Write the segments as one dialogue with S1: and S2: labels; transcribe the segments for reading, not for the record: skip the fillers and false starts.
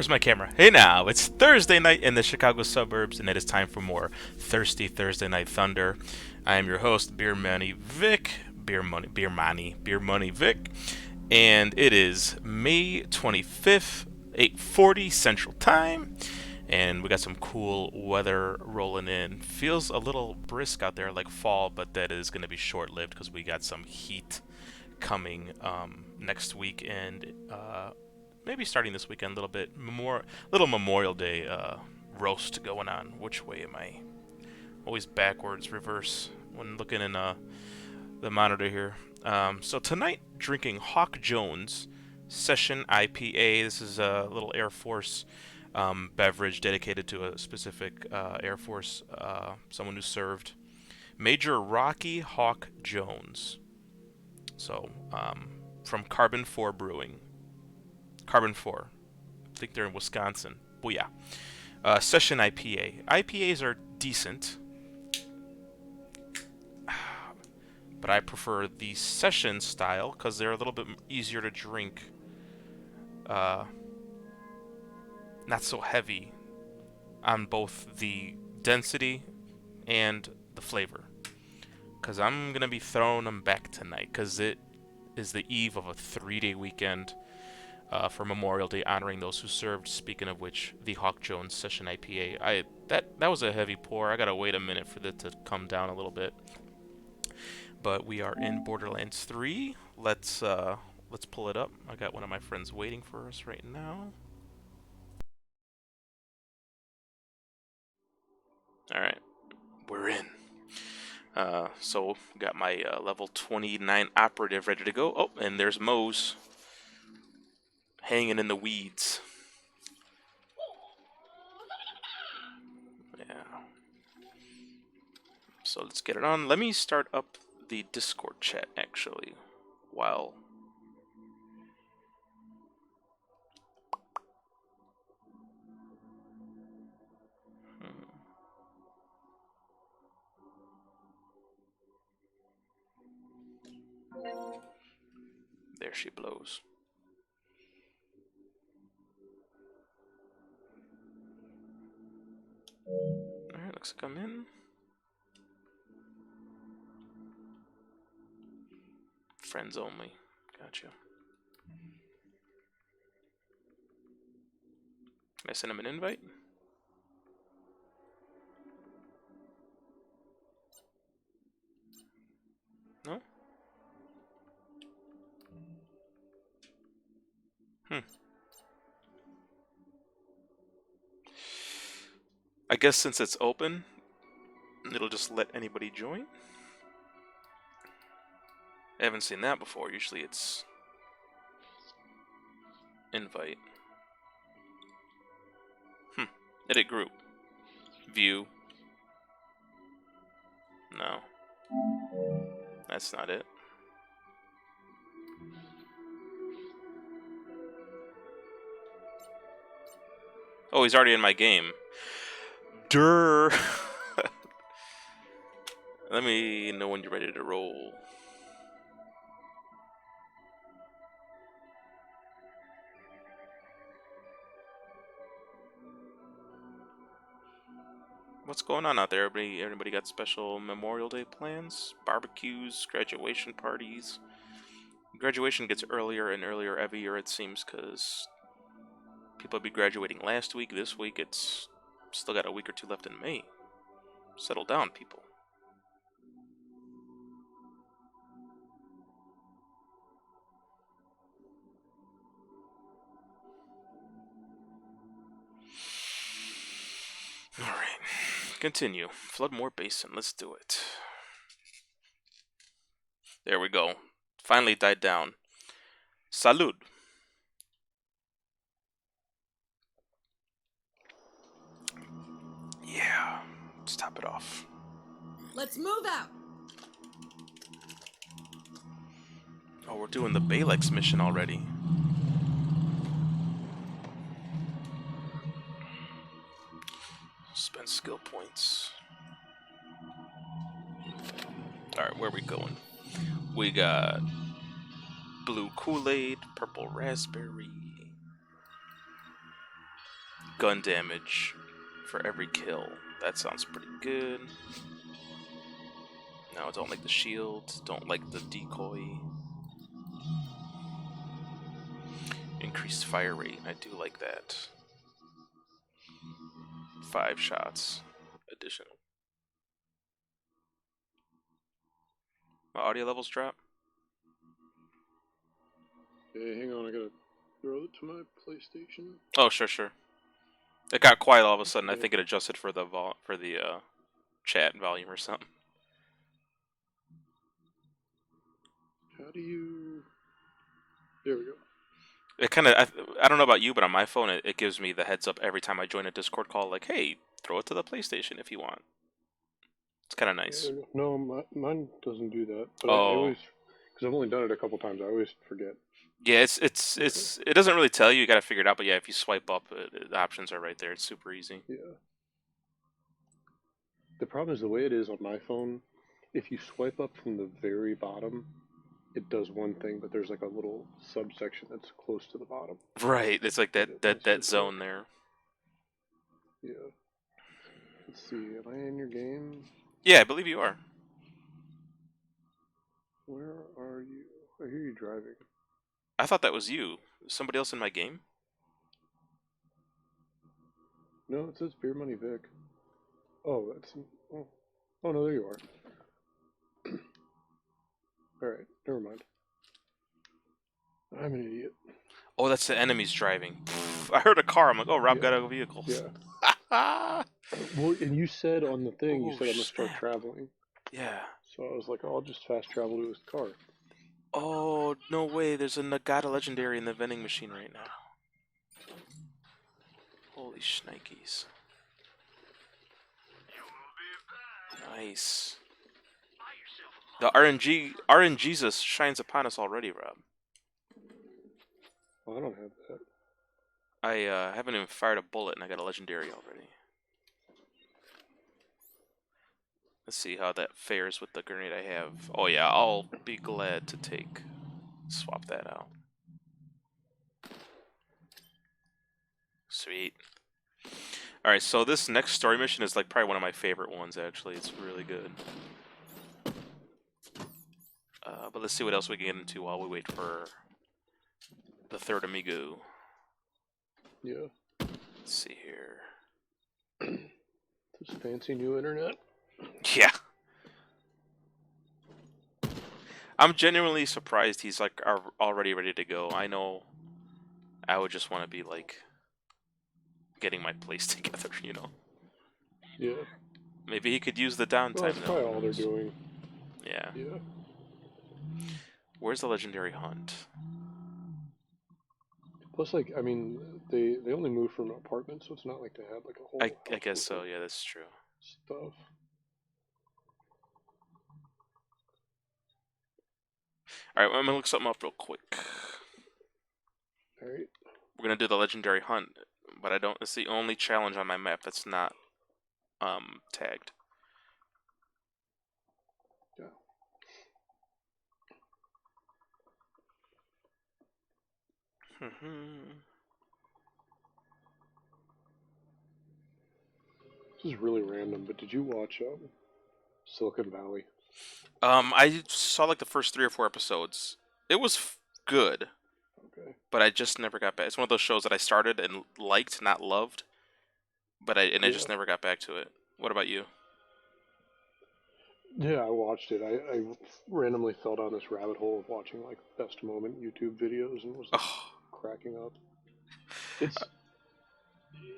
S1: Where's my camera? Hey now, it's Thursday night in the Chicago suburbs, and it is time for more Thirsty Thursday Night Thunder. I am your host, Beer Money Vic, Beer Money Vic, and it is May 25th, 8:40 Central Time, and we got some cool weather rolling in. Feels a little brisk out there, like fall, but that is going to be short-lived because we got some heat coming next week and maybe starting this weekend a little bit. Little Memorial Day roast going on. Which way am I? Always backwards, reverse when looking in the monitor here. So tonight, drinking Hawk Jones Session IPA. This is a little Air Force beverage dedicated to a specific Air Force, someone who served. Major Rocky Hawk Jones. So, from Carbon 4 Brewing. Carbon 4. I think they're in Wisconsin. Booyah. Session IPA. IPAs are decent, but I prefer the session style because they're a little bit easier to drink. Not so heavy on both the density and the flavor. Because I'm going to be throwing them back tonight because it is the eve of a 3-day weekend for Memorial Day, honoring those who served. Speaking of which, the Hawk Jones Session IPA. That was a heavy pour. I got to wait a minute for it to come down a little bit. But we are in Borderlands 3. Let's pull it up. I got one of my friends waiting for us right now. All right, we're in. So got my level 29 operative ready to go. Oh, and there's Mose hanging in the weeds. Yeah. So let's get it on. Let me start up the Discord chat actually while there she blows. Alright, looks like I'm in. Friends only. Gotcha. Can I send him an invite? No? I guess since it's open, it'll just let anybody join. I haven't seen that before. Usually it's invite. Edit group. View. No. That's not it. Oh, he's already in my game. Durr. Let me know when you're ready to roll. What's going on out there? Everybody got special Memorial Day plans? Barbecues, graduation parties? Graduation gets earlier and earlier every year, it seems, because people will be graduating last week. This week, it's still got a week or two left in May. Settle down, people. Alright. Continue. Floodmore Basin. Let's do it. There we go. Finally died down. Salud. Yeah. Let's top it off.
S2: Let's move out.
S1: Oh, we're doing the Balex mission already. Spend skill points. Alright, where are we going? We got blue Kool-Aid, purple raspberry. gun damage for every kill. That sounds pretty good. No, I don't like the shield. Don't like the decoy. Increased fire rate. I do like that. 5 shots additional. My audio levels drop.
S3: Hey, hang on, I gotta throw it to my PlayStation.
S1: Oh, sure. It got quiet all of a sudden. I
S3: Okay.
S1: think it adjusted for the chat volume or something.
S3: How do you... There we go.
S1: It kind of, I don't know about you, but on my phone, it gives me the heads up every time I join a Discord call, like, hey, throw it to the PlayStation if you want. It's kind of nice.
S3: Yeah, no, mine doesn't do that. But I
S1: Oh,
S3: always... Because I've only done it a couple times, I always forget.
S1: yeah,
S3: Okay.
S1: it doesn't really tell you. You got to figure it out. But yeah, if you swipe up, the options are right there. It's super easy.
S3: Yeah. The problem is the way it is on my phone, if you swipe up from the very bottom, it does one thing, but there's like a little subsection that's close to the bottom.
S1: Right, it's like
S3: It
S1: that
S3: messes
S1: zone
S3: up.
S1: there.
S3: Yeah. Let's see, am I in your game?
S1: Yeah, I believe you are.
S3: Where are you? I hear you driving.
S1: I thought that was you. Somebody else in my game?
S3: No, it says Beer Money Vic. Oh, that's... Oh no, there you are. Alright, never mind. I'm an idiot.
S1: Oh, that's the enemies driving. Pfft, I heard a car. I'm like, oh, Rob got a vehicle.
S3: Yeah. Well, and you said on the thing, you
S1: Oh,
S3: said I'm gonna start
S1: snap.
S3: traveling.
S1: Yeah.
S3: So I was like, oh, I'll just fast travel to his car.
S1: Oh, no way. There's a Nagata Legendary in the vending machine right now. Holy shnikes. Nice. The RNGesus shines upon us already, Rob.
S3: Oh, I don't have that.
S1: I haven't even fired a bullet and I got a legendary already. Let's see how that fares with the grenade I have. Oh yeah, I'll be glad to swap that out. Sweet. Alright, so this next story mission is like probably one of my favorite ones actually. It's really good. But let's see what else we can get into while we wait for the third amigo.
S3: Yeah.
S1: Let's see here.
S3: This fancy new internet.
S1: Yeah. I'm genuinely surprised he's like already ready to go. I know I would just want to be like getting my place together, you know.
S3: Yeah.
S1: Maybe he could use the downtime.
S3: Well, that's probably all they're doing.
S1: Yeah.
S3: Yeah.
S1: Where's the legendary hunt?
S3: Plus, like, I mean, they only move from an apartment, so it's not like they have like a whole.
S1: I guess so. Yeah, that's true.
S3: Stuff.
S1: All right, I'm gonna look something up real quick.
S3: All right.
S1: We're gonna do the legendary hunt, but I don't. It's the only challenge on my map that's not tagged.
S3: Yeah. This is really random, but did you watch Silicon Valley?
S1: I saw like the first 3 or 4 episodes. It was good,
S3: Okay.
S1: but I just never got back. It's one of those shows that I started and liked, not loved, but I just never got back to it. What about you?
S3: Yeah, I watched it. I randomly fell down this rabbit hole of watching like best moment YouTube videos and was like
S1: Oh,
S3: cracking up. It's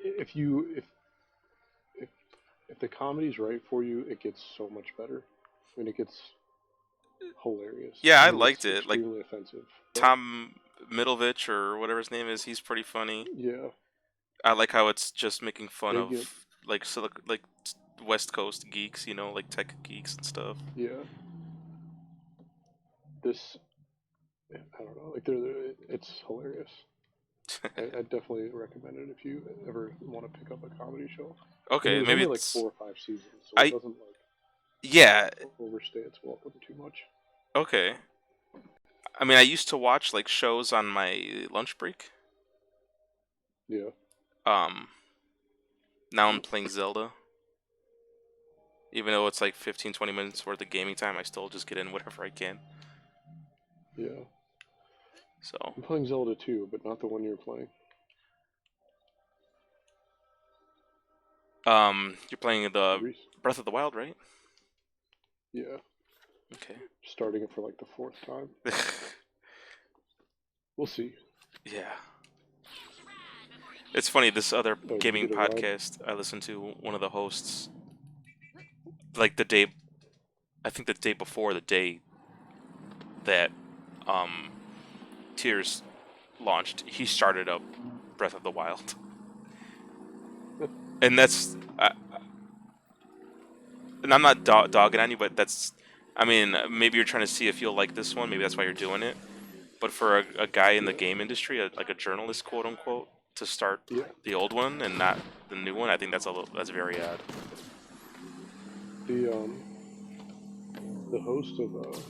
S3: if you if if the comedy's right for you, it gets so much better. I mean, it gets hilarious.
S1: yeah, I
S3: I mean,
S1: liked
S3: it's
S1: it. Like
S3: extremely offensive.
S1: Tom Middlevich or whatever his name is, he's pretty funny.
S3: Yeah,
S1: I like how it's just making fun
S3: they get
S1: of like like West Coast geeks, you know, like tech geeks and stuff.
S3: yeah. This I don't know. Like it's hilarious. I definitely recommend it if you ever want to pick up a comedy show. And
S1: Okay,
S3: there's
S1: maybe
S3: only like
S1: it's
S3: 4 or 5 seasons, so it
S1: I
S3: doesn't like
S1: yeah,
S3: overstay its welcome too much.
S1: okay. I mean, I used to watch like shows on my lunch break.
S3: Yeah.
S1: Um Now I'm playing Zelda. Even though it's like 15, 20 minutes worth of gaming time, I still just get in whatever I can.
S3: Yeah.
S1: So.
S3: I'm playing Zelda too, but not the one you're playing.
S1: You're playing the
S3: Reese?
S1: Breath of the Wild, right?
S3: Yeah.
S1: Okay.
S3: Starting it for like the 4th time. We'll see.
S1: Yeah. It's funny, this other
S3: Oh, did you
S1: gaming
S3: get a ride?
S1: podcast I listened to, one of the hosts, like the day, I think the day before the day that Tears launched, he started up Breath of the Wild. And that's, and I'm not dogging on you, but that's, I mean, maybe you're trying to see if you'll like this one, maybe that's why you're doing it. But for a guy in the
S3: Yeah.
S1: game industry, like a journalist, quote unquote, to start
S3: Yeah.
S1: the old one and not the new one, I think that's very odd.
S3: The host of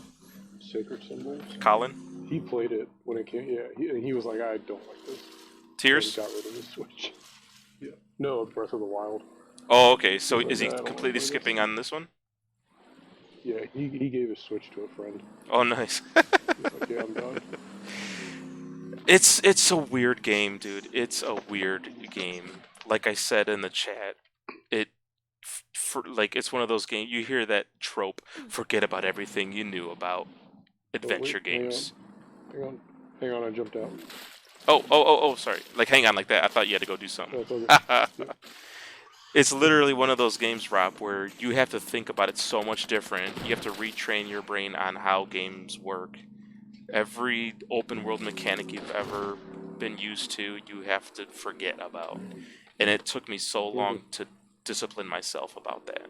S3: Sacred Symbols,
S1: Colin,
S3: he played it when it came. Yeah, he was like, I don't like this, and
S1: Tears.
S3: got rid of the Switch. Yeah. No, Breath of the Wild.
S1: Oh, okay. So
S3: He's like,
S1: is he
S3: I don't want to
S1: completely
S3: play this.
S1: skipping on this one?
S3: Yeah, he gave his Switch to a friend.
S1: Oh, nice.
S3: He's like, yeah, I'm done.
S1: It's a weird game, dude. It's a weird game. Like I said in the chat, it for like it's one of those games you hear that trope. Forget about everything you knew about
S3: Oh wait,
S1: adventure games.
S3: hang on, I jumped out.
S1: Oh, sorry. Like hang on like that. I thought you had to go do something.
S3: No, it's okay. Yeah.
S1: It's literally one of those games, Rob, where you have to think about it so much different. You have to retrain your brain on how games work. Every open world mechanic you've ever been used to, you have to forget about. And it took me so long to discipline myself about that.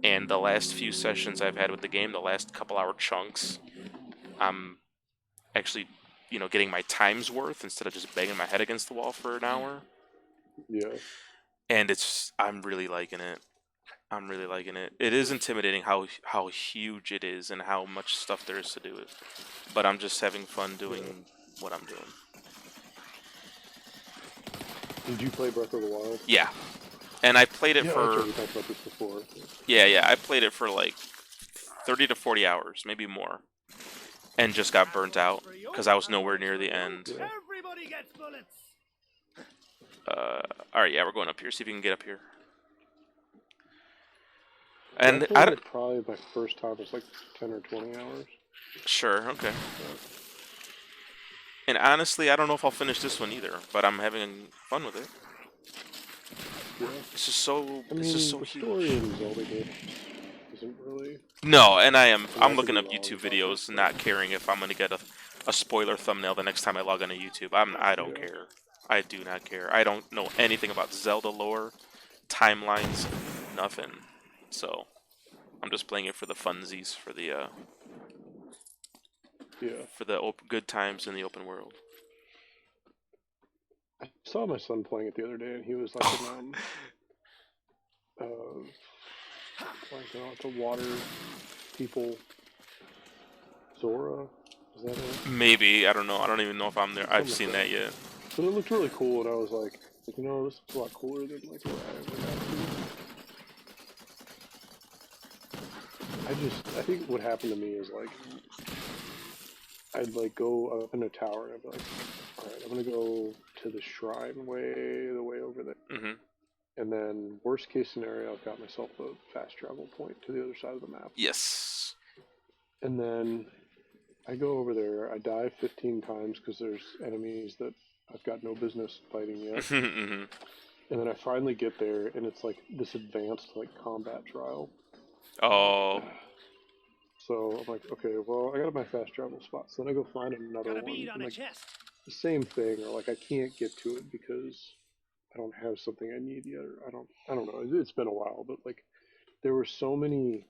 S1: And the last few sessions I've had with the game, the last couple hour chunks, I'm actually, getting my time's worth instead of just banging my head against the wall for an hour.
S3: Yeah.
S1: And I'm really liking it. I'm really liking it. It is intimidating how huge it is and how much stuff there is to do it. But I'm just having fun doing what I'm doing.
S3: Did you play Breath of the Wild?
S1: Yeah. And I played it
S3: Yeah,
S1: for...
S3: that's right, we talked about this before.
S1: Yeah, I played it for like 30 to 40 hours, maybe more. And just got burnt out because I was nowhere near the end.
S3: Yeah.
S2: Everybody gets bullets.
S1: Alright, yeah, we're going up here. See if you can get up here.
S3: Yeah,
S1: And
S3: I
S1: I
S3: played
S1: don't...
S3: it probably my first time was like 10 or 20 hours.
S1: Sure, okay. And honestly, I don't know if I'll finish this one either, but I'm having fun with it.
S3: Yeah.
S1: It's just so...
S3: I mean,
S1: it's just so
S3: the
S1: huge.
S3: story in Zelda games isn't really...
S1: No, and I'm
S3: could
S1: looking
S3: be
S1: up
S3: wrong
S1: YouTube
S3: about
S1: videos,
S3: this, but-
S1: not caring if I'm gonna get a spoiler thumbnail the next time I log onto YouTube. I don't
S3: Yeah.
S1: care. I do not care. I don't know anything about Zelda lore, timelines, nothing. So I'm just playing it for the funsies, for the
S3: Yeah.
S1: good times in the open world.
S3: I saw my son playing it the other day, and he was like, like the water people. Zora? Is that it?
S1: Maybe, I don't know. I don't even know if I'm there. I've
S3: Something
S1: seen
S3: like
S1: that yet.
S3: But it looked really cool, and I was like, this looks a lot cooler than like what I ever got to. I think what happened to me is like, I'd like go up in a tower, and I'd be like, all right, I'm gonna go to the shrine the way over there.
S1: Mm-hmm.
S3: And then, worst case scenario, I've got myself a fast travel point to the other side of the map.
S1: Yes.
S3: And then I go over there, I die 15 times because there's enemies that I've got no business fighting yet.
S1: Mm-hmm.
S3: And then I finally get there, and it's like this advanced like combat trial.
S1: Oh.
S3: So I'm like, okay, well, I got my fast travel spot. So then I go find another one. And, like, the same thing, or like I can't get to it because I don't have something I need yet. Or I don't know. It's been a while, but like there were so many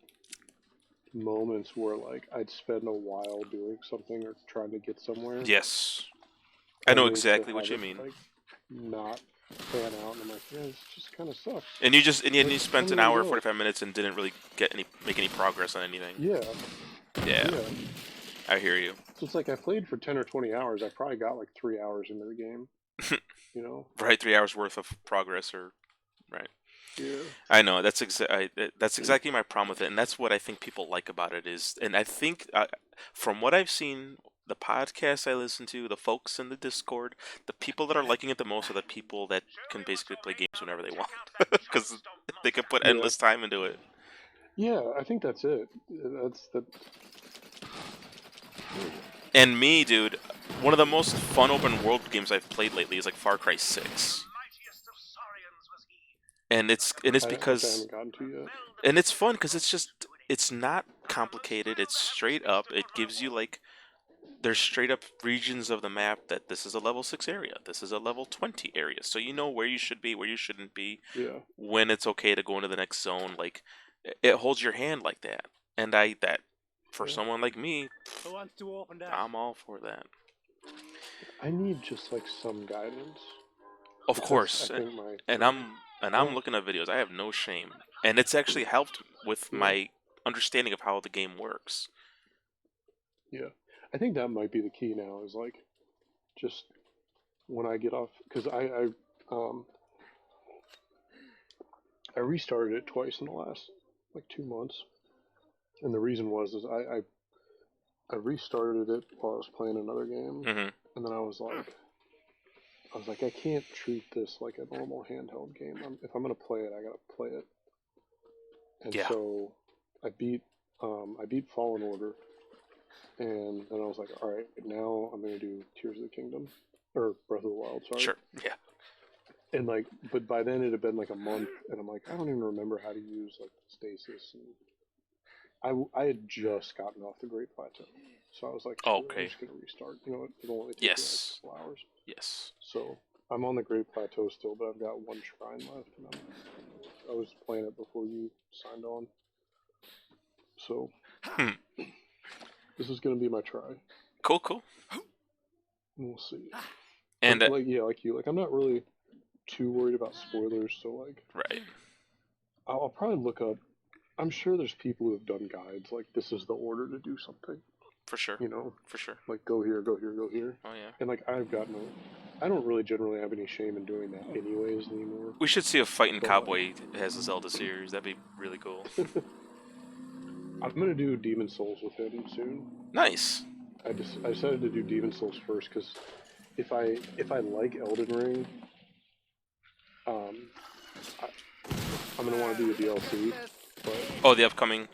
S3: moments where like I'd spend a while doing something or trying to get somewhere.
S1: Yes. I know
S3: only to
S1: exactly what
S3: have
S1: you
S3: it,
S1: mean.
S3: like, not pan out, and I'm like, yeah, this just kind of sucks.
S1: And you
S3: Like,
S1: spent
S3: tell
S1: an
S3: me where to
S1: hour,
S3: go.
S1: 45 minutes, and didn't really make any progress on anything.
S3: Yeah.
S1: Yeah, I hear you.
S3: So it's like I played for 10 or 20 hours. I probably got like 3 hours into the game. You know?
S1: Right, 3 hours worth of progress, or Right.
S3: Yeah.
S1: I know that's exactly my problem with it, and that's what I think people like about it is, and I think from what I've seen, the podcasts I listen to, the folks in the Discord, the people that are liking it the most are the people that can basically play games whenever they want, because they can put
S3: Yeah.
S1: endless time into it.
S3: Yeah, I think that's it. That's the.
S1: And me, dude, one of the most fun open world games I've played lately is like Far Cry 6. And it's
S3: Which I
S1: because
S3: haven't gotten to yet.
S1: and it's fun because it's not complicated. It's straight up. It gives you like there's straight up regions of the map that this is a level 6 area. This is a level 20 area. So you know where you should be, where you shouldn't be,
S3: Yeah.
S1: when it's okay to go into the next zone. Like it holds your hand like that. And for
S3: Yeah.
S1: someone like me,
S4: Who wants to open that?
S1: I'm all for that.
S3: I need just like some guidance.
S1: Of
S3: Because
S1: course.
S3: I think my.
S1: And I'm looking at videos. I have no shame. And it's actually helped with
S3: Yeah.
S1: my understanding of how the game works.
S3: Yeah. I think that might be the key now is like just when I get off because I restarted it twice in the last like 2 months, and the reason was is I restarted it while I was playing another game,
S1: Hmm.
S3: and then I was like I can't treat this like a normal handheld game. If I'm gonna play it, I gotta play it, and
S1: Yeah.
S3: so I beat Fallen Order, and then I was like, all right, now I'm gonna do Tears of the Kingdom or Breath of the Wild. Sorry.
S1: Sure. Yeah.
S3: And like, but by then it had been like a month, and I'm like, I don't even remember how to use like stasis, and I had just gotten off the Great Plateau, so I was like, screw it, I'm
S1: Okay.
S3: just gonna restart. You know what? It'll only take me like
S1: Yes.
S3: a couple hours.
S1: Yes.
S3: So I'm on the Great Plateau still, but I've got one shrine left, and I was playing it before you signed on. So
S1: Hmm.
S3: this is gonna be my try,
S1: Cool. Cool.
S3: and we'll see.
S1: And
S3: But like, yeah, like you, like I'm not really too worried about spoilers, so like
S1: right.
S3: I'll probably look up. I'm sure there's people who have done guides like this is the order to do something.
S1: For sure.
S3: You know,
S1: For sure.
S3: like go here, go here, go here.
S1: Oh yeah.
S3: And like I don't really generally have any shame in doing that anyways anymore.
S1: We should see a fighting
S3: But,
S1: cowboy has a Zelda series. That'd be really cool.
S3: I'm gonna do Demon Souls with him soon.
S1: Nice.
S3: I decided to do Demon Souls first because if I like Elden Ring, um, I'm gonna want to do the DLC. But
S1: Oh, the upcoming.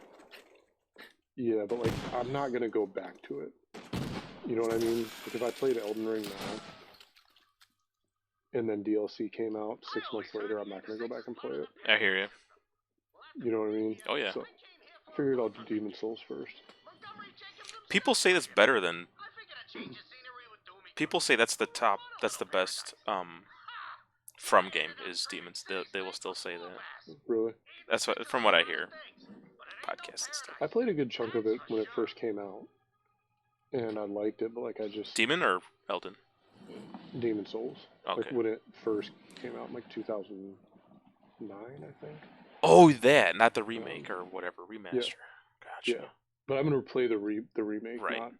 S3: yeah, but like I'm not gonna go back to it. You know what I mean? Like if I played Elden Ring now, and then DLC came out 6 months later, I'm not gonna go back and play it.
S1: I hear you.
S3: You know what I mean?
S1: Oh yeah.
S3: So I figured I'll do Demon Souls first.
S1: People say that's better than. People say that's the top. That's the best. From game is Demons. They will still say that.
S3: Really?
S1: That's what from what I hear. Podcasts and stuff.
S3: I played a good chunk of it when it first came out, and I liked it, but like I just
S1: Demon or Elden?
S3: Demon Souls.
S1: Okay.
S3: Like when it first came out in like 2009, I think.
S1: Oh, that, not the remake or whatever remaster.
S3: Yeah.
S1: Gotcha.
S3: But I'm gonna play the remake,
S1: Right.
S3: not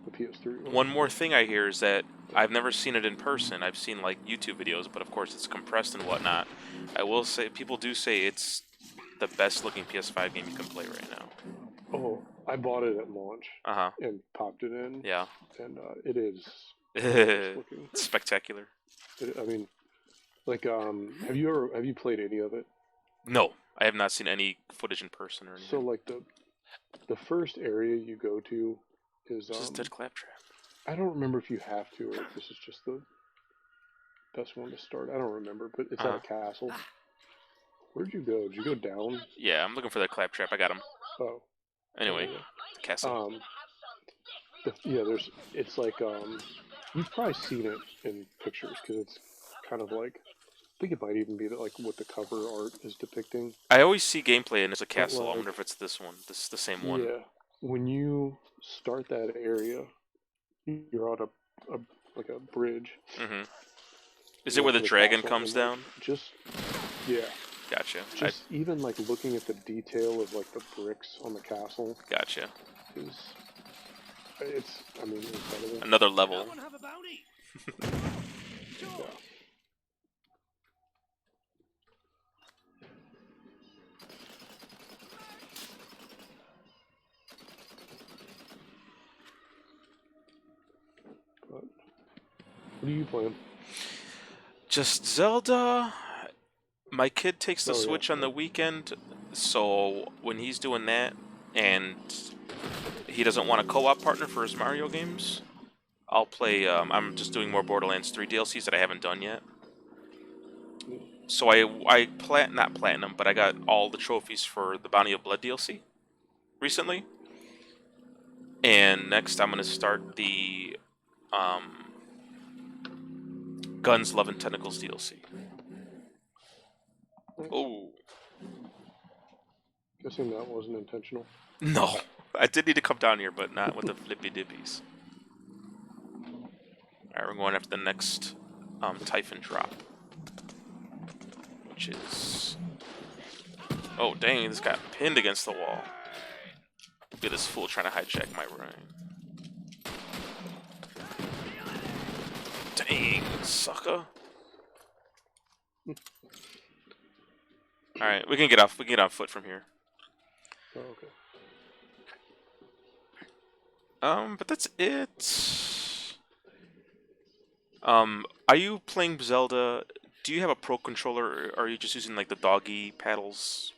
S3: the PS3 one.
S1: One more thing I hear is that I've never seen it in person. I've seen like YouTube videos, but of course it's compressed and whatnot. I will say people do say it's the best looking PS5 game you can play right now.
S3: Oh, I bought it at launch
S1: Uh
S3: and popped it in.
S1: huh.
S3: And it is
S1: Yeah.
S3: gorgeous looking.
S1: Spectacular.
S3: I mean, like, have you played any of it?
S1: No, I have not seen any footage in person or anything.
S3: So like the first area you go to is
S1: This is Dead Claptrap.
S3: I don't remember if you have to or if this is just the best one to start. I don't remember, but it's at a castle. Where'd you go? Did you go down?
S1: Yeah, I'm looking for that Claptrap. I got him.
S3: Oh.
S1: Anyway,
S3: Yeah.
S1: the castle.
S3: It's like you've probably seen it in pictures because it's kind of like I think it might even be like what the cover art is depicting.
S1: I always see gameplay and there's a castle. I
S3: like-
S1: wonder if it's this one. This is the same one.
S3: Yeah. When you start that area, you're on like a bridge.
S1: Mm-hmm. Is it where the dragon
S3: castle,
S1: comes
S3: and,
S1: down?
S3: Yeah.
S1: Gotcha.
S3: Just even like looking at the detail of like the bricks on the castle
S1: Gotcha.
S3: is it's incredible.
S1: Another level.
S4: Someone have a bounty?
S3: Yeah. What are you playing?
S1: Just Zelda. My kid takes the
S3: Oh,
S1: Switch on
S3: yeah.
S1: the weekend, so when he's doing that and he doesn't want a co-op partner for his Mario games, I'll play. I'm just doing more Borderlands 3 DLCs that I haven't done yet. So I not platinum, but I got all the trophies for the Bounty of Blood DLC recently. And next I'm gonna start the Guns, Love, and Tentacles DLC. Oh
S3: Guessing that wasn't intentional.
S1: no, I did need to come down here, but not with the flippy dippies. Alright, we're going after the next Typhon drop, which is... Oh dang, this got pinned against the wall. Look at this fool trying to hijack my rhyme. Dang, sucker. Alright, we can get off. We can get on foot from here.
S3: Oh, okay.
S1: But that's it. Are you playing Zelda? Do you have a Pro controller, or are you just using like the doggy paddles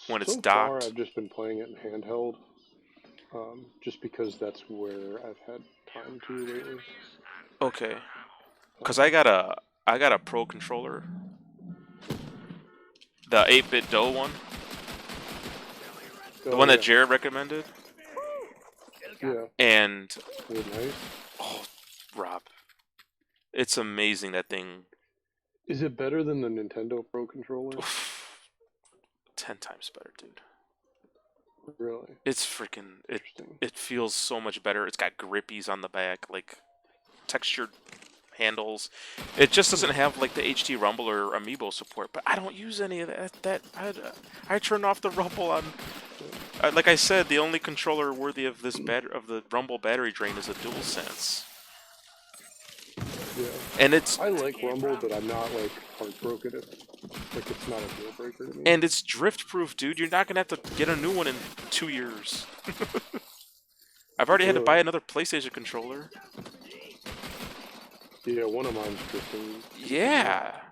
S1: when it's
S3: So far,
S1: docked?
S3: I've just been playing it in handheld, just because that's where I've had time to lately.
S1: Okay, cause I got a Pro controller, the 8-bit Doe one, the
S3: Oh,
S1: one that
S3: yeah.
S1: Jared recommended,
S3: Yeah.
S1: and
S3: Is it nice?
S1: oh, Rob, it's amazing that thing.
S3: Is it better than the Nintendo Pro controller?
S1: 10 times better, dude.
S3: Really?
S1: It's freaking
S3: Interesting.
S1: it feels so much better. It's got grippies on the back, like textured handles. It just doesn't have like the HD Rumble or Amiibo support, but I don't use any of that. I turn off the Rumble on. Like I said, the only controller worthy of this of the Rumble battery drain is a DualSense.
S3: Yeah.
S1: And it's
S3: I like Rumble, but I'm not like heartbroken if like it's not a deal breaker to me.
S1: and it's drift proof, dude. You're not gonna have to get a new one in 2 years. I've already had to buy another PlayStation controller.
S3: Yeah, one of mine's drifting.
S1: Yeah.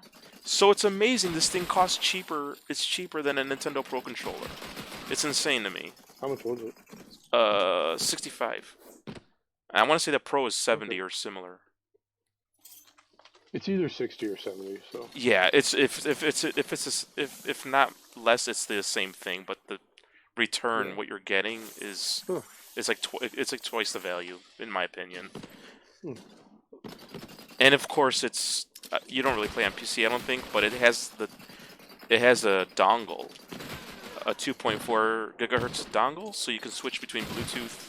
S1: So it's amazing this thing costs cheaper. It's cheaper than a Nintendo Pro controller. It's insane to me.
S3: How much was it?
S1: 65. And I want to say the Pro is 70
S3: Okay.
S1: or similar.
S3: It's either 60 or 70, so.
S1: Yeah, it's if not less, it's the same thing. But the return, what you're getting is it's like twice the value, in my opinion. And of course, it's you don't really play on PC, I don't think, but it has a dongle, a 2.4 gigahertz dongle, so you can switch between Bluetooth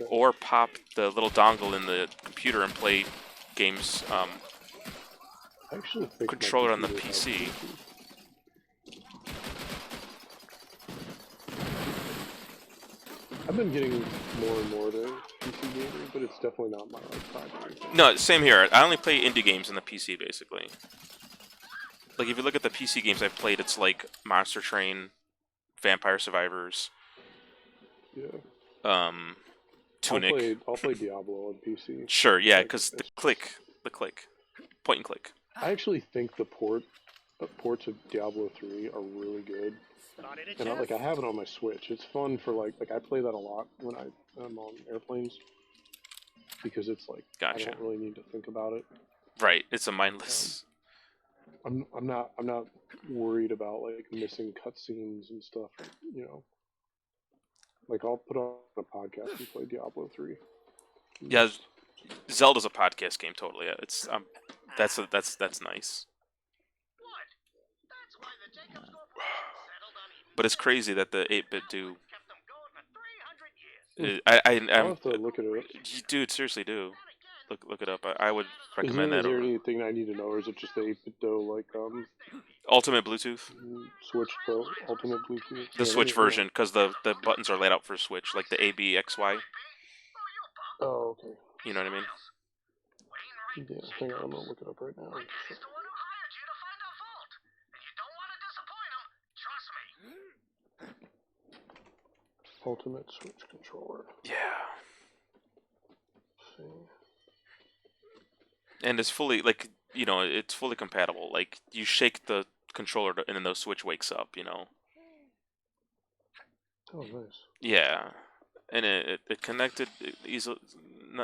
S1: or pop the little dongle in the computer and play games.
S3: I actually think
S1: controller on the PC.
S3: I've been getting more and more to PC gaming, but it's definitely not my like primary thing.
S1: No, same here. I only play indie games on the PC, basically. Like, if you look at the PC games I've played, it's like Monster Train, Vampire Survivors, Tunic.
S3: I'll play Diablo on PC.
S1: Sure, yeah, because the click, point and click.
S3: I actually think the ports of Diablo 3 are really good. And I have it on my Switch. It's fun for like I play that a lot when I'm on airplanes because it's like I don't really need to think about it.
S1: Right, it's a mindless.
S3: I'm not worried about like missing cutscenes and stuff. You know, like I'll put on a podcast and play Diablo 3.
S1: Yeah, Zelda's a podcast game, totally. Yeah, it's that's nice. But it's crazy that the 8-bit do.
S3: I'll have to look at it.
S1: Dude, seriously, do look it up. I would recommend that.
S3: Is there anything I need to know, or is it just the 8-bit like
S1: Ultimate Bluetooth?
S3: Switch Pro, Ultimate Bluetooth.
S1: The Switch version, because the buttons are laid out for Switch, like the A, B, X, Y.
S3: Oh, okay.
S1: You know what I mean?
S3: Yeah, hang on, I'm gonna look it up right now. Ultimate Switch controller.
S1: Yeah.
S3: Let's see.
S1: And it's fully like it's fully compatible. Like you shake the controller and then the Switch wakes up.
S3: Oh, nice.
S1: Yeah, and it connected easily.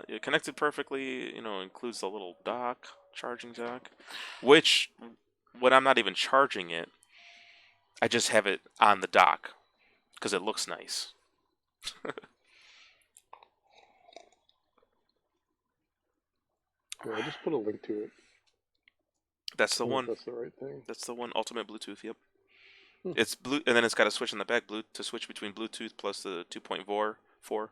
S1: It connected perfectly. Includes the little dock, charging dock, which when I'm not even charging it, I just have it on the dock because it looks nice.
S3: Yeah, I just put a link to it.
S1: That's the
S3: I don't know if
S1: one.
S3: that's the right thing.
S1: That's the one. Ultimate Bluetooth. Yep.
S3: Hmm.
S1: It's blue, and then it's got a switch in the back, blue to switch between Bluetooth plus the 2.4.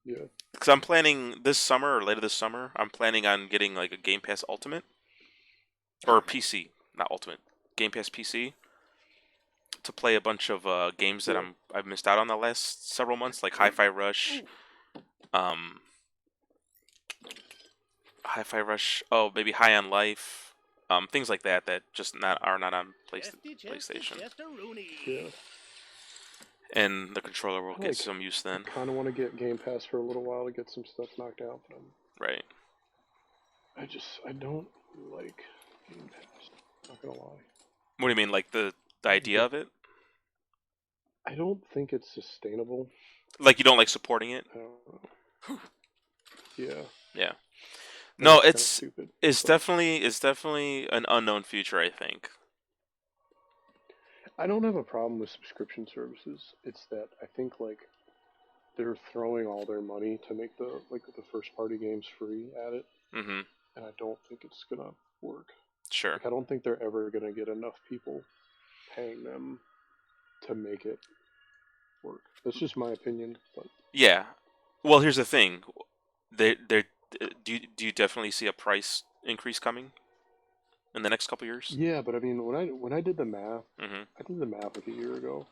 S3: Yeah.
S1: Because I'm planning this summer or later this summer, I'm planning on getting like a Game Pass Ultimate or PC, not Ultimate, Game Pass PC to play a bunch of games that
S3: Yeah.
S1: I've missed out on the last several months, like um, Hi-Fi Rush. Oh, maybe High on Life, things like that that just not on PlayStation,
S3: Yeah.
S1: and the controller will
S3: I
S1: get some use then,
S3: kind of want to get Game Pass for a little while to get some stuff knocked out, but
S1: right?
S3: I don't like Game Pass. Not gonna lie.
S1: What do you mean, like the idea
S3: Like,
S1: of it?
S3: I don't think it's sustainable.
S1: Like you don't like supporting it?
S3: I don't know. Yeah.
S1: Yeah.
S3: I know
S1: No,
S3: it's kind of stupid, but
S1: it's definitely an unknown future, I think.
S3: I don't have a problem with subscription services. It's that I think like they're throwing all their money to make the first party games free at it,
S1: Mm-hmm.
S3: and I don't think it's gonna work.
S1: Sure.
S3: Like I don't think they're ever gonna get enough people paying them to make it work. That's just my opinion, but
S1: Yeah. Well, here's the thing. They do you definitely see a price increase coming in the next couple years?
S3: yeah. But I mean, when I did the math,
S1: Mm-hmm.
S3: I did the math like a year ago,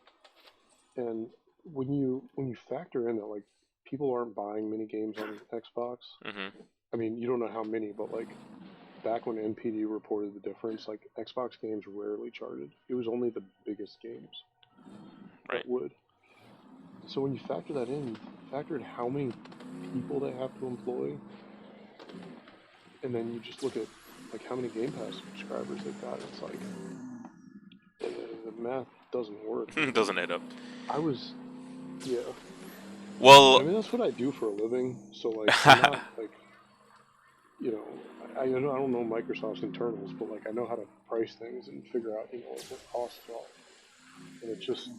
S3: and when you factor in that like people aren't buying many games on Xbox.
S1: Mm-hmm.
S3: I mean, you don't know how many, but like back when NPD reported the difference, like Xbox games rarely charted. It was only the biggest games
S1: Right.
S3: that would. So when you factor in how many people they have to employ, and then you just look at like how many Game Pass subscribers they've got, it's like uh, the math doesn't work.
S1: Doesn't add up.
S3: I was, yeah. I
S1: Well,
S3: mean, that's what I do for a living. So like, I'm not like, you know, I don't know Microsoft's internals, but like I know how to price things and figure out like, what costs are. And it's just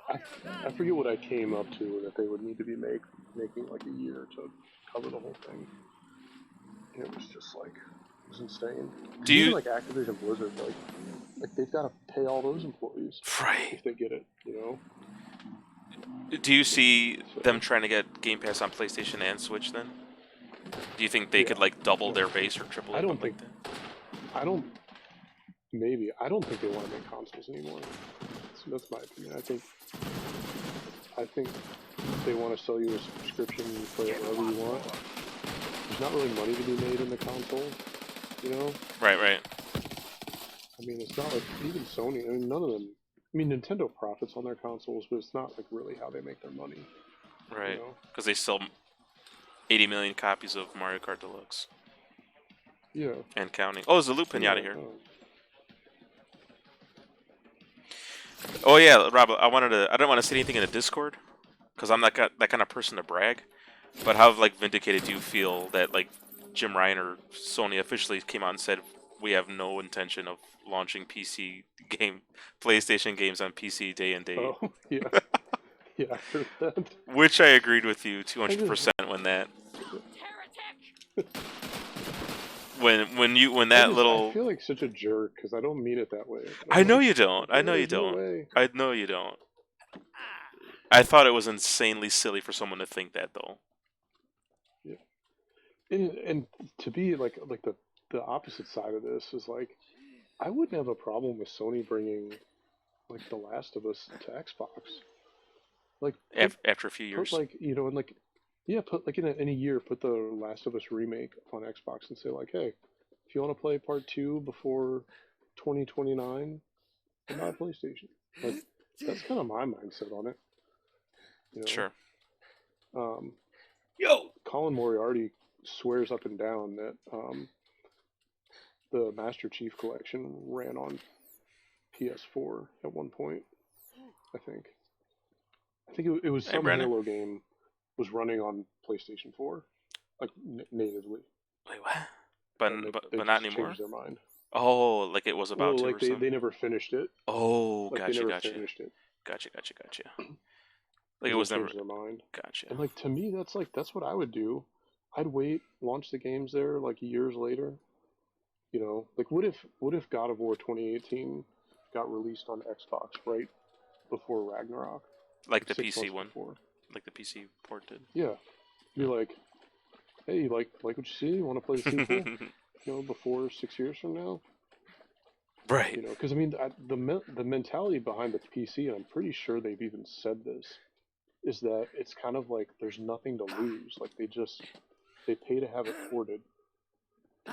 S3: I, I forget what I came up to that they would need to be making like a year to cover the whole thing. And it was just like it was insane.
S1: do
S3: Because even
S1: you
S3: like Activision Blizzard, like they've got to pay all those employees
S1: right?
S3: if they get it, you know.
S1: Do you see them
S3: So
S1: trying to get Game Pass on PlayStation and Switch then? Do you think they
S3: yeah,
S1: could like double
S3: no,
S1: their base or triple
S3: I
S1: it
S3: don't think
S1: like that?
S3: I don't maybe I don't think they want to make consoles anymore. That's my opinion. I think they want to sell you a subscription, you play it wherever you want. There's not really money to be made in the console, you know.
S1: Right, right,
S3: I mean, it's not like even Sony. I mean, none of them. I mean, Nintendo profits on their consoles, but it's not like really how they make their money, you
S1: right.
S3: know.
S1: Because they sell 80 million copies of Mario Kart Deluxe
S3: Yeah,
S1: and counting. Oh, there's a loot
S3: yeah.
S1: pinata here. Oh yeah, Rob. I don't want to say anything in the Discord because I'm not that kind of person to brag. But how like vindicated do you feel that like Jim Ryan or Sony officially came out and said we have no intention of launching PlayStation games on PC day and date?
S3: Oh, yeah, yeah. I heard that.
S1: Which I agreed with you
S3: I just,
S1: 200% when that
S2: Heretic!
S1: when that
S3: I
S1: little
S3: feel like such a jerk because I don't mean it that way. But
S1: I
S3: I'm
S1: know
S3: like,
S1: you don't. I know you
S3: there's no
S1: don't.
S3: way.
S1: I know you don't. I thought it was insanely silly for someone to think that though.
S3: Yeah, and to be like the opposite side of this is like I wouldn't have a problem with Sony bringing like The Last of Us to Xbox. Like
S1: After a few
S3: put
S1: years.
S3: like and like yeah, put like in a year, put the Last of Us remake on Xbox and say like, hey, if you want to play part two before 2029, then buy a PlayStation. Like that's kind of my mindset on it. You
S1: Sure.
S3: know,
S2: Yo!
S3: Colin Moriarty swears up and down that the Master Chief Collection ran on PS4 at one point. I think. It was
S1: Hey,
S3: some
S1: Brennan.
S3: Halo game was running on PlayStation 4, like natively,
S1: Wait, what? But
S3: and
S1: but
S3: they
S1: but not
S3: just
S1: anymore.
S3: changed their mind.
S1: Oh, like it was about
S3: Well,
S1: to
S3: like
S1: or something.
S3: they never finished it.
S1: Oh,
S3: Like they
S1: gotcha,
S3: never
S1: gotcha,
S3: finished it
S1: gotcha. Like it
S3: because they
S1: was never.
S3: changed their mind.
S1: Gotcha.
S3: And like to me, that's what I would do. I'd wait, launch the games there like years later. You know, like what if God of War 2018 got released on Xbox right before Ragnarok,
S1: Like
S3: like
S1: the
S3: six
S1: PC
S3: months
S1: one,
S3: before?
S1: like the PC port
S3: Yeah, be like, hey, like what you see? You want to play the sequel?
S1: did.
S3: You know, before 6 years from now.
S1: Right.
S3: You know, because I mean, the mentality behind the PC, and I'm pretty sure they've even said this, is that it's kind of like there's nothing to lose. Like they pay to have it ported,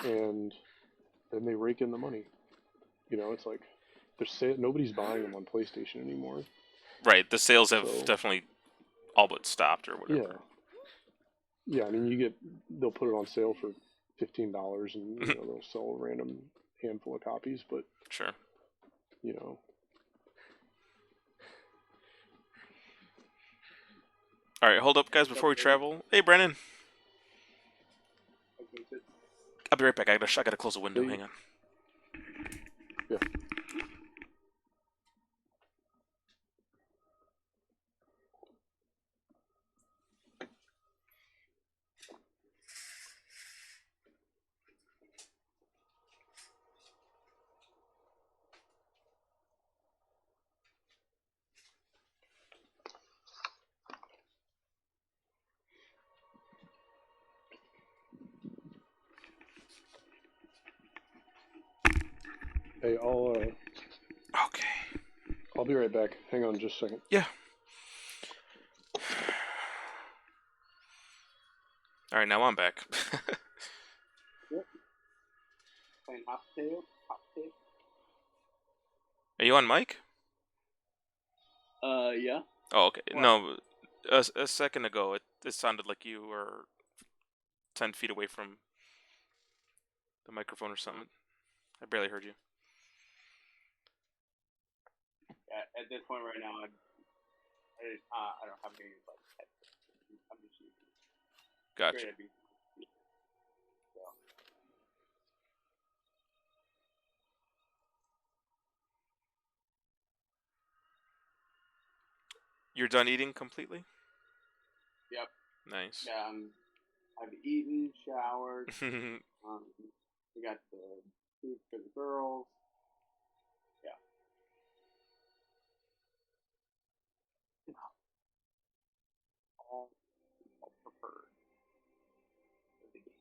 S3: and then they rake in the money. You know, it's like nobody's buying them on PlayStation anymore.
S1: Right. The sales have
S3: So
S1: definitely all but stopped or
S3: yeah,
S1: whatever.
S3: yeah. I mean, they'll put it on sale for $15, and you know they'll sell a random handful of copies. But
S1: Sure.
S3: you know,
S1: All right, hold up, guys, before we travel. Hey, Brennan. I'll be right back. I gotta close the window.
S3: they
S1: Hang on.
S3: yeah. Hey,
S1: Okay.
S3: I'll be right back. Hang on just a second.
S1: Yeah. All right, now I'm back.
S4: Playing Hot Potato.
S1: Are you on mic?
S4: Yeah.
S1: Oh, okay.
S4: What?
S1: No, a second ago, it sounded like you were 10 feet away from the microphone or something. I barely heard you.
S4: At this point right now, I don't have any like headphones. I'm just using
S1: Gotcha.
S4: straight up. So
S1: You're done eating completely?
S4: yep.
S1: Nice.
S4: Yeah. I've eaten, showered. We got the food for the girls. Yeah. All preferred for the game.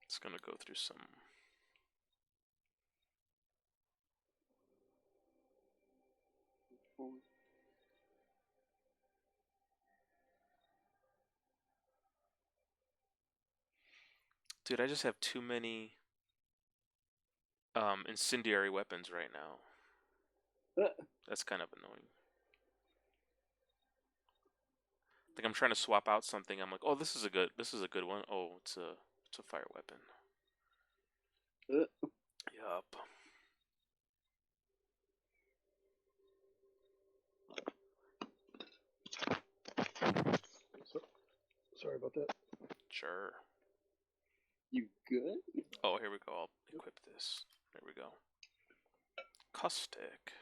S1: It's gonna go through some. Dude, I just have too many incendiary weapons right now. That's kind of annoying. Like I'm trying to swap out something. I'm like, oh, this is a good one. Oh, it's a fire weapon. Yup.
S3: So, sorry about that.
S1: Sure.
S4: You good?
S1: Oh, here we go. I'll equip this. There we go. Caustic.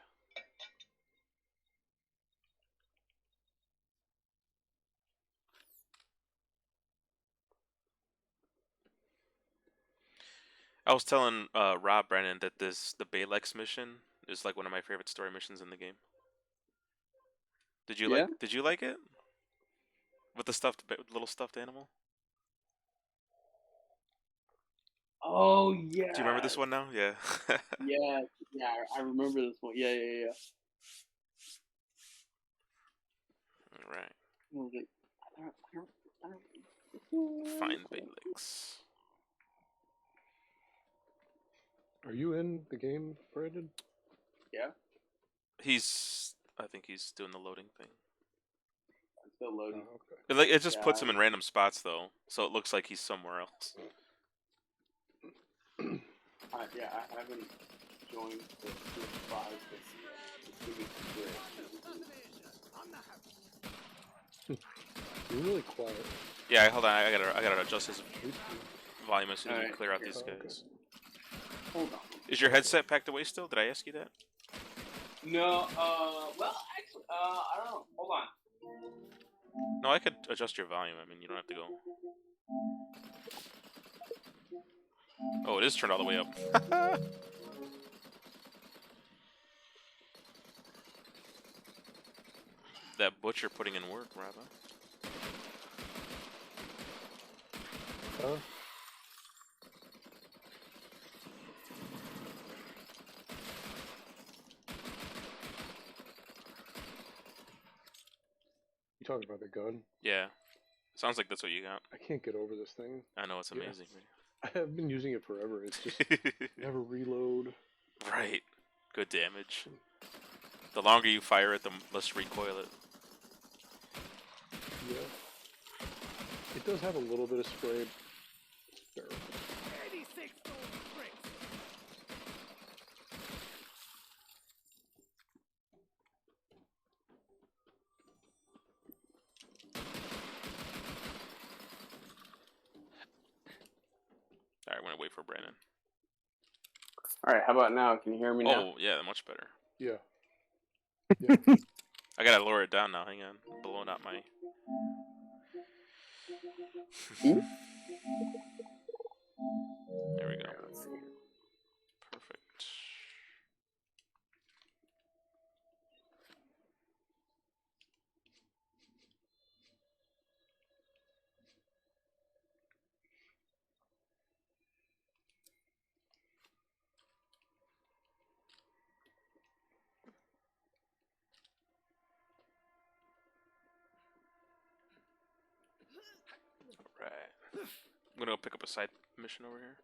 S1: I was telling Rob Brennan that the Balex mission is like one of my favorite story missions in the game.
S4: Yeah.
S1: Did you like it? With the little stuffed animal?
S4: Oh yeah.
S1: Do you remember this one now? Yeah.
S4: Yeah. Yeah. I remember this one. Yeah.
S1: All right.
S4: What was it? I don't.
S1: Find Balex.
S3: Are you in the game, Brandon?
S4: Yeah.
S1: I think he's doing the loading thing.
S4: still loading.
S3: Okay.
S1: It just puts him in random spots though, so it looks like he's somewhere else.
S4: Yeah, I haven't joined the PS5 this yet. It's gonna be great.
S3: You're really quiet.
S1: Yeah, hold on. I gotta adjust his volume as soon as we
S4: Alright,
S1: clear out
S4: here.
S1: these
S3: Oh, okay.
S1: guys.
S4: Hold on.
S1: Is your headset packed away still? Did I ask you that?
S4: No, well, actually, I don't know. Hold on.
S1: No, I could adjust your volume. I mean, you don't have to go. Oh, it is turned all the way up. That butcher putting in work, rather.
S3: Huh? You talking about the gun?
S1: Yeah. Sounds like that's what you got.
S3: I can't get over this thing.
S1: I know, it's
S3: Yeah.
S1: amazing.
S3: I've been using it forever. It's just never reload.
S1: Right. Good damage. The longer you fire it, the less recoil it.
S3: Yeah. It does have a little bit of spray. It's terrible.
S2: 86 gold bricks.
S1: Alright, we're gonna wait for Brandon.
S4: Alright, how about now? Can you hear me now?
S1: Oh, yeah, much better.
S3: Yeah.
S1: I gotta lower it down now, hang on. I'm blowing out my... There we go.
S4: Alright, let's see.
S1: Perfect. Alright. I'm gonna go pick up a side mission over here.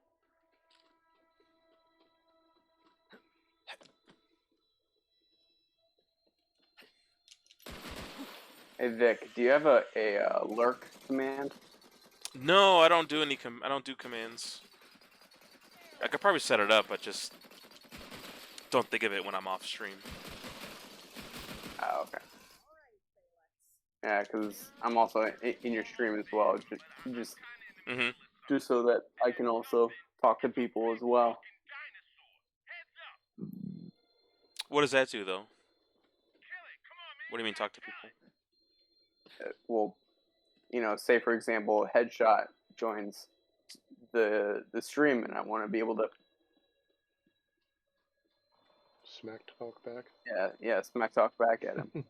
S4: Hey Vic, do you have a lurk command?
S1: No, I don't do any I don't do commands. I could probably set it up, but just don't think of it when I'm off stream.
S4: Oh, okay. Yeah, because I'm also in your stream as well. Just so that I can also talk to people as well.
S1: What does that do, though? What do you mean, talk to people?
S4: Well, you know, say for example, Headshot joins the stream, and I want to be able to
S3: Smack talk back.
S4: yeah, smack talk back at him.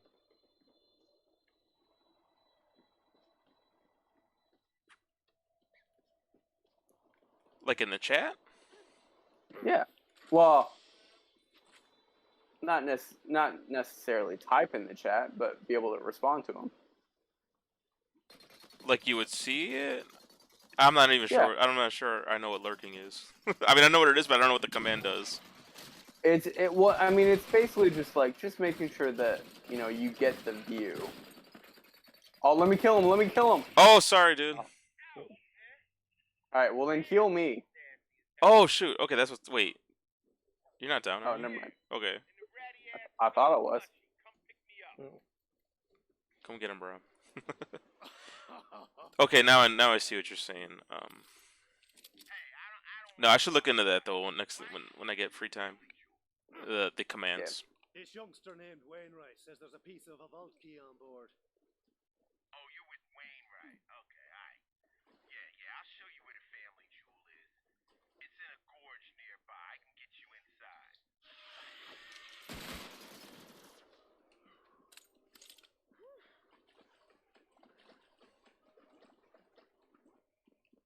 S1: Like in the chat?
S4: Yeah. Well, not necessarily type in the chat, but be able to respond to him.
S1: Like you would see it? I'm not even sure. I'm not sure I know what lurking is. I mean, I know what it is, but I don't know what the command does.
S4: Well, I mean, it's basically just making sure that, you know, you get the view. Oh, let me kill him. Let me kill him.
S1: Oh, sorry, dude.
S4: All right, well then heal me.
S1: Oh, shoot. Okay, that's what... Wait. You're not down, are
S4: Oh,
S1: you?
S4: never mind.
S1: Okay.
S4: I thought it was.
S3: Oh.
S1: Come get him, bro. Okay, now I see what you're saying. No, I should look into that though when I get free time. The commands.
S5: This youngster named Wainwright says there's a piece of a vault key on board.
S2: Oh, you're with Wainwright. Okay, alright. Yeah, I'll show you where the family jewel is. It's in a gorge nearby. I can get you inside.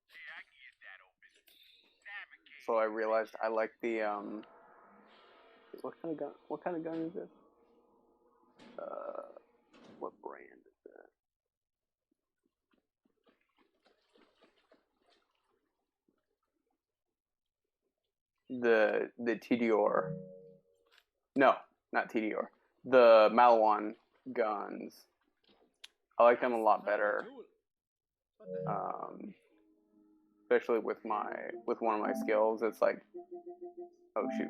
S2: Yeah, I can get that open. Navigate.
S4: So I realized I like the What kind of gun is this? What brand is that? The TDR. No, not TDR. The Malawan guns. I like them a lot better. Especially with one of my skills, it's like, oh shoot,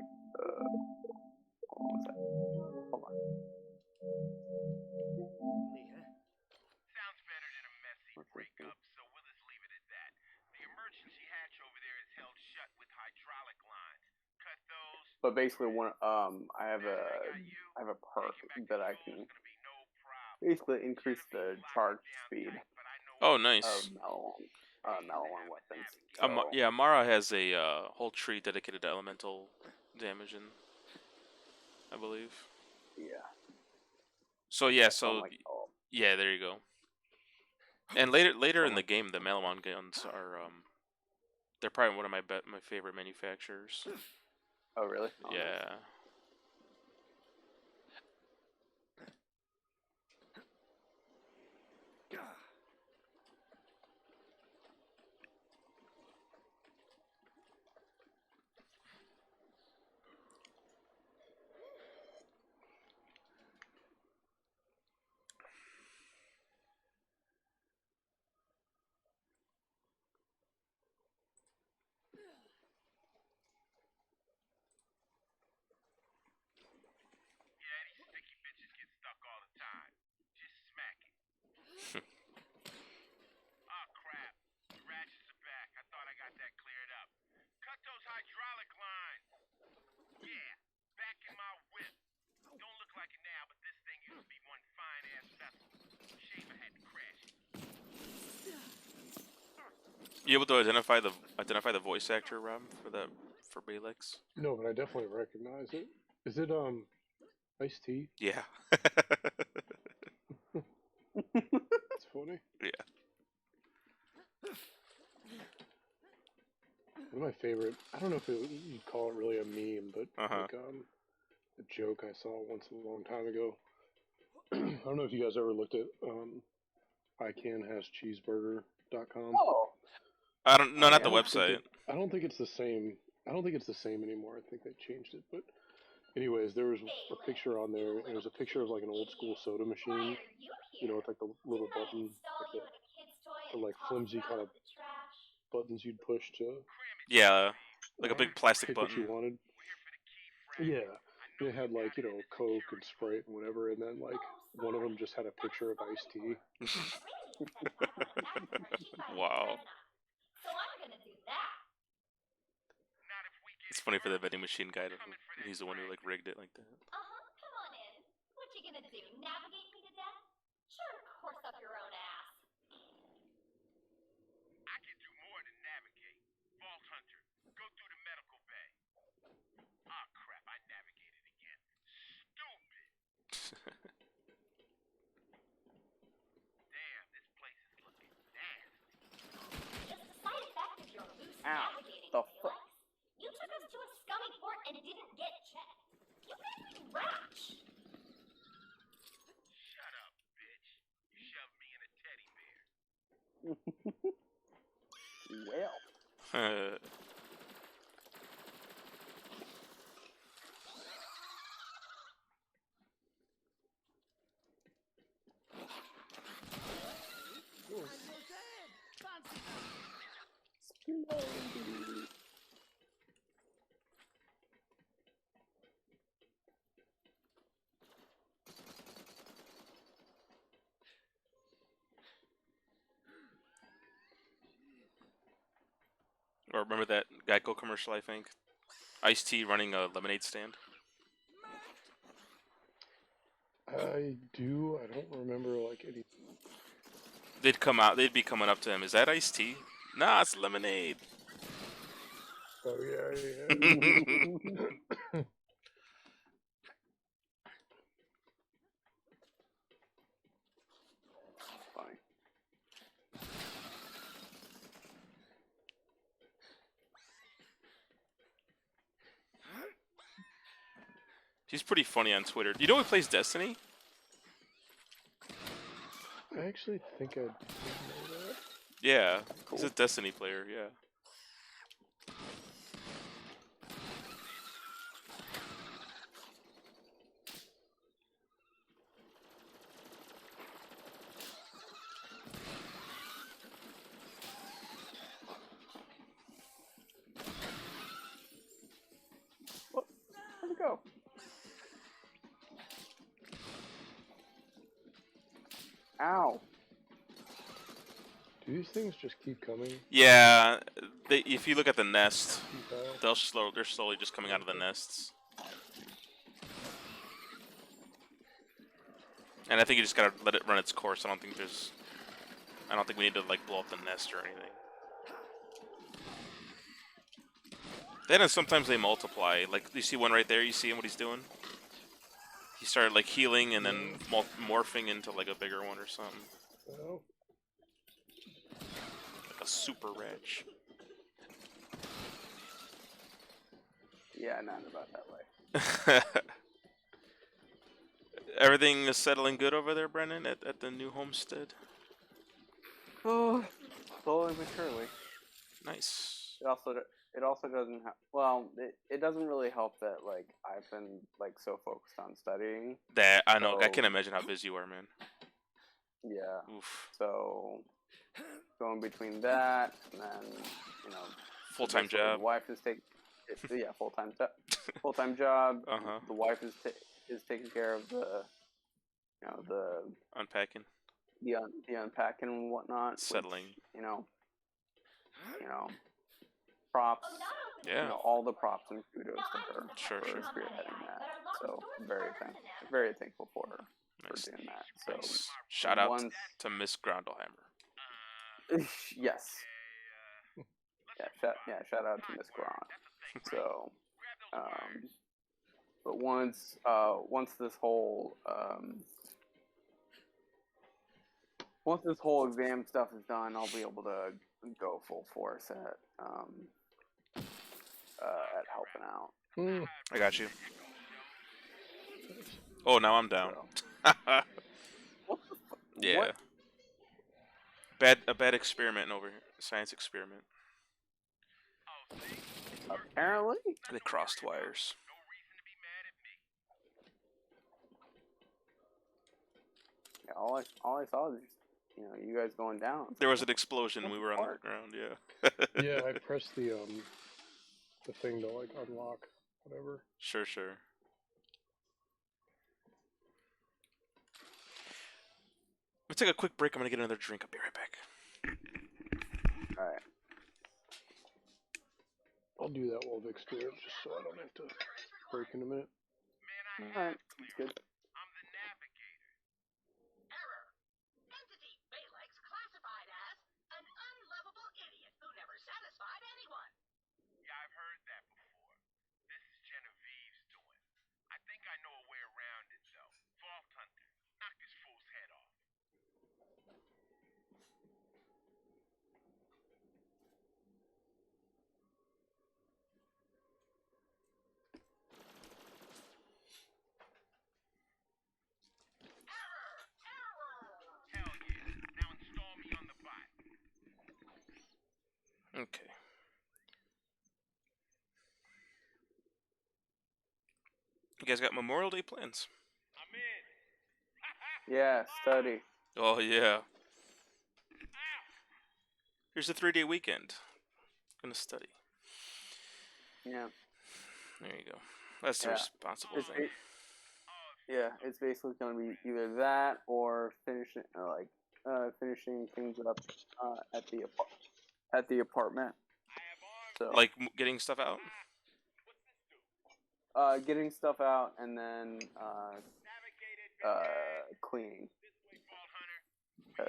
S4: hold on one second. Hold on.
S2: Sounds better than a messy breakup, so we'll just leave it at that. The emergency hatch over there is held shut with hydraulic lines. Cut those.
S4: But basically, I have a perk that I can basically increase the charge speed
S1: Oh, nice.
S4: of Maliwan weapons. So,
S1: Yeah, Mara has a whole tree dedicated to elemental damage, I believe.
S4: yeah.
S1: So yeah,
S4: So I'm
S1: so
S4: like, oh,
S1: yeah, there you go. And later in the game, the Malawan guns are they're probably one of my favorite manufacturers.
S4: oh really? Oh,
S1: Yeah.
S4: nice.
S2: Yeah, these sticky bitches get stuck all the time. Just smack it. Oh crap. The ratchets are back. I thought I got that cleared up. Cut those hydraulic lines. Yeah, back in my whip. Don't look like it now, but this thing used to be one fine ass vessel. Shame I had to crash it.
S1: You able to identify the voice actor, Rob, for Balix?
S3: No, but I definitely recognize it. Is it Ice-T?
S1: Yeah.
S3: It's funny.
S1: Yeah.
S3: One of my favorite. I don't know if you'd call it really a meme, but
S1: Uh-huh.
S3: like a joke I saw once a long time ago. I don't know if you guys ever looked at icanhascheeseburger.com.
S4: Oh,
S1: I don't. No, not the
S4: yeah.
S1: website.
S3: I don't think it's the same. I don't think it's the same anymore. I think they changed it. But anyways, there was a picture on there. And it was a picture of like an old school soda machine. You know, with like the little button, the like flimsy kind of buttons you'd push to
S1: Yeah, like a big plastic
S3: pick what you
S1: button.
S3: wanted. Yeah, and it had like Coke and Sprite and whatever, and then like one of them just had a picture of iced tea.
S1: Wow.
S6: So I'm gonna do that.
S2: Not if we get
S1: It's funny for the vending machine guy. He's the one who like rigged it like that.
S6: Come on in. What you gonna do? Navigate me to death? Sure, course up your own ass.
S2: I can do more than navigate. Vault Hunter, go through the medical bay. Ah, crap, I navigated again. Stupid! Damn, this place is looking nasty.
S6: Just a side effect of your loose
S4: Ow.
S6: navigating
S4: The
S6: skills. You took us to a scummy port and didn't get checked. You can't be rash.
S2: Shut up, bitch. You shoved me in a teddy bear.
S4: Well,
S1: Or remember that Geico commercial? I think Ice-T running a lemonade stand.
S3: I do. I don't remember like any.
S1: They'd come out. They'd be coming up to him. Is that Ice-T? Nah, it's lemonade.
S3: Oh yeah.
S4: funny.
S1: He's pretty funny on Twitter. Do you know who plays Destiny?
S3: I actually think I did know that.
S1: Yeah, he's a Destiny player. Yeah.
S4: Ow.
S3: Do these things just keep coming?
S1: Yeah, if you look at the nest,
S3: Keep
S1: they're slowly just coming out of the nests. And I think you just gotta let it run its course. I don't think we need to like blow up the nest or anything. Then sometimes they multiply. Like you see one right there. You see him what he's doing. He started like healing and then morphing into like a bigger one or something.
S3: Oh.
S1: Like a super wretch.
S4: Yeah, not about that way.
S1: Everything is settling good over there, Brennan, at the new homestead.
S4: Oh, slowly but surely.
S1: Nice.
S4: It also doesn't have. Well, it doesn't really help that like I've been like so focused on studying.
S1: That I know. I
S4: So,
S1: can imagine how busy you are, man.
S4: Yeah.
S1: Oof.
S4: So going between that and then
S1: Full-time
S4: basically
S1: job.
S4: The wife is full-time job.
S1: Uh-huh.
S4: The wife is taking care of the
S1: Unpacking.
S4: the unpacking and whatnot.
S1: Settling.
S4: Which, props.
S1: Yeah.
S4: All the props and kudos to her
S1: Sure.
S4: for spearheading that. So very thankful for her for doing that. So
S1: Nice. Shout out to Miss Groundlehammer.
S4: yes. Shout out to Miss Grant. So, but once this whole exam stuff is done, I'll be able to go full force at helping out.
S1: I got you. Oh, now I'm down.
S4: So.
S1: Yeah.
S4: What?
S1: A bad experiment over here. Science experiment.
S4: Apparently.
S1: They crossed wires.
S4: Yeah, all I saw was you guys going down.
S1: There was an explosion. We were on the ground. Yeah.
S3: Yeah, I pressed the thing to like unlock whatever.
S1: Sure. We'll take a quick break. I'm gonna get another drink. I'll be right back.
S4: Alright.
S3: I'll do that while Vic's doing it, just so I don't have to break in a minute.
S4: Alright, that's good.
S2: I'm the navigator.
S6: Error. Entity Balex classified as an unlovable idiot who never satisfied anyone.
S2: Yeah, I've heard that before. This is Genevieve's doing. I think I know a way around it, though. Vault Hunter. Knock this fool's head off. Hell yeah. Now install me on the bot.
S1: Okay. You guys got Memorial Day plans?
S2: I'm in.
S4: Yeah, study.
S1: Oh yeah. Here's a 3-day weekend. Gonna study.
S4: Yeah.
S1: There you go. That's the
S4: Yeah.
S1: responsible
S4: It's
S1: thing.
S4: it's basically going to be either that or finishing things up at the apartment. So
S1: Like getting stuff out.
S4: getting stuff out and then cleaning. 'Cause,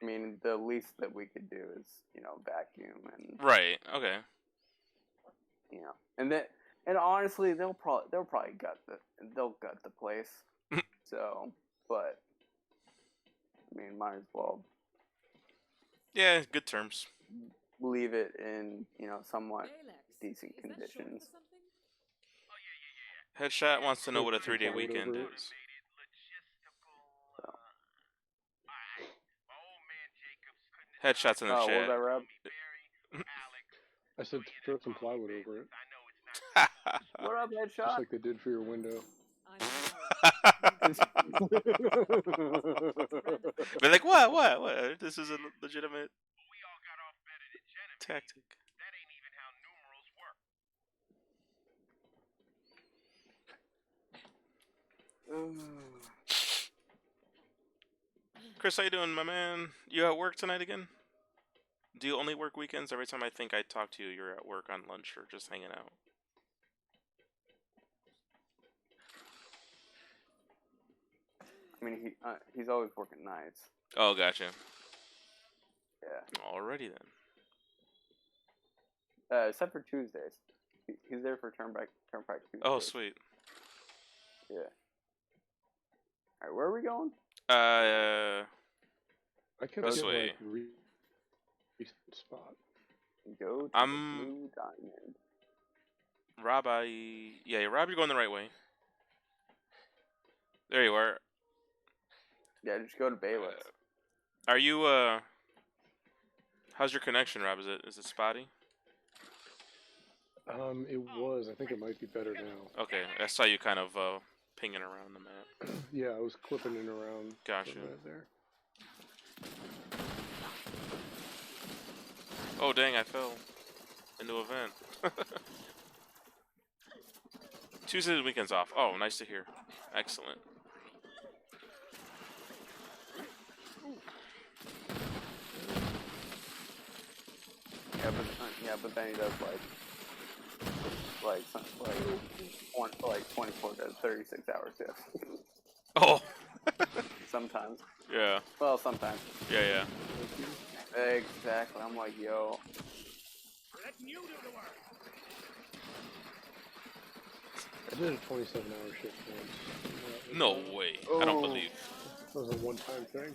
S4: I mean, the least that we could do is vacuum and
S1: Right. Okay.
S4: and honestly they'll probably gut the place. So, but I mean, might as well
S1: Yeah. Good terms.
S4: leave it in somewhat decent conditions.
S1: Headshot wants to know what a 3-day
S3: Plywood
S1: weekend
S3: over it.
S1: is. Headshots in the
S4: Oh, what was
S1: chat.
S4: that, Rob?
S3: I said throw some plywood over it,
S4: What up,
S3: just
S4: headshot?
S3: like they did for your window.
S1: They're like, what? This is a legitimate tactic.
S2: That ain't even how numerals work.
S1: Chris, how you doing, my man? You at work tonight again? Do you only work weekends? Every time I think I talk to you, you're at work on lunch or just hanging out.
S4: I mean, he's always working nights.
S1: Oh, gotcha.
S4: Yeah.
S1: Alrighty then.
S4: Except for Tuesdays. He's there for Turnpike Tuesdays.
S1: Oh, sweet.
S4: Yeah. All right, where are we going?
S3: I kept
S1: This
S3: getting
S1: way.
S3: like recent spot.
S4: Go to
S1: I'm-
S4: the Blue Diamond.
S1: Rob, yeah, Rob, you're going the right way. There you are.
S4: Yeah, just go to Bayless.
S1: Are you how's your connection, Rob? Is it spotty?
S3: It was. I think it might be better now.
S1: Okay, I saw you kind of pinging around the map.
S3: Yeah, I was clipping it around
S1: Gotcha.
S3: for a minute there.
S1: Oh dang, I fell into a vent. Tuesdays and weekends off. Oh, nice to hear. Excellent.
S4: But then he does like 24 to 36 hours shift.
S1: Oh.
S4: Sometimes.
S1: Yeah.
S4: Well, sometimes.
S1: Yeah.
S4: Exactly. I'm like, yo.
S5: Letting you do the work.
S3: I did a 27-hour shift once.
S1: No way. I don't believe.
S3: That was a one-time thing.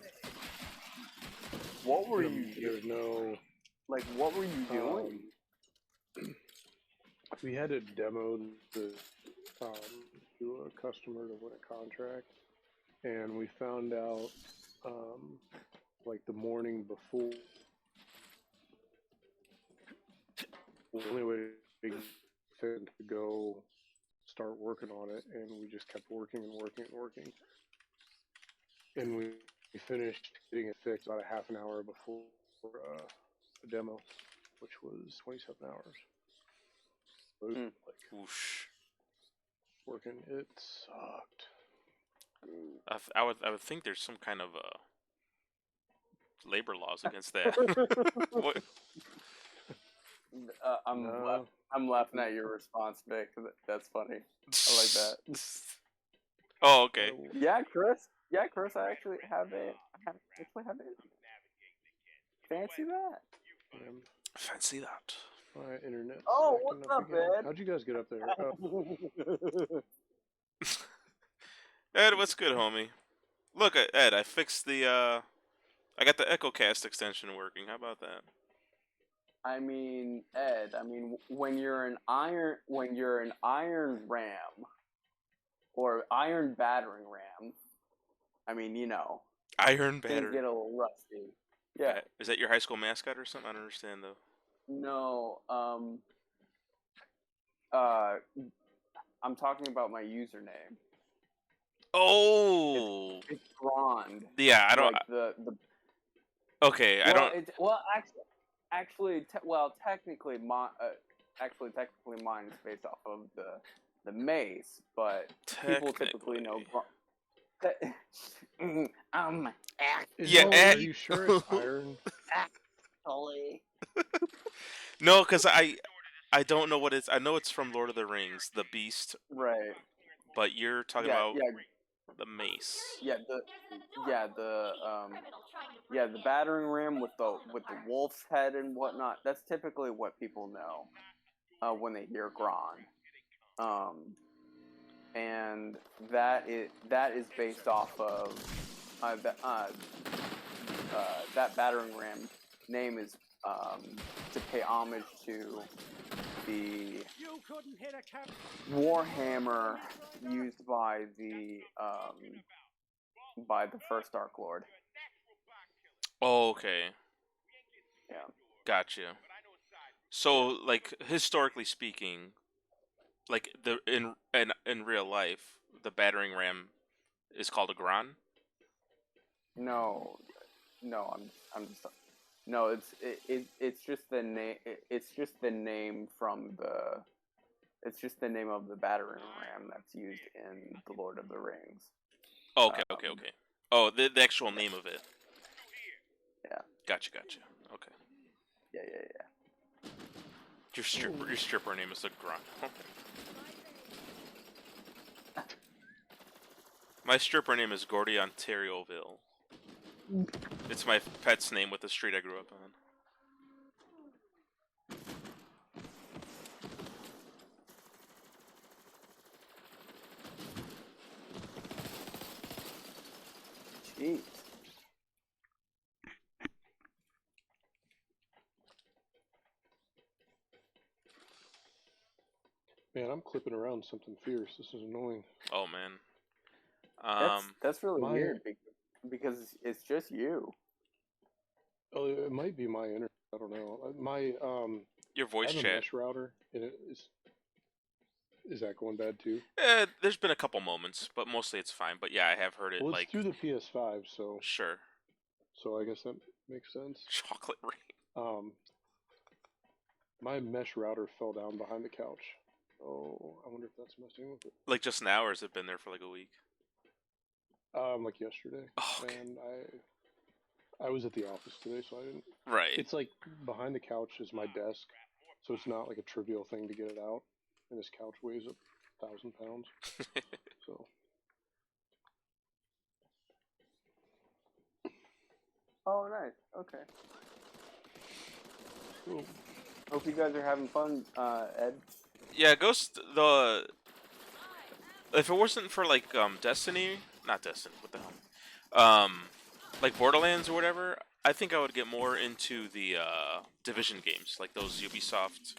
S4: What were you
S3: There's no.
S4: like? What were you doing?
S3: We had to demo the to a customer to win a contract, and we found out like the morning before. The only way to go start working on it, and we just kept working and working and working. And we finished getting it fixed about a half an hour before the demo, which was 27 hours. So it was like
S1: Whoosh.
S3: working, it sucked.
S1: I would think there's some kind of labor laws against that. What?
S4: I'm laughing at your response, Vic. That's funny. I like that.
S1: Oh, okay.
S4: Yeah, Chris. Yeah, Chris. I actually have it. Fancy that.
S1: Fancy that.
S3: My internet.
S4: Oh, what's up,
S3: again.
S4: Ed?
S3: How'd you guys get up there?
S1: Ed, what's good, homie? Look, Ed, I fixed the I got the EchoCast extension working. How about that?
S4: I mean, Ed. I mean, when you're an iron RAM or iron battering RAM, I mean, you know,
S1: Iron
S4: things
S1: Batter.
S4: get a little rusty. Yeah.
S1: Is that your high school mascot or something? I don't understand though.
S4: No. I'm talking about my username.
S1: Oh.
S4: It's Grond.
S1: Yeah, I don't.
S4: Like the.
S1: Okay,
S4: Well,
S1: I don't.
S4: technically mine is based off of the mace, but people typically know.
S1: Yeah,
S3: Are you sure it's iron?
S4: Actually.
S1: No, because I don't know what it's. I know it's from Lord of the Rings, the Beast,
S4: Right.
S1: but you're talking about the mace.
S4: The battering ram with the wolf's head and whatnot. That's typically what people know when they hear Gron. And that is based off of that battering ram name is to pay homage to the Warhammer used by the first Dark Lord.
S1: Oh, okay.
S4: Yeah.
S1: Gotcha. So, like, historically speaking, like in real life, the battering ram is called a Gron.
S4: No, I'm just. No, it's just the name. It's just the name from the. It's just the name of the battering ram that's used in the Lord of the Rings.
S1: Oh, okay. Oh, the actual name of it. Gotcha. Okay.
S4: Yeah.
S1: Your stripper name is a grunt. My stripper name is Gordy Ontarioville. It's my pet's name with the street I grew up on.
S4: Jeez.
S3: Man, I'm clipping around something fierce. This is annoying.
S1: Oh man.
S4: That's really
S3: my-
S4: weird because it's just you.
S3: Oh, it might be my internet. I don't know. My
S1: Your
S3: I
S1: voice
S3: have a
S1: chat.
S3: mesh router, and it is that going bad too?
S1: There's been a couple moments, but mostly it's fine. But yeah, I have heard it
S3: Well, it's
S1: like
S3: through the PS5, so
S1: sure.
S3: I guess that makes sense.
S1: Chocolate rain.
S3: My mesh router fell down behind the couch. Oh, I wonder if that's messing with it.
S1: Like just now, or has it been there for like a week?
S3: Like yesterday,
S1: Oh, okay.
S3: and I was at the office today, so I didn't.
S1: Right.
S3: It's like behind the couch is my desk, so it's not like a trivial thing to get it out. And this couch weighs 1,000 pounds, so.
S4: Oh, nice. Okay.
S3: Cool.
S4: Hope you guys are having fun, Ed.
S1: Yeah, Ghost. If it wasn't for like Destiny, not Destiny. What the hell? Like Borderlands or whatever. I think I would get more into the Division games, like those Ubisoft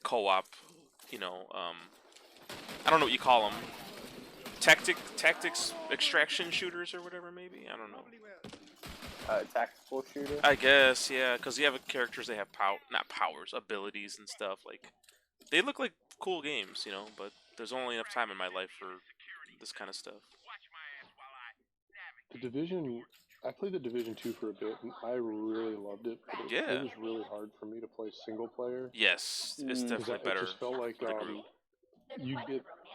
S1: co-op. You know, I don't know what you call them. Tactics extraction shooters or whatever. Maybe I don't know.
S4: Tactical shooter.
S1: I guess, yeah, because you have characters that have not powers, abilities and stuff. Like, they look like cool games, you know, but there's only enough time in my life for this kind of stuff.
S3: The Division, I played the Division 2 for a bit, and I really loved it. But
S1: Yeah.
S3: it was really hard for me to play single player.
S1: Yes, it's definitely
S3: It
S1: better.
S3: just felt like
S1: with a group.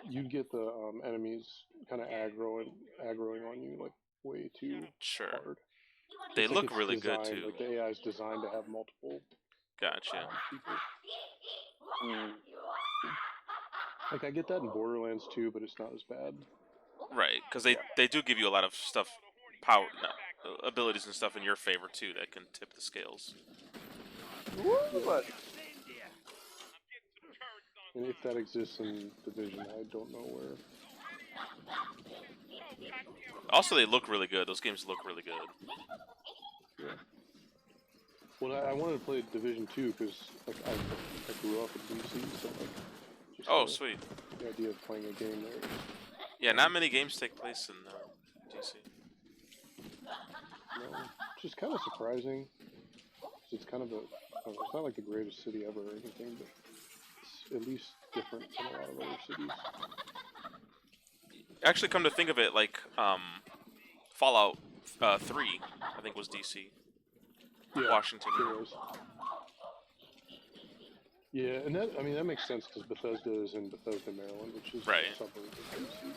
S3: you'd get the enemies kind of aggroing on you like way too
S1: Sure.
S3: hard.
S1: They
S3: It's
S1: look
S3: it's
S1: really good
S3: designed,
S1: too.
S3: Like the AI is designed to have multiple
S1: Gotcha.
S3: people.
S4: Mm.
S3: Like I get that in Borderlands too, but it's not as bad.
S1: Right, because they do give you a lot of stuff, abilities and stuff in your favor too that can tip the scales.
S4: Woo, but
S3: And if that exists in Division, I don't know where.
S1: Also, they look really good. Those games look really good.
S3: Yeah. Well, I wanted to play Division 2 because like I grew up in DC, so like. Just
S1: Oh, sweet.
S3: The idea of playing a game there.
S1: Yeah, not many games take place in DC.
S3: No, which is kind of surprising. 'Cause it's kind of it's not like the greatest city ever or anything, but it's at least different than a lot of other cities.
S1: Actually, come to think of it, like Fallout 3, I think was DC.
S3: Yeah,
S1: Washington.
S3: it was. Yeah, and that makes sense because Bethesda is in Bethesda, Maryland, which is
S1: Right.
S3: a suburb of DC.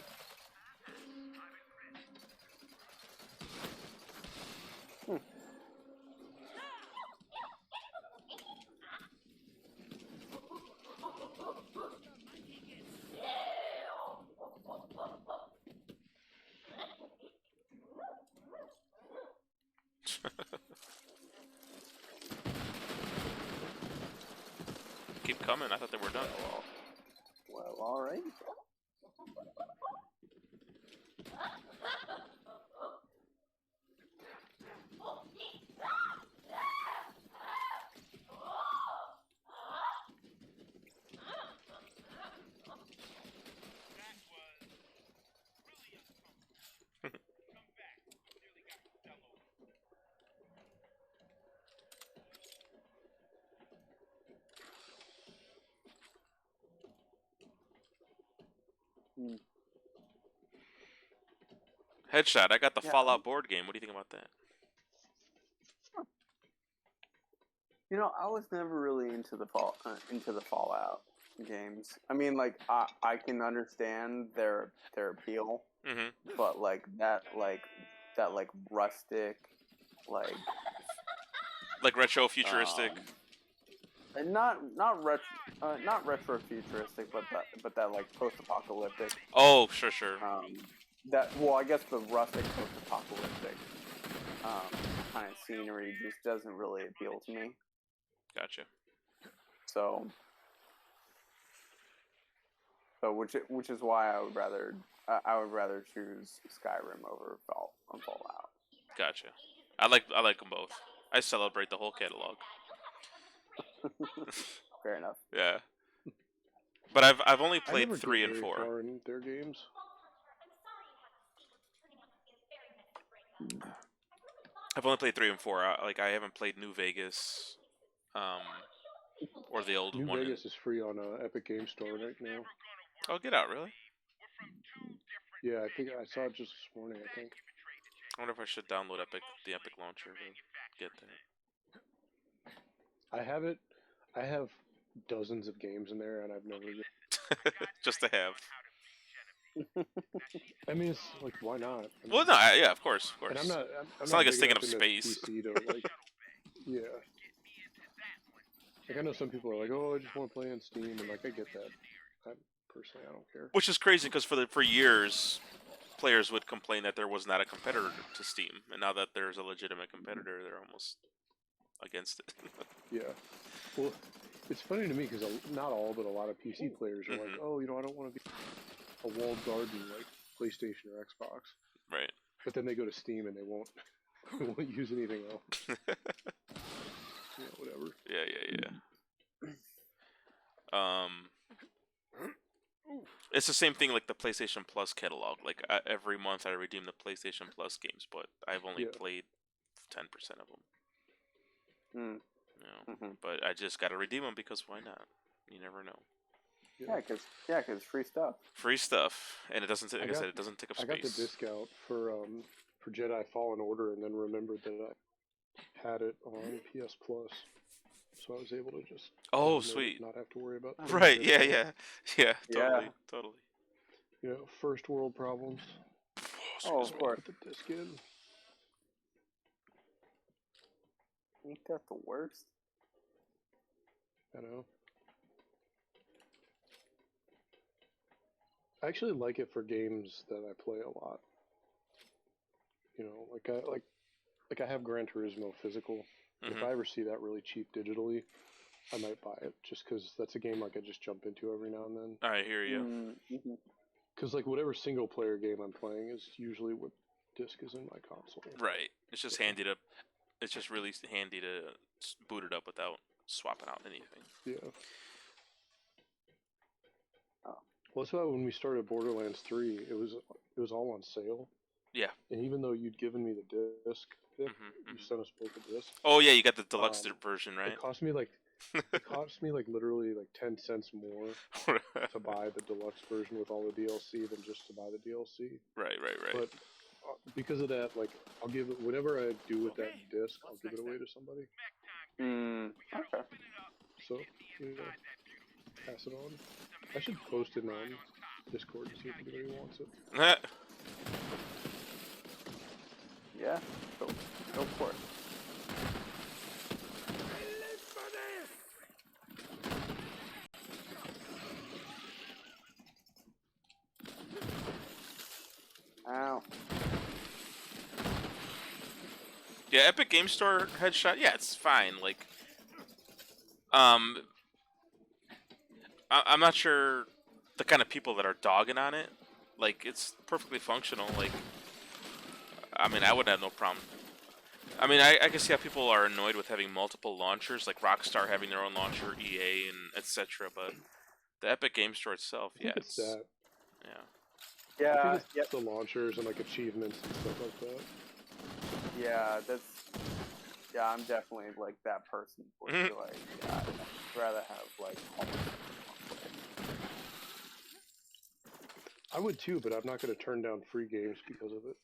S1: Keep coming. I thought they were done.
S4: well, all right.
S1: Headshot. I got the
S4: Yeah.
S1: Fallout board game. What do you think about that?
S4: You know, I was never really into the Fallout games. I mean, like I can understand their appeal,
S1: Mm-hmm.
S4: but like that rustic like
S1: retro futuristic.
S4: And not retro futuristic, but that like post-apocalyptic.
S1: Oh, sure.
S4: That well, I guess the rustic post-apocalyptic kind of scenery just doesn't really appeal to me.
S1: Gotcha.
S4: So which is why I would rather choose Skyrim over Fallout.
S1: Gotcha. I like them both. I celebrate the whole catalog.
S4: Fair enough.
S1: Yeah. But I've only
S3: I
S1: played
S3: never
S1: 3
S3: get
S1: and
S3: very
S1: 4.
S3: far in their games.
S1: I've only played 3 and 4. I haven't played New Vegas, or the old
S3: New
S1: one.
S3: Vegas is free on Epic Game Store right now.
S1: Oh, get out! Really?
S3: Yeah, I think I saw it just this morning. I think.
S1: I wonder if I should download the Epic launcher to get that.
S3: I have it. I have dozens of games in there, and I've never.
S1: Just to have.
S3: I mean, it's like, why not? I mean,
S1: Well, no, yeah, of course.
S3: And I'm not.
S1: It's not like it's
S3: big
S1: taking up
S3: enough into
S1: space.
S3: PC to, like, yeah. Like, I know some people are like, oh, I just want to play on Steam, and like, I get that. Personally, I don't care.
S1: Which is crazy because for years, players would complain that there was not a competitor to Steam, and now that there's a legitimate competitor, they're almost against it.
S3: Yeah. Well, it's funny to me because not all, but a lot of PC players are like, oh, I don't want to be a walled garden like PlayStation or Xbox.
S1: Right.
S3: But then they go to Steam and they won't use anything else. Whatever.
S1: Yeah. It's the same thing like the PlayStation Plus catalog. Like every month I redeem the PlayStation Plus games, but I've only played 10% of them. But I just gotta redeem them because why not? You never know.
S4: Yeah, because free stuff.
S1: Free stuff, and it doesn't. Like I said, it doesn't take up space.
S3: I got the discount for Jedi Fallen Order, and then remembered that I had it on PS Plus, so I was able to just
S1: sweet,
S3: not have to worry about
S1: right. Yeah. Totally.
S3: First world problems.
S4: Oh, of course.
S3: Put the disc in.
S4: Ain't that the worst?
S3: I know. I actually like it for games that I play a lot. Like I have Gran Turismo physical. If I ever see that really cheap digitally, I might buy it just because that's a game like I just jump into every now and then.
S1: I hear you.
S3: Because like whatever single player game I'm playing is usually what disc is in my console.
S1: Right. It's just handy to. It's just really handy to boot it up without swapping out anything.
S3: Yeah. Well, that's why when we started Borderlands 3, it was all on sale.
S1: Yeah.
S3: And even though you'd given me the disc, you sent us both a disc.
S1: Oh yeah, you got the deluxe version, right?
S3: It cost me like literally like 10 cents more to buy the deluxe version with all the DLC than just to buy the DLC.
S1: Right.
S3: But because of that, like I'll give it whatever I do with that disc, I'll give it away to somebody.
S4: Okay.
S3: So pass it on. I should post it on Discord and see if anybody wants it.
S4: Yeah, go for it. Ow.
S1: Yeah, Epic Game Store headshot. Yeah, it's fine. Like, I'm not sure the kind of people that are dogging on it. Like, it's perfectly functional. Like, I mean, I would have no problem. I mean, I can see how people are annoyed with having multiple launchers, like Rockstar having their own launcher, EA, and etc. But the Epic Game Store itself,
S3: it's that.
S1: Yeah.
S3: I think it's the launchers and like achievements and stuff like that.
S4: Yeah, I'm definitely like that person. Where you're like, I'd rather have like almost
S3: I would too, but I'm not going to turn down free games because of it.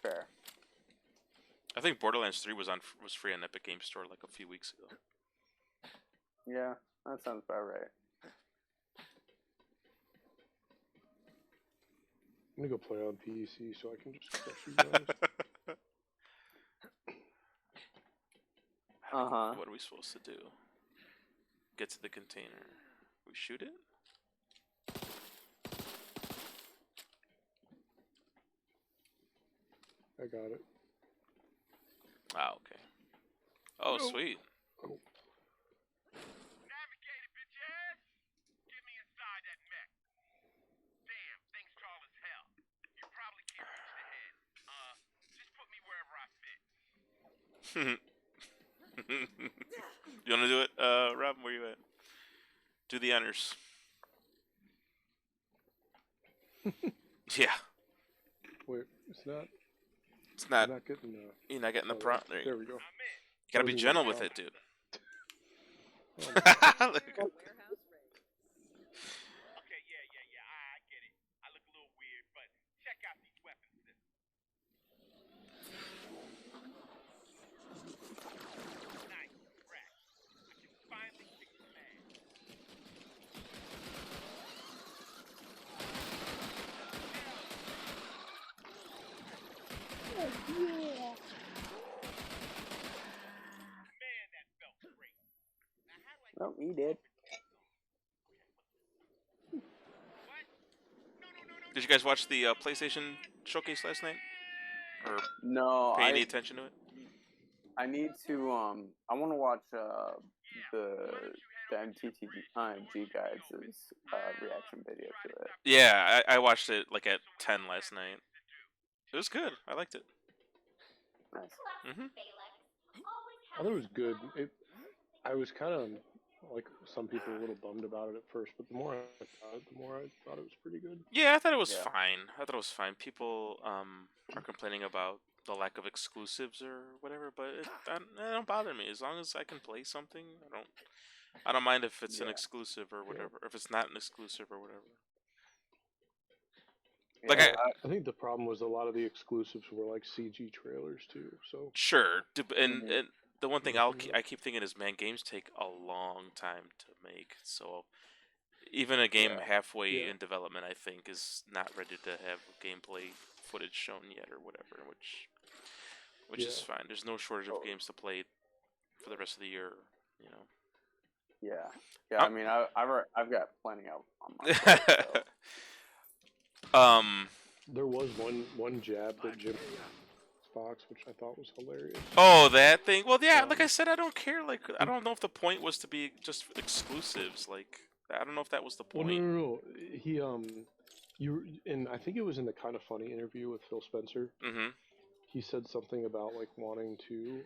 S4: Fair.
S1: I think Borderlands 3 was free on Epic Game Store like a few weeks ago.
S4: Yeah, that sounds about right.
S3: I'm gonna go play on PC so I can just crush you guys.
S1: What are we supposed to do? Get to the container. We shoot it?
S3: I got it.
S1: Ah, okay. Oh,
S3: No.
S1: sweet.
S3: Oh,
S2: Navigator, bitch ass! Get me inside that mech. Damn, thing's tall as hell. You probably can't reach the head. Just put me wherever I fit.
S1: You want to do it? Rob, where you at? Do the honors. Yeah.
S3: wait, it's not.
S1: It's not.
S3: I'm not getting.
S1: You're not getting the
S3: Oh,
S1: prompt. There you
S3: there
S1: go.
S3: we go.
S2: I'm in.
S1: You gotta
S3: I
S1: be
S3: wasn't
S1: gentle
S3: getting
S1: with
S3: the
S1: it, dude.
S3: Oh,
S1: Look at-
S2: Okay, yeah. I get it. I look a little weird, but check out these weapon systems. Nice, crack. I can finally kick some ass. Man, that felt great. Now, how do I
S4: Oh, he did.
S2: what? No.
S1: Did you guys watch the PlayStation showcase last night? Or
S4: No,
S1: pay any attention to it?
S4: I need to I want to watch the MTTG guys' reaction video to it.
S1: Yeah, I watched it like at 10 last night. It was good. I liked it.
S4: Nice.
S1: Mm-hmm.
S3: I thought it was good. I was kind of like some people a little bummed about it at first, but the more I thought it was pretty good.
S1: Yeah, I thought it was
S4: Yeah.
S1: fine. I thought it was fine. People are complaining about the lack of exclusives or whatever, but it don't bother me as long as I can play something. I don't mind if it's an
S4: Yeah.
S1: exclusive or whatever, if it's not an exclusive or whatever.
S4: Yeah,
S1: Like
S3: I think the problem was a lot of the exclusives were like CG trailers too. So
S1: Sure, and
S4: Mhm.
S1: the one thing
S3: Mhm.
S1: I keep thinking is, man, games take a long time to make. So even a game
S4: Yeah.
S1: halfway
S3: Yeah.
S1: in development, I think, is not ready to have gameplay footage shown yet or whatever, which is
S3: Yeah.
S1: fine. There's no shortage of
S4: Totally.
S1: games to play for the rest of the year, you know.
S4: Yeah. Yeah,
S1: Oh.
S4: I mean, I've got plenty of on my plate, so.
S3: there was one jab that Jim Fox, which I thought was hilarious.
S1: Oh, that thing. Well, yeah, like I said, I don't care. Like, I don't know if the point was to be just exclusives. Like, I don't know if that was the
S3: Well,
S1: point.
S3: no. He and I think it was in the Kind of Funny interview with Phil Spencer.
S1: Mm-hmm.
S3: He said something about like wanting to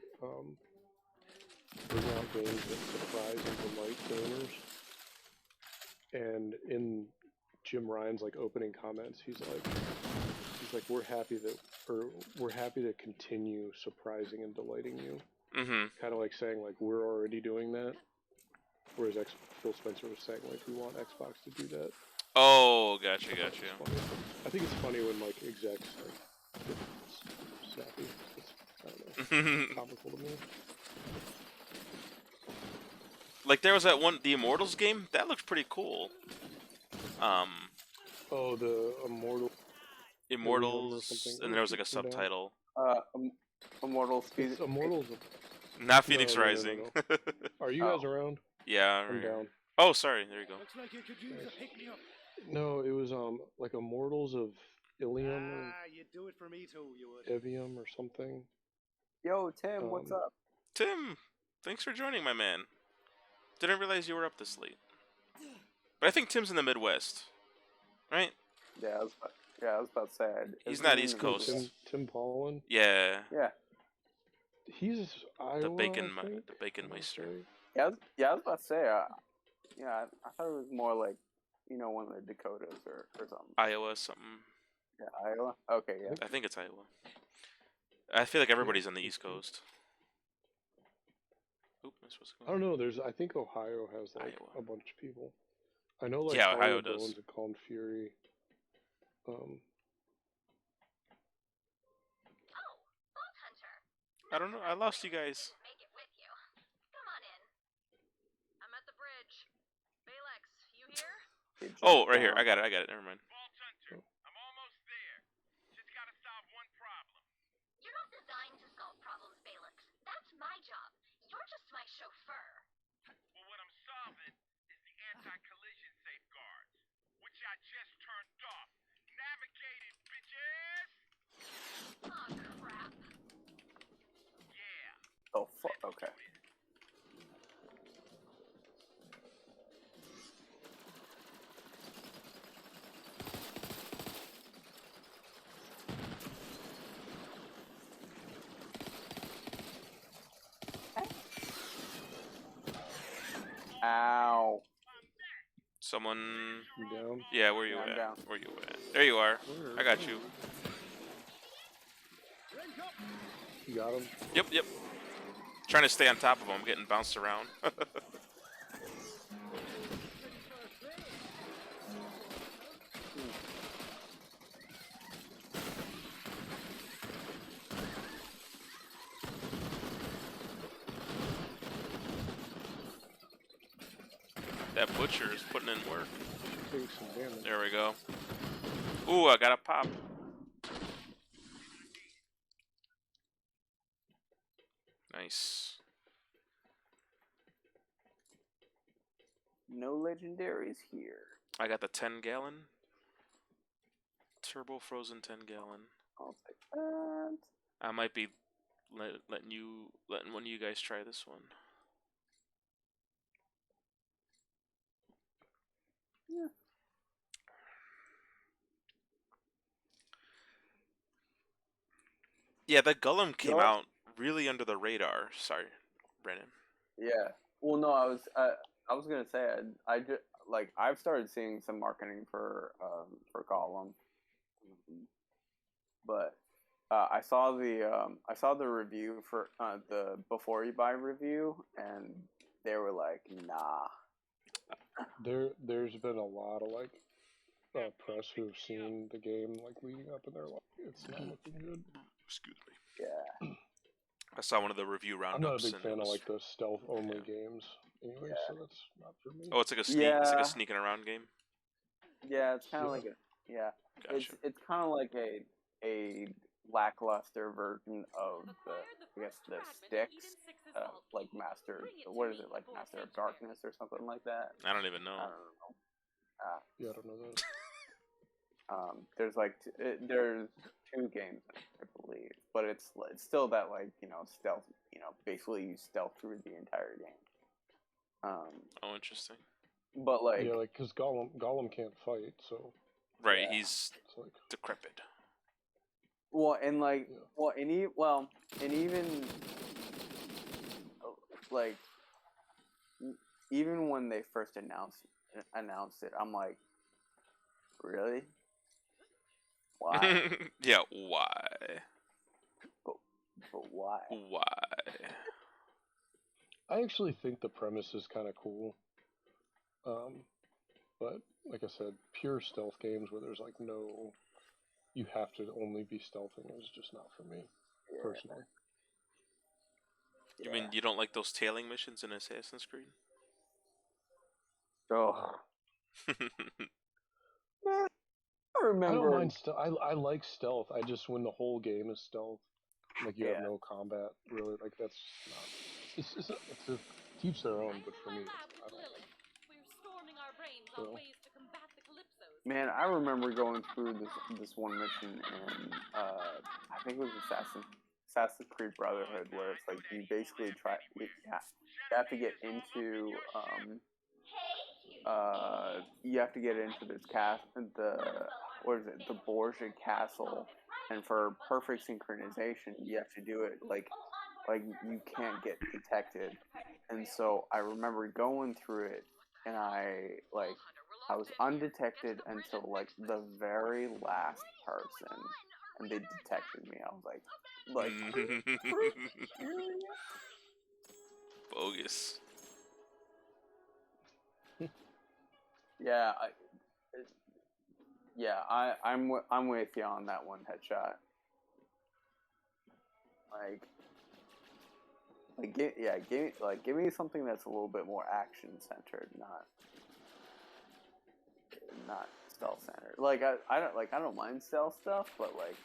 S3: bring out games that surprise and delight gamers. And in Jim Ryan's like opening comments, he's like, we're happy to continue surprising and delighting you.
S1: Mm-hmm.
S3: Kind of like saying like we're already doing that. Whereas Phil Spencer was saying like we want Xbox to do that.
S1: Oh, gotcha.
S3: It's funny. I think it's funny when like execs like get sappy. It's, I don't know, comical to me.
S1: Like there was that one, the Immortals game that looked pretty cool.
S3: Oh, the
S1: Immortals,
S3: something.
S1: and there was like a
S3: Shoot 'em down.
S1: subtitle.
S4: Immortals.
S3: It's Immortals.
S1: Not Phoenix
S3: No.
S1: Rising.
S3: Are you guys around?
S1: Yeah,
S3: I'm
S1: right here.
S3: down.
S1: Oh, sorry. There you go.
S5: Looks like you could use a pick-me-up.
S3: No, it was like Immortals of Ilium or
S5: You'd do it for me too, you would.
S3: Evium or something.
S4: Yo, Tim, what's up?
S1: Tim, thanks for joining, my man. Didn't realize you were up this late. But I think Tim's in the Midwest, right?
S4: Yeah, I was about to say.
S1: He's not East Coast.
S3: Tim Paulin.
S1: Yeah,
S4: Yeah.
S3: He's Iowa.
S1: the Bacon
S3: I think,
S1: Meister.
S4: I was about to say. I thought it was more like, one of the Dakotas or something.
S1: Iowa, something.
S4: Yeah, Iowa. Okay, yeah.
S1: I think it's Iowa. I feel like everybody's on the East Coast. Oop, am I supposed to go?
S3: I don't know. I think Ohio has like
S1: Iowa.
S3: a bunch of people. I know like
S1: Yeah,
S3: Hollow
S1: Ohio does.
S3: Bones and Calm Fury.
S6: Oh, Vault Hunter.
S1: I don't know. I lost you guys.
S6: Make it with you. Come on in. I'm at the bridge. Balex, you here?
S1: Oh, right here. I got it. Never mind.
S2: Vault Hunter, I'm almost there. just turned off. Navigate it, bitches!
S6: Aw, crap.
S2: Yeah.
S4: Oh fuck. Okay. Ow.
S1: Someone.
S3: You down?
S1: Yeah, where you
S4: Yeah, I'm
S1: at?
S4: down.
S1: Where you at? There you are.
S3: Where?
S1: I got you.
S3: You got him?
S1: Yep. Trying to stay on top of him. I'm getting bounced around. That butcher is putting in work.
S3: Take some damage.
S1: There we go. Ooh, I got a pop. Nice.
S4: No legendaries here.
S1: I got the 10-gallon. Turbo frozen 10-gallon.
S4: I'll take that.
S1: I might be letting one of you guys try this one.
S4: Yeah.
S1: Yeah, the Gullum came
S4: No.
S1: out really under the radar. Sorry, Brandon.
S4: Yeah. Well, no, I was gonna say I just like I've started seeing some marketing for Gollum, but I saw the review for the before you buy review, and they were like, nah.
S3: There's been a lot of like press who've seen the game like leading up, and they're like, it's not looking good.
S1: Excuse me.
S4: Yeah.
S1: I saw one of the review
S3: I'm not a
S1: roundups.
S3: big
S1: and
S3: fan
S1: it
S3: of
S1: was-
S3: like the stealth only
S1: yeah.
S3: games anyway, so that's not for me.
S1: Oh, it's like a sneak. It's like
S4: Yeah.
S1: a sneaking around game.
S4: Yeah, it's kind of
S3: Yeah.
S4: like
S1: Gotcha.
S4: it's kind of like a lackluster version of the sticks, like Master. What is it, like Master of Darkness or something like that?
S1: I don't even know.
S4: I don't know.
S3: Yeah, I don't know that.
S4: There's like there's 2 games, I believe, but it's still that like stealth. Basically you stealth through the entire game.
S1: Oh, interesting.
S4: But like
S3: Yeah, like because Gollum can't fight, so
S1: Right,
S4: Yeah.
S1: he's
S3: it's like
S1: decrepit.
S4: well and like
S3: Yeah.
S4: and even like even when they first announced it, I'm like, really? Why?
S1: Yeah, why?
S4: but why?
S1: Why?
S3: I actually think the premise is kind of cool. But like I said, pure stealth games where there's like no, you have to only be stealthing is just not for me
S4: Yeah.
S3: personally.
S1: You mean you don't like those tailing missions in Assassin's Creed?
S4: Oh, I
S3: I
S4: remember.
S3: don't mind I like stealth. I just when the whole game is stealth, like you have
S4: Yeah.
S3: no combat really. Like that's not. It's a teach their own, but for me, I don't.
S6: We're storming our brains
S3: So.
S6: on ways to combat the Calypsos.
S4: Man, I remember going through this one mission in I think it was Assassin's Creed Brotherhood, where it's like you basically you have to get into this the Borgia Castle, and for perfect synchronization you have to do it like you can't get detected. And so I remember going through it, and I was undetected until like the very last person, and they detected me. I was like
S1: Bogus.
S4: yeah, I'm with you on that one, Headshot. Give me something that's a little bit more action centered, not stealth centered. Like I don't mind stealth stuff, but like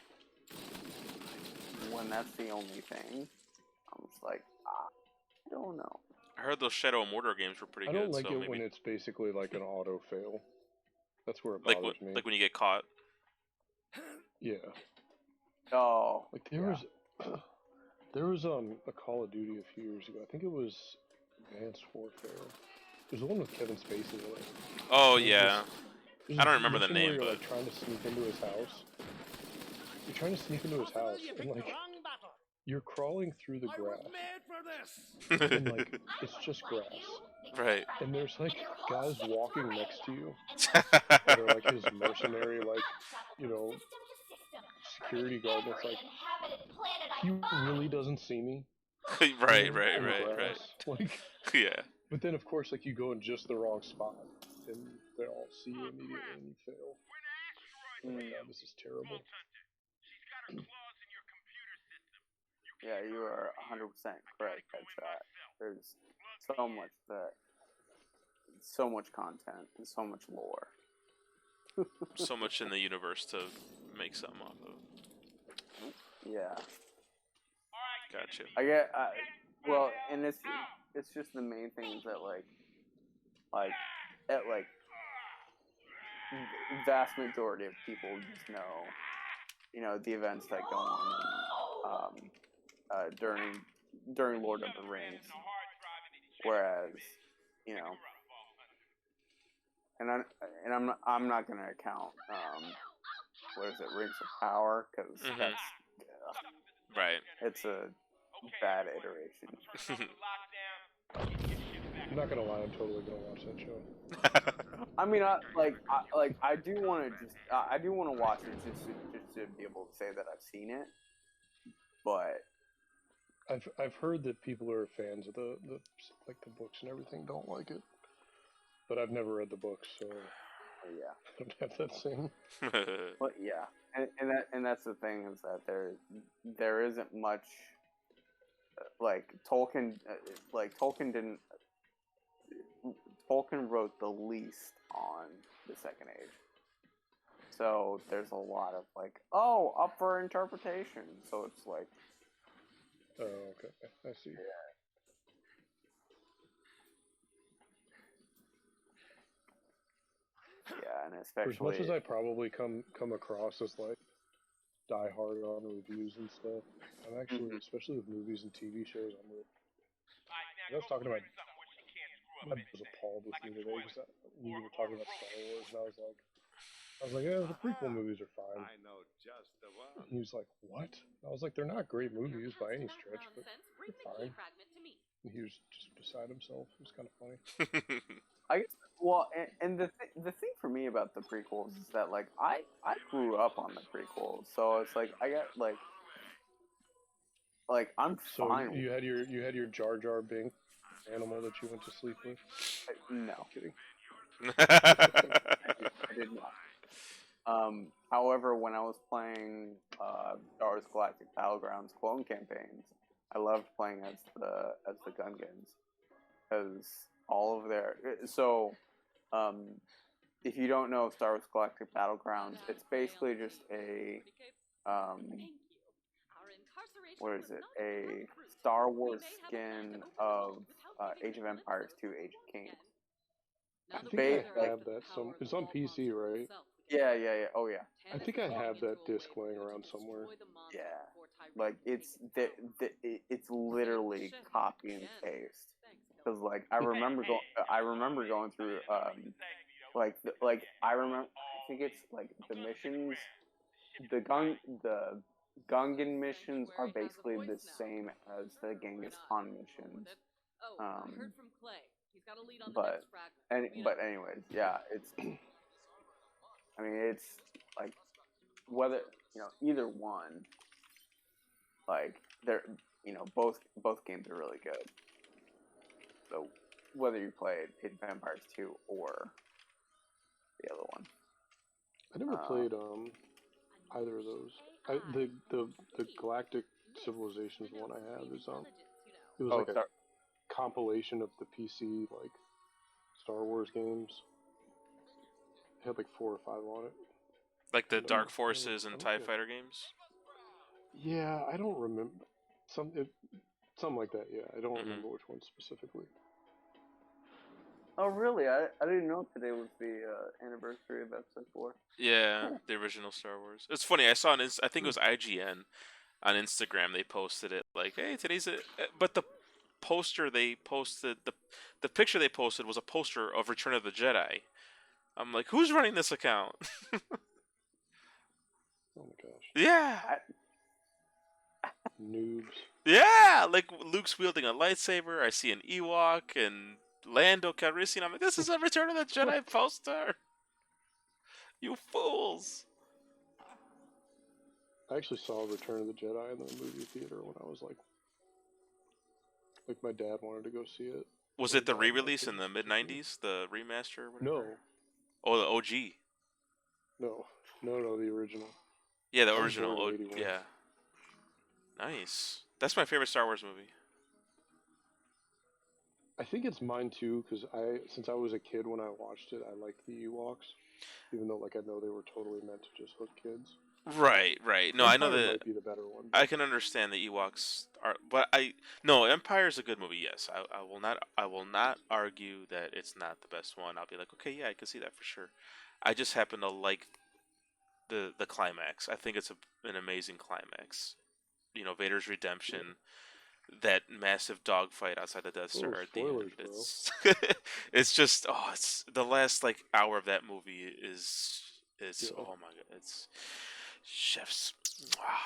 S4: when that's the only thing, I'm just like, I don't know.
S1: I heard those Shadow and Mortar games were pretty
S3: I
S1: good.
S3: don't like
S1: so
S3: it
S1: maybe...
S3: when it's basically like an auto fail. That's where it
S1: Like
S3: bothers me.
S1: when you get caught.
S3: Yeah.
S4: Oh,
S3: Like there was a Call of Duty a few years ago. I think it was Advanced Warfare. It was the one with Kevin Spacey in it.
S1: Oh
S3: There's
S1: yeah.
S3: There's
S1: I
S3: a
S1: don't remember the
S3: mission where
S1: name,
S3: you're
S1: but
S3: like trying to sneak into his house. You're trying to sneak into his house, and like you're crawling through the
S5: I
S3: grass,
S5: was made for this.
S3: and like it's just grass,
S1: right.
S3: and there's like guys walking next to you that are like his mercenary, like security guard. And it's like he really doesn't see me.
S1: right,
S3: In the grass. Like,
S1: Yeah.
S3: but then of course like you go in just the wrong spot, and they all see you immediately, and you fail. Oh my god, this is terrible.
S4: yeah, you are 100% correct, Headshot. There's so much content and so much lore.
S1: So much in the universe to make something off of.
S4: Yeah.
S1: Gotcha.
S4: I get well, and it's just the main things that vast majority of people just know, the events that go on during Lord of the Rings, whereas I'm not gonna count what is it, Rings of Power, because that's
S1: right.
S4: It's a bad iteration.
S3: I'm not gonna lie, I'm totally gonna watch that show.
S4: I mean, I do want to watch it just to be able to say that I've seen it, but
S3: I've heard that people who are fans of the books and everything don't like it, but I've never read the books, so
S4: yeah,
S3: I don't have that same.
S4: But yeah, and that's the thing, is that there isn't much like Tolkien Tolkien wrote the least on the Second Age. So there's a lot of up for interpretation. So it's like,
S3: oh, okay, I see.
S4: Yeah, and
S3: For as much
S4: especially
S3: as I probably come across as like die hard on reviews and stuff, I'm actually, especially with movies and TV shows, I was talking about. I was appalled with me today because we were talking about Star Wars, and I was like, yeah, the prequel movies are fine.
S5: I know just the one.
S3: And he was like, what? I was like, they're not great movies by any stretch, but they're fine. And he was just beside himself. It was kind of funny.
S4: and the thing for me about the prequels is that I grew up on the prequels, so it's like I got I'm fine.
S3: So you had your Jar Jar Binks animal that you went to sleep with?
S4: No,
S3: I'm kidding.
S4: I did not. However, when I was playing Star Wars Galactic Battlegrounds clone campaigns, I loved playing as the Gungans, because all of their if you don't know Star Wars Galactic Battlegrounds, it's basically just a what is it? A Star Wars skin of Age of Empires 2: Age of Kings.
S3: I think I have that. It's on PC, right?
S4: Yeah. Oh yeah.
S3: I think I have that disc laying around somewhere.
S4: Yeah. It's literally copy and paste. Because I remember going through I think it's the missions, the Gungan missions are basically the same as the Genghis Khan missions. But anyways, yeah, it's I mean, it's whether either one, they're both games are really good. So whether you played Age of Empires 2 or the other one,
S3: I never played either of those. The Galactic Civilizations one I have is it was a compilation of the PC Star Wars games. It had 4 or 5 on it.
S1: Like the Dark Forces and TIE Fighter games?
S3: Yeah, I don't remember. Something like that, yeah. I don't remember which one specifically.
S4: Oh, really? I didn't know today was the anniversary of Episode 4.
S1: Yeah,
S4: Cool.
S1: the original Star Wars. It's funny. I saw on I think it was IGN on Instagram. They posted it like, "Hey, today's it." But the poster they posted, the picture they posted was a poster of Return of the Jedi. I'm like, who's running this account?
S3: Oh my gosh,
S1: Yeah,
S3: noobs.
S1: yeah. Like Luke's wielding a lightsaber. I see an Ewok and Lando Calrissian. I'm like, this is a Return of the Jedi poster. You fools.
S3: I actually saw Return of the Jedi in the movie theater when I was like my dad wanted to go see it.
S1: Was
S3: My
S1: it the
S3: dad and my
S1: re-release in
S3: kids
S1: the mid
S3: took me.
S1: '90s, the remaster or whatever?
S3: No,
S1: Oh, the OG.
S3: no, the original.
S1: Yeah, the
S3: I was
S1: original.
S3: born in '81.
S1: Yeah. Nice. That's my favorite Star Wars movie.
S3: I think it's mine too, because since I was a kid when I watched it, I liked the Ewoks, even though like I know they were totally meant to just hook kids.
S1: Right, right. No, I know
S3: Empire
S1: that
S3: might be the better one.
S1: I can understand the Ewoks are, but no, Empire's a good movie. Yes, I will not argue that it's not the best one. I'll be like, okay, yeah, I can see that for sure. I just happen to like the climax. I think it's an amazing climax. You know, Vader's redemption, that massive dogfight outside the Death Star at the
S3: spoilers,
S1: end.
S3: bro.
S1: It's just it's the last like hour of that movie is
S3: Yeah.
S1: oh my god, it's chef's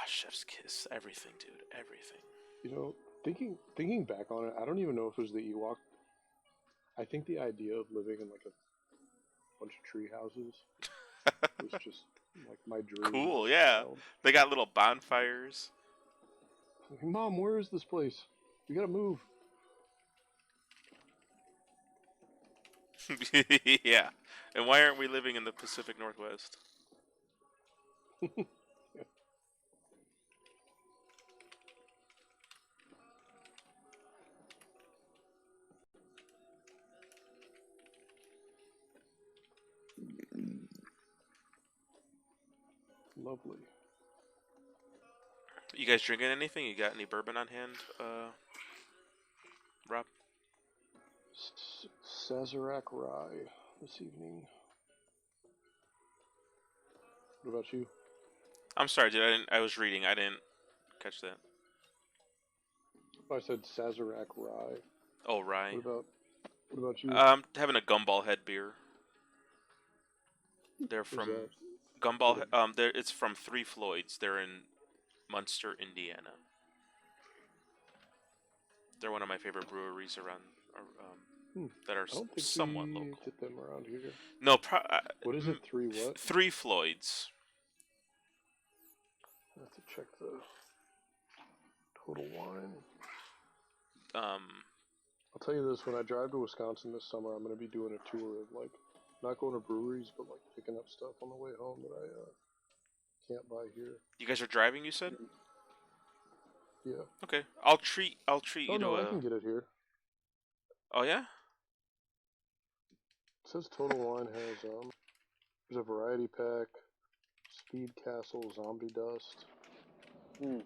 S1: chef's kiss, everything, dude, everything.
S3: You know, thinking back on it, I don't even know if it was the Ewok. I think the idea of living in like a bunch of tree houses was just like my dream.
S1: Cool,
S3: as a
S1: yeah.
S3: child.
S1: They got little bonfires.
S3: Like, Mom, where is this place? We gotta move.
S1: Yeah. And why aren't we living in the Pacific Northwest?
S3: Lovely.
S1: You guys drinking anything? You got any bourbon on hand, Rob?
S3: Sazerac Rye this evening. What about you?
S1: I'm sorry, dude. I was reading. I didn't catch that.
S3: Oh, I said Sazerac Rye.
S1: Oh, rye.
S3: What about you?
S1: Having a Gumball Head beer. They're
S3: Where's
S1: from
S3: that?
S1: Gumball. It's from Three Floyds. They're in Munster, Indiana. They're one of my favorite breweries around, that are
S3: I don't think
S1: somewhat
S3: we
S1: local.
S3: get them around here.
S1: No,
S3: What is it? What?
S1: Three Floyds.
S3: I have to check the total wine. I'll tell you this: when I drive to Wisconsin this summer, I'm going to be doing a tour of like not going to breweries, but like picking up stuff on the way home that I can't buy here.
S1: You guys are driving, you said?
S3: Yeah.
S1: Okay, I'll treat
S3: Oh
S1: you
S3: no,
S1: to
S3: I can get it here.
S1: Oh yeah?
S3: It says Total Wine has there's a variety pack, Speed Castle, Zombie Dust. That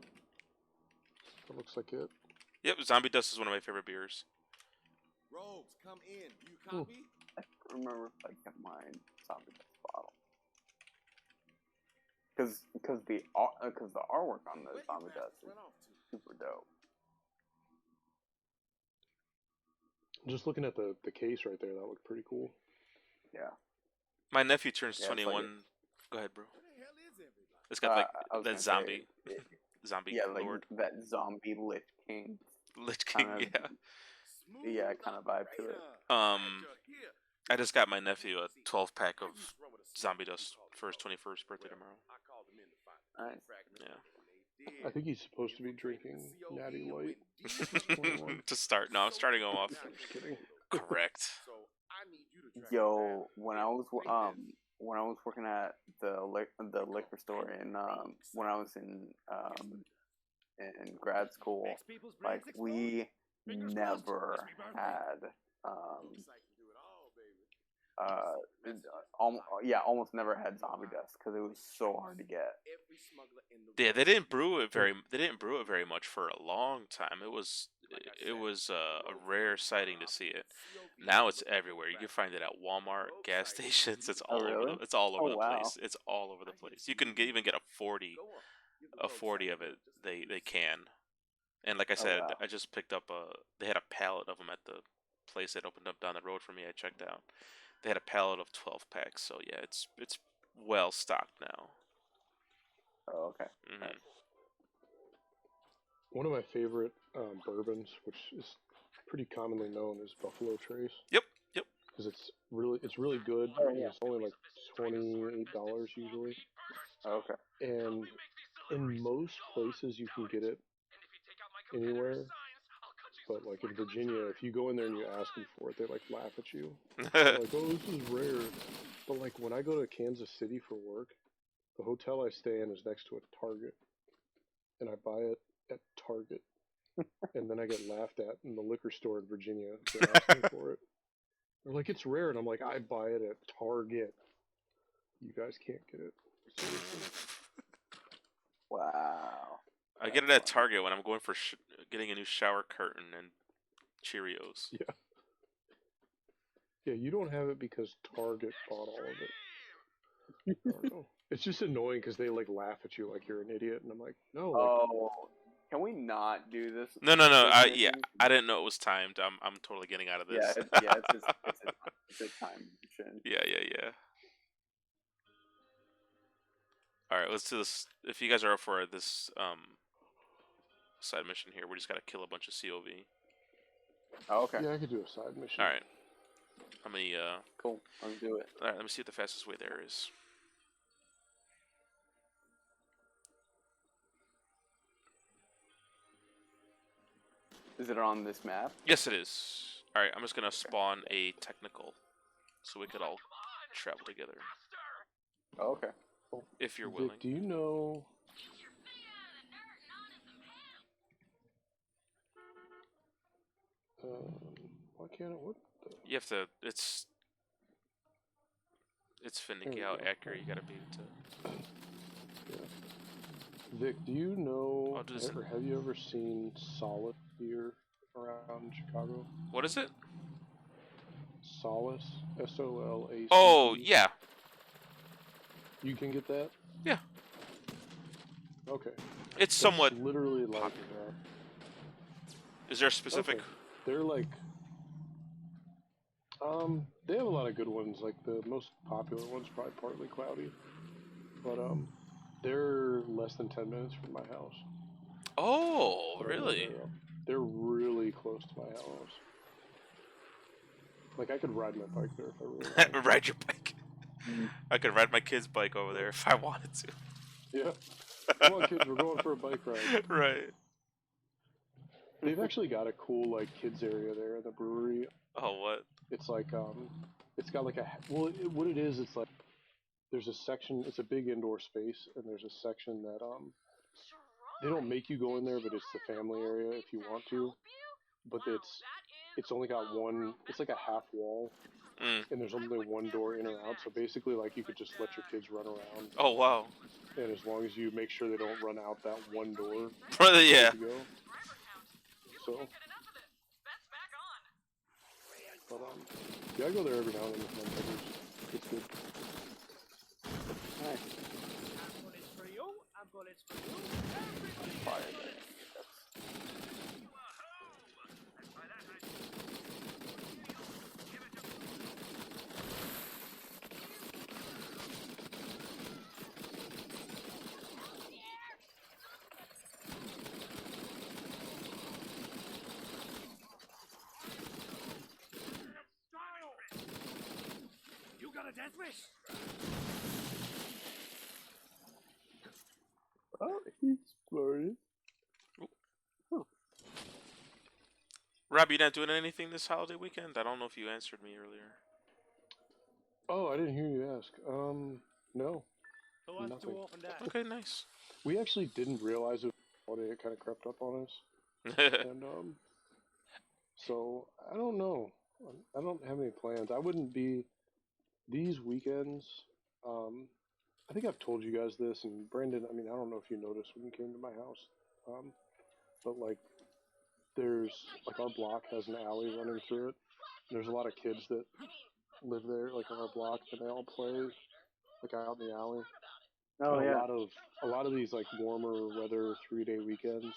S3: looks like it.
S1: Yep, Zombie Dust is one of my favorite beers.
S5: Rogues, come in. You copy?
S4: I remember if I kept my zombie dust bottle. Because the artwork on the zombie dust is super dope.
S3: Just looking at the case right there, that looked pretty cool.
S4: Yeah.
S1: My nephew turns
S4: Yeah, it's like
S1: 21. Go ahead, bro.
S5: Where the hell is everybody?
S1: It's got
S4: I
S1: like
S4: was
S1: that
S4: gonna
S1: zombie,
S4: say,
S1: zombie
S4: yeah, like
S1: lord,
S4: that zombie Lich King.
S1: Lich King.
S4: Kind of,
S1: Yeah.
S4: yeah, kind of vibe to it.
S1: I just got my nephew a 12 pack of Zombie Dust for his 21st birthday tomorrow.
S4: Nice.
S1: Yeah.
S3: I think he's supposed to be drinking Natty Light.
S1: To start, no, I'm starting him off.
S3: Just kidding.
S1: Correct.
S4: Yo, when I was working at the liquor store and when I was in grad school, like we never had almost never had zombie dust because it was so hard to get.
S1: Yeah, they didn't brew it very much for a long time. it was a rare sighting to see it. Now it's everywhere. You can find it at Walmart, gas stations. It's
S4: Oh,
S1: all over
S4: really?
S1: the. It's all over
S4: Oh,
S1: the
S4: wow.
S1: place. It's all over the place. You can even get a 40 of it. They can. And like I
S4: Oh,
S1: said,
S4: wow.
S1: I just picked up a. They had a pallet of them at the place that opened up down the road for me. I checked out. They had a pallet of 12 packs. So yeah, it's well stocked now.
S4: Oh, okay.
S1: Hmm.
S4: Nice.
S3: One of my favorite bourbons, which is pretty commonly known, is Buffalo Trace
S1: Yep. Yep.
S3: because it's really good.
S4: Oh,
S3: And
S4: yeah.
S3: it's only like $28 usually,
S4: Oh, okay.
S3: and in most places you can get it anywhere. But like in Virginia, if you go in there and you ask them for it, they like laugh at you. They're like, "Oh, this is rare." But like when I go to Kansas City for work, the hotel I stay in is next to a Target, and I buy it at Target, and then I get laughed at in the liquor store in Virginia for asking for it. They're like, "It's rare," and I'm like, "I buy it at Target. You guys can't get it." Seriously.
S4: Wow.
S1: I get it at Target when I'm going for getting a new shower curtain and Cheerios.
S3: Yeah. Yeah, you don't have it because Target bought all of it. I don't know. It's just annoying because they like laugh at you like you're an idiot, and I'm like, no, like,
S4: Oh, can we not do this?
S1: No.
S4: this
S1: Yeah,
S4: mission?
S1: I didn't know it was timed. I'm totally getting out of
S4: Yeah,
S1: this.
S4: it's a time mission.
S1: Yeah. All right, let's do this. If you guys are up for this side mission here, we just gotta kill a bunch of COV.
S4: Oh, okay.
S3: yeah, I could do a side mission.
S1: All right. How many?
S4: Cool. Let's do it.
S1: All right. Let me see what the fastest way there is.
S4: Is it on this map?
S1: Yes, it is. All right. I'm just gonna spawn a technical, so we could all travel together,
S4: Oh, okay.
S1: if you're
S3: Vic,
S1: willing.
S3: do you know? Why can't it? What the?
S1: You have to. It's finicky
S3: There
S1: how
S3: we go.
S1: accurate you gotta be to.
S3: Yeah. Vic, do you know?
S1: I'll do this.
S3: Or have you ever seen Solace beer around Chicago?
S1: What is it?
S3: Solace, SOLACE.
S1: Oh yeah.
S3: You can get that.
S1: Yeah.
S3: Okay.
S1: It's somewhat.
S3: It's literally like.
S1: popular. Is there a specific?
S3: Okay. They're like. They have a lot of good ones. Like the most popular one's probably Partly Cloudy, but they're less than 10 minutes from my house.
S1: Oh,
S3: But
S1: really?
S3: they're really close to my house. Like I could ride my bike there if I really wanted.
S1: Ride your bike. I could ride my kid's bike over there if I wanted to.
S3: Yeah. Come on, kids, we're going for a bike ride.
S1: Right.
S3: They've actually got a cool like kids area there in the brewery.
S1: Oh, what?
S3: It's like it's got like what it is. It's like there's a section. It's a big indoor space, and there's a section that they don't make you go in there, but it's the family area if you want to. But it's only got one. It's like a half wall,
S1: Mm.
S3: and there's only one door in or out. So basically, like you could just let your kids run around,
S1: Oh, wow.
S3: and as long as you make sure they don't run out that one door,
S1: Brother, yeah.
S3: good to go. So, but yeah, I go there every now and then with my brothers. It's good.
S4: Nice.
S5: Bullets for you, and bullets for you. Everybody
S4: Fire
S5: gets
S4: there.
S5: bullets. You got a death wish?
S3: Oh, he's exploded.
S1: Rob, you not doing anything this holiday weekend? I don't know if you answered me earlier.
S3: Oh, I didn't hear you ask. No.
S5: Who wants to
S3: Nothing.
S5: open that?
S1: Okay, nice.
S3: We actually didn't realize it was holiday. It kind of crept up on us, and so I don't know. I don't have any plans. I wouldn't be these weekends. I think I've told you guys this, and Brandon. I mean, I don't know if you noticed when you came to my house, but like there's like our block has an alley running through it. There's a lot of kids that live there, like on our block, and they all play like out in the alley.
S4: Oh
S3: And
S4: yeah.
S3: a lot of these like warmer weather 3-day weekends,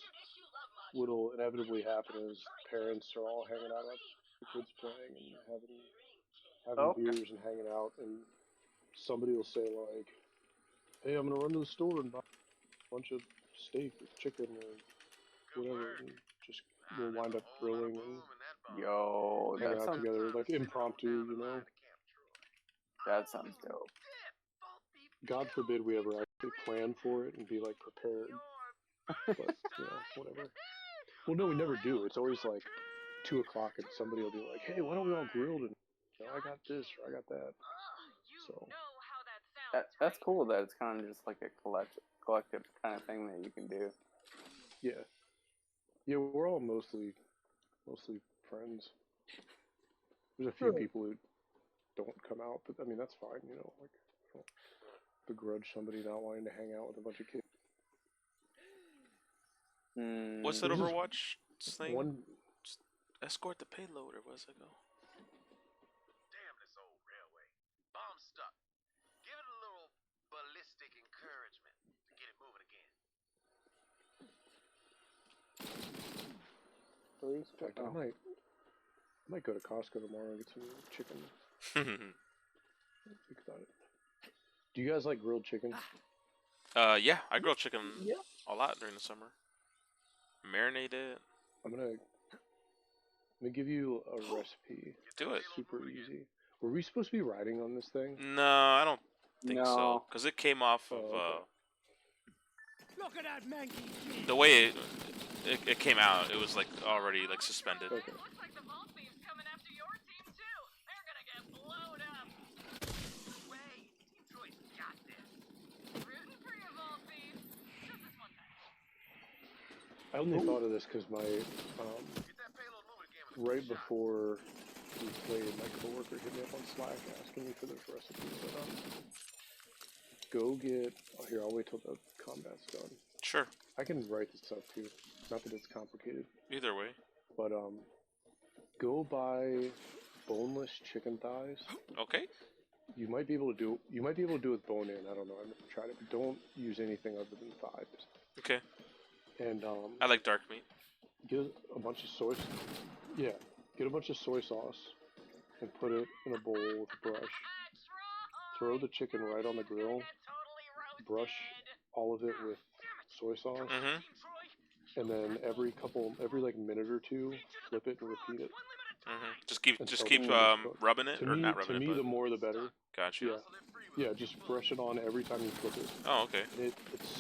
S3: what'll inevitably happen is parents are all hanging out at the kids playing and having
S4: Okay.
S3: beers and hanging out, and somebody will say like, "Hey, I'm gonna run to the store and buy a bunch of steak or chicken or whatever," and just we'll wind up grilling and
S4: Yo,
S3: hanging
S4: that
S3: out
S4: sounds
S3: together, like impromptu, you know.
S4: that sounds dope.
S3: God forbid we ever actually plan for it and be like prepared, but you know, whatever. Well, no, we never do. It's always like 2 o'clock, and somebody will be like, "Hey, why don't we all grill? And I got this or I got that." So
S4: That's cool that it's kind of just like a collective kind of thing that you can do.
S3: yeah, yeah, we're all mostly friends. There's a few people who don't come out, but I mean that's fine, you know. Like, I don't begrudge somebody not wanting to hang out with a bunch of kids.
S1: What's that
S3: There's this
S1: Overwatch thing?
S3: one.
S1: Just escort the payload, or what's it go?
S2: Damn this old railway. Bomb stuck. Give it a little ballistic encouragement to get it moving again.
S3: In fact, I might go to Costco tomorrow and get some chicken. Think about it. Do you guys like grilled chicken?
S1: Yeah, I grill chicken a lot during the summer. Marinate it.
S3: I'm gonna give you a recipe.
S1: Do it.
S3: Super easy. Were we supposed to be riding on this thing?
S1: No, I don't think so.
S4: No.
S1: Because it came off of
S3: okay.
S5: Look at that manky.
S1: the way it came out. It was like already like suspended.
S3: Okay.
S6: Looks like the Vault Thieves coming after your team too. They're gonna get blown up.
S2: Way. Team Troy's got this.
S6: Rooting for your Vault Thieves. Just this one time.
S3: I only thought of this because my
S2: Get that payload moving again with a
S3: right
S2: quick shot.
S3: before we played, my coworker hit me up on Slack asking me for this recipe. But go get. Oh, here, I'll wait till the combat's done.
S1: Sure.
S3: I can write this up too. Not that it's complicated.
S1: Either way.
S3: But go buy boneless chicken thighs.
S1: Okay.
S3: You might be able to do. You might be able to do it with bone in. I don't know. I've never tried it. But don't use anything other than thighs.
S1: Okay.
S3: And
S1: I like dark meat.
S3: get a bunch of soy. Yeah, get a bunch of soy sauce and put it in a bowl with a brush. Throw the chicken right on the grill. Brush all of it with soy sauce,
S1: Mm-hmm.
S3: and then every like minute or two, flip it and repeat it.
S1: Mm-hmm. Just keep
S3: Until it's cooked.
S1: rubbing it,
S3: To
S1: or
S3: me,
S1: not rubbing
S3: to me,
S1: it, but
S3: the more the better.
S1: gotcha.
S3: Yeah, just brush it on every time you flip it.
S1: Oh, okay.
S3: And it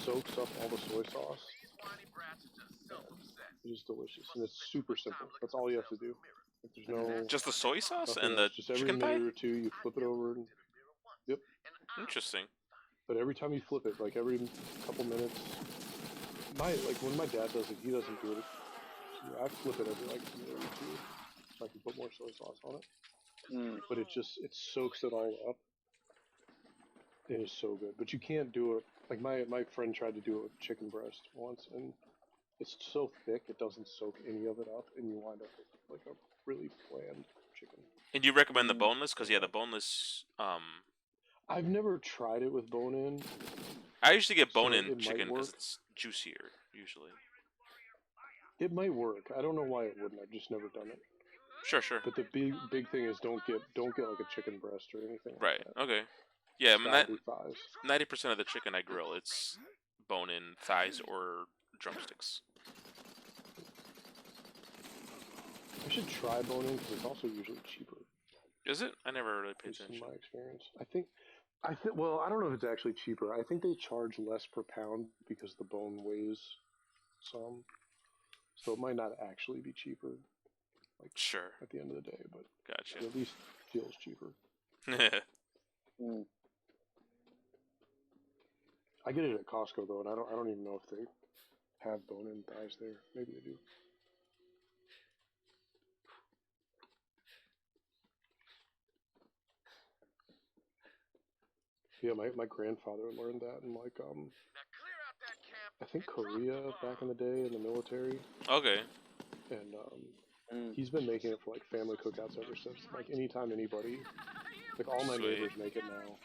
S3: soaks up all the soy sauce.
S2: These whiny brats are just self-obsessed.
S3: It is delicious, and it's super simple. That's all you have to do. Like, there's no
S1: Just the soy sauce
S3: nothing
S1: and the
S3: else. Just every
S1: chicken pie.
S3: minute or two, you flip it over. And, yep.
S1: Interesting.
S3: But every time you flip it, like every couple minutes, when my dad does it, he doesn't do it. I flip it every like minute or two, so I can put more soy sauce on it. But it soaks it all up. It is so good. But you can't do it. Like my friend tried to do it with chicken breast once, and it's so thick it doesn't soak any of it up, and you wind up with like a really bland chicken.
S1: And you recommend the boneless? Because yeah, the boneless.
S3: I've never tried it with bone in.
S1: I usually get
S3: So
S1: bone-in
S3: it might
S1: chicken because
S3: work.
S1: it's juicier usually.
S3: It might work. I don't know why it wouldn't. I've just never done it.
S1: Sure, sure.
S3: But the big thing is don't get like a chicken breast or anything like
S1: Right.
S3: that.
S1: Okay. Yeah,
S3: It's gotta be thighs.
S1: 90% of the chicken I grill, it's bone-in thighs or drumsticks.
S3: I should try bone in because it's also usually cheaper.
S1: Is it? I never really
S3: At
S1: paid
S3: least in
S1: attention.
S3: my experience. I think. Well, I don't know if it's actually cheaper. I think they charge less per pound because the bone weighs some, so it might not actually be cheaper. Like
S1: Sure.
S3: at the end of the day, but
S1: Gotcha.
S3: it at least feels cheaper. I get it at Costco though, and I don't even know if they have bone-in thighs there. Maybe they do. Yeah, my grandfather learned that in like
S2: Now clear out that camp
S3: I think
S2: and drop the
S3: Korea
S2: bomb.
S3: back in the day in the military.
S1: Okay.
S3: and he's been making it for like family cookouts ever since. Like anytime anybody, like all my
S1: Sweet.
S3: neighbors make it now.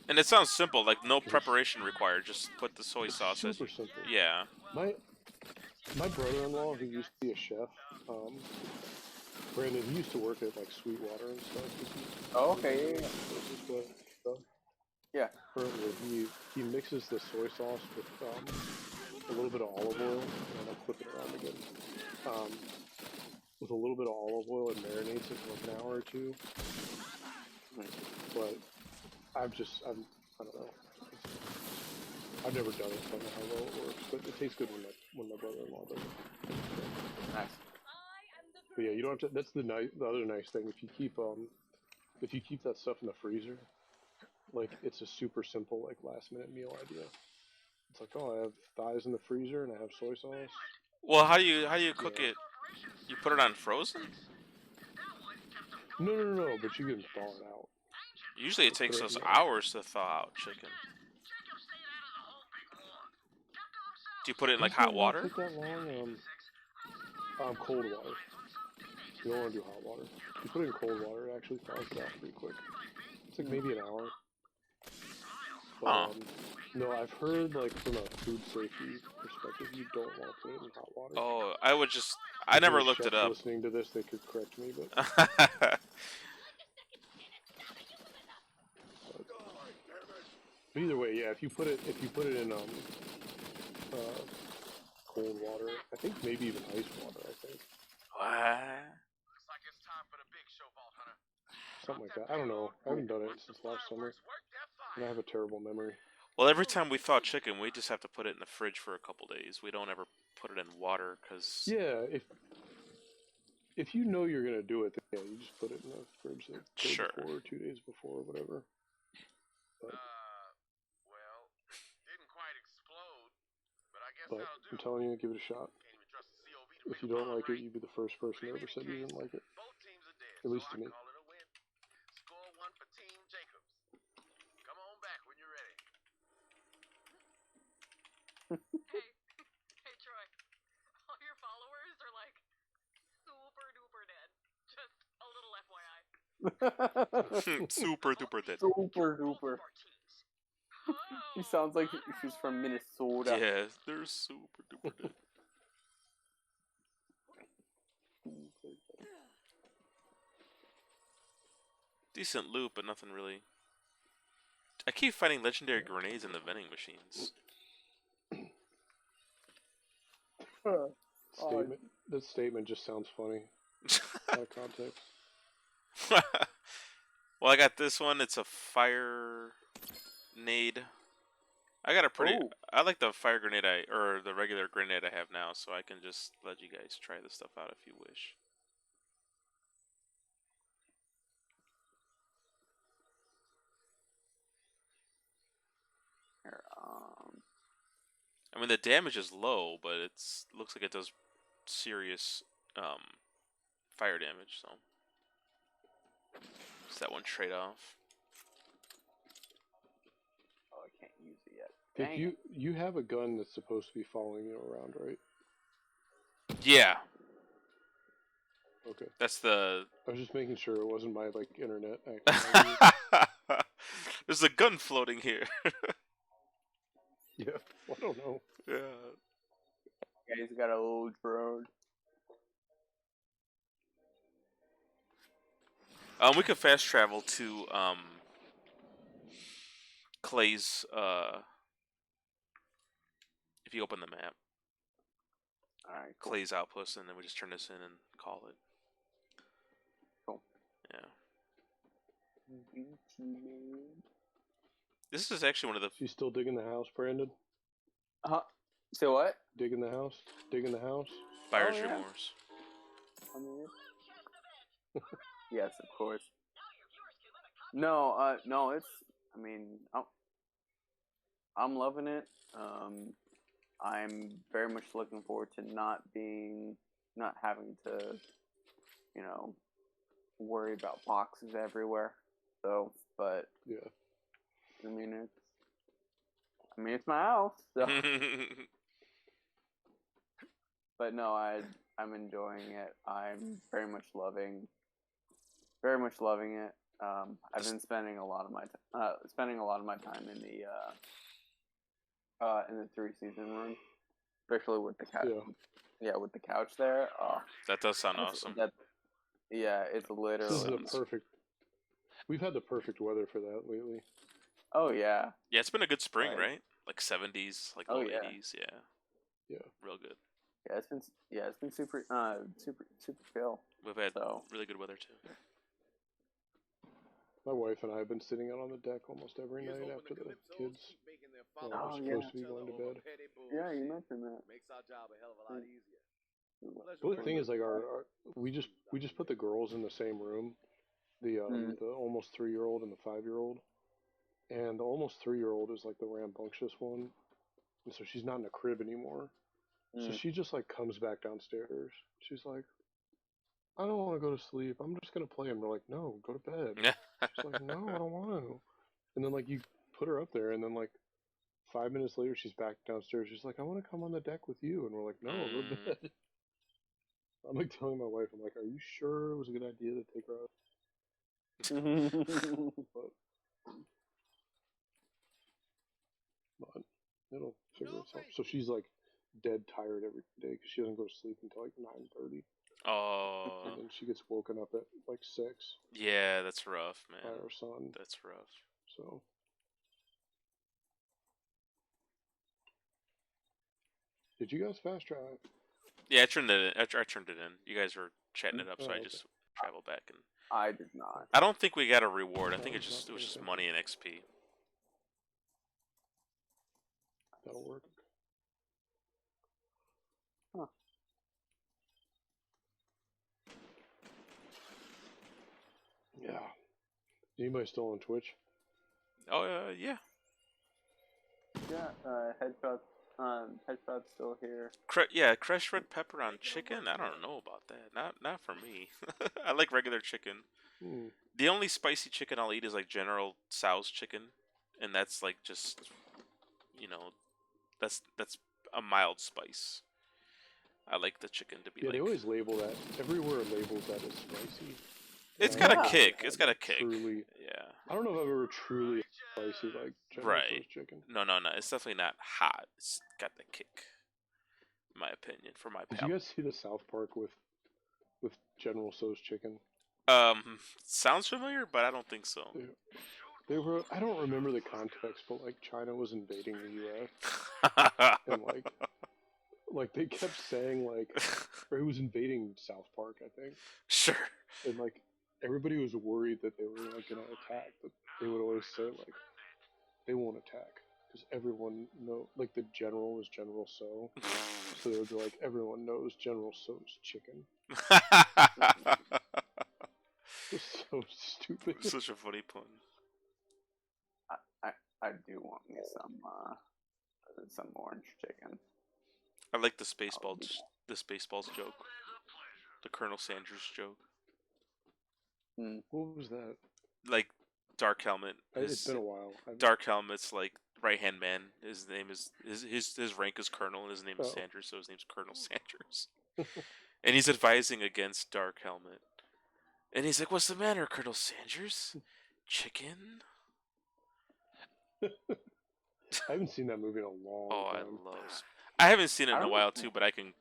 S1: And it sounds simple, like no preparation required. Just put the soy
S3: It's
S1: sauce as
S3: super
S1: you.
S3: simple.
S1: Yeah.
S3: My brother-in-law, who used to be a chef, Brandon, he used to work at like Sweetwater and stuff.
S4: Oh, okay, yeah. Yeah.
S3: Currently, he mixes the soy sauce with a little bit of olive oil, and I'll flip it around again. With a little bit of olive oil and marinates it for like an hour or two. But I don't know. I've never done it, so I don't know how well it works. But it tastes good when my brother-in-law does it.
S4: Nice.
S3: But yeah, you don't have to. That's the other nice thing. If you keep that stuff in the freezer, like it's a super simple like last minute meal idea. It's like, oh, I have thighs in the freezer and I have soy sauce.
S1: Well, how do you cook it? You put it on frozen?
S3: No. But you can thaw it out.
S1: Usually it takes us hours to thaw out chicken. Do you put it in like hot water?
S3: Take that long? Cold water. You don't want to do hot water. If you put it in cold water, it actually thaws it out pretty quick. It's like maybe an hour. But, no, I've heard like from a food safety perspective, you don't want to put it in hot water.
S1: Oh, I never looked it up.
S3: Listening to this, they could correct me, but either way, yeah. If you put it in cold water, I think maybe even ice water. I think.
S1: What?
S2: Looks like it's time for the big show, Vault Hunter.
S3: Something like that. I don't know. I haven't done it since last summer, and I have a terrible memory.
S1: Well, every time we thaw chicken, we just have to put it in the fridge for a couple days. We don't ever put it in water because.
S3: Yeah, if you know you're gonna do it, then yeah, you just put it in the fridge the day before or 2 days before or whatever. But,
S2: well, didn't quite explode, but I guess
S3: but
S2: that'll do.
S3: I'm telling you, give it a shot.
S2: Can't even trust the COV to
S3: If
S2: make
S3: you
S2: a
S3: don't
S2: bomb,
S3: like it, you'd be the first person who ever said you didn't like it.
S2: Both teams are dead,
S3: At least
S2: so
S3: to me.
S2: I call it a win. Score one for Team Jacobs. Come on back when you're ready.
S6: Hey, Troy. All your followers are like super duper dead. Just a little FYI.
S1: Super duper dead.
S4: Super duper. She sounds like she's from Minnesota.
S1: Yeah, they're super duper dead. Decent loot, but nothing really. I keep finding legendary grenades in the vending machines.
S3: That statement just sounds funny. Out of context.
S1: Well, I got this one. It's a fire nade. I got a pretty.
S4: Ooh.
S1: I like the fire grenade or the regular grenade I have now, so I can just let you guys try this stuff out if you wish.
S4: Here,
S1: I mean, the damage is low, but it's looks like it does serious fire damage. So it's that one trade off.
S4: oh, I can't use it yet.
S3: If you have a gun that's supposed to be following you around, right?
S1: Yeah.
S3: Okay.
S1: That's the.
S3: I was just making sure it wasn't my like internet.
S1: There's a gun floating here.
S3: Yeah, I don't know.
S1: Yeah.
S4: Yeah, he's got a little drone.
S1: We could fast travel to Clay's if you open the map.
S4: Alright, cool.
S1: Clay's outpost, and then we just turn this in and call it.
S4: Cool.
S1: Yeah. This is actually one of the.
S3: You still digging the house, Brandon?
S4: Say what?
S3: Digging the house? Digging the house?
S1: Buyer's
S4: yeah.
S1: remorse.
S4: I mean, yes, of course. No, no, it's. I mean, I'm loving it. I'm very much looking forward to not having to, worry about boxes everywhere. So, but
S3: Yeah.
S4: I mean, it's my house. So. But no, I I'm enjoying it. I'm very much loving it. I've been spending a lot of my time in the 3-season run, especially with the couch.
S3: Yeah.
S4: With the couch there.
S1: That does sound awesome.
S4: Yeah, it's
S3: This is
S4: literally.
S3: the perfect. We've had the perfect weather for that lately.
S4: Oh yeah.
S1: Yeah, it's been a good spring,
S4: Like-
S1: right? Like 70s, like
S4: Oh,
S1: low
S4: yeah.
S1: 80s. Yeah.
S3: Yeah.
S1: Real good.
S4: Yeah, it's been super chill.
S1: We've had
S4: So
S1: really good weather too.
S3: My wife and I have been sitting out on the deck almost every night after the kids are
S4: Oh,
S3: supposed to be going to bed.
S4: yeah, you mentioned that.
S5: Makes our job a hell of a lot easier.
S3: The only thing is, like, we just put the girls in the same room, the almost 3-year-old and the 5-year-old, and the almost 3-year-old is like the rambunctious one, and so she's not in a crib anymore. So she just like comes back downstairs. She's like, I don't want to go to sleep. I'm just gonna play. And we're like, no, go to bed. She's like, no, I don't want to. And then like you put her up there, and then like 5 minutes later, she's back downstairs. She's like, I want to come on the deck with you. And we're like, no, go to bed. I'm like telling my wife, I'm like, are you sure it was a good idea to take her out? But it'll figure itself. So she's like dead tired every day because she doesn't go to sleep until like 9:30.
S1: Oh.
S3: And then she gets woken up at like 6
S1: Yeah, that's rough,
S3: by
S1: man.
S3: our son.
S1: That's rough.
S3: So did you guys fast drive?
S1: Yeah, I turned it in. I turned it in. You guys were chatting it up, so I
S3: okay.
S1: just traveled back and.
S4: I did not.
S1: I don't think we got a reward. I
S3: No,
S1: think it
S3: not
S1: was just
S3: anything.
S1: money and XP.
S3: That'll work.
S4: Huh.
S3: Yeah. Anybody still on Twitch?
S1: Oh, yeah.
S4: Yeah, Headshot's still here.
S1: Yeah, crushed red pepper on chicken. I don't know about that. Not for me. I like regular chicken. The only spicy chicken I'll eat is like General Tso's chicken, and that's like just, that's a mild spice. I like the chicken to be
S3: Yeah,
S1: like.
S3: they always label that. Everywhere it labels that as spicy.
S1: It's
S3: I
S1: got a
S3: don't know if
S1: kick.
S3: I've
S1: It's
S3: had
S1: got a kick.
S3: Truly,
S1: Yeah.
S3: I don't know if I've ever truly spicy like General
S1: Right.
S3: Tso's chicken.
S1: No. It's definitely not hot. It's got the kick. In my opinion, for my
S3: Did
S1: palate.
S3: you guys see the South Park with General Tso's chicken?
S1: Sounds familiar, but I don't think so.
S3: They were. I don't remember the context, but like China was invading the U.S. and like they kept saying like, or it was invading South Park, I think.
S1: Sure.
S3: And like everybody was worried that they were like gonna attack, but they would always say like, they won't attack because everyone like the general was General Tso, so they would be like, everyone knows General Tso's chicken. It's so stupid.
S1: Such a funny pun.
S4: I do want me some orange chicken.
S1: I like the Spaceballs joke. The Colonel Sanders joke.
S3: What was that?
S1: Like Dark Helmet.
S3: It's been a while.
S1: Dark Helmet's like right hand man. His name is his rank is Colonel, and his name is Sanders, so his name's Colonel Sanders. And he's advising against Dark Helmet. And he's like, "What's the matter, Colonel Sanders? Chicken?"
S3: I haven't seen that movie in a long time.
S1: I haven't seen it in a while too, but I can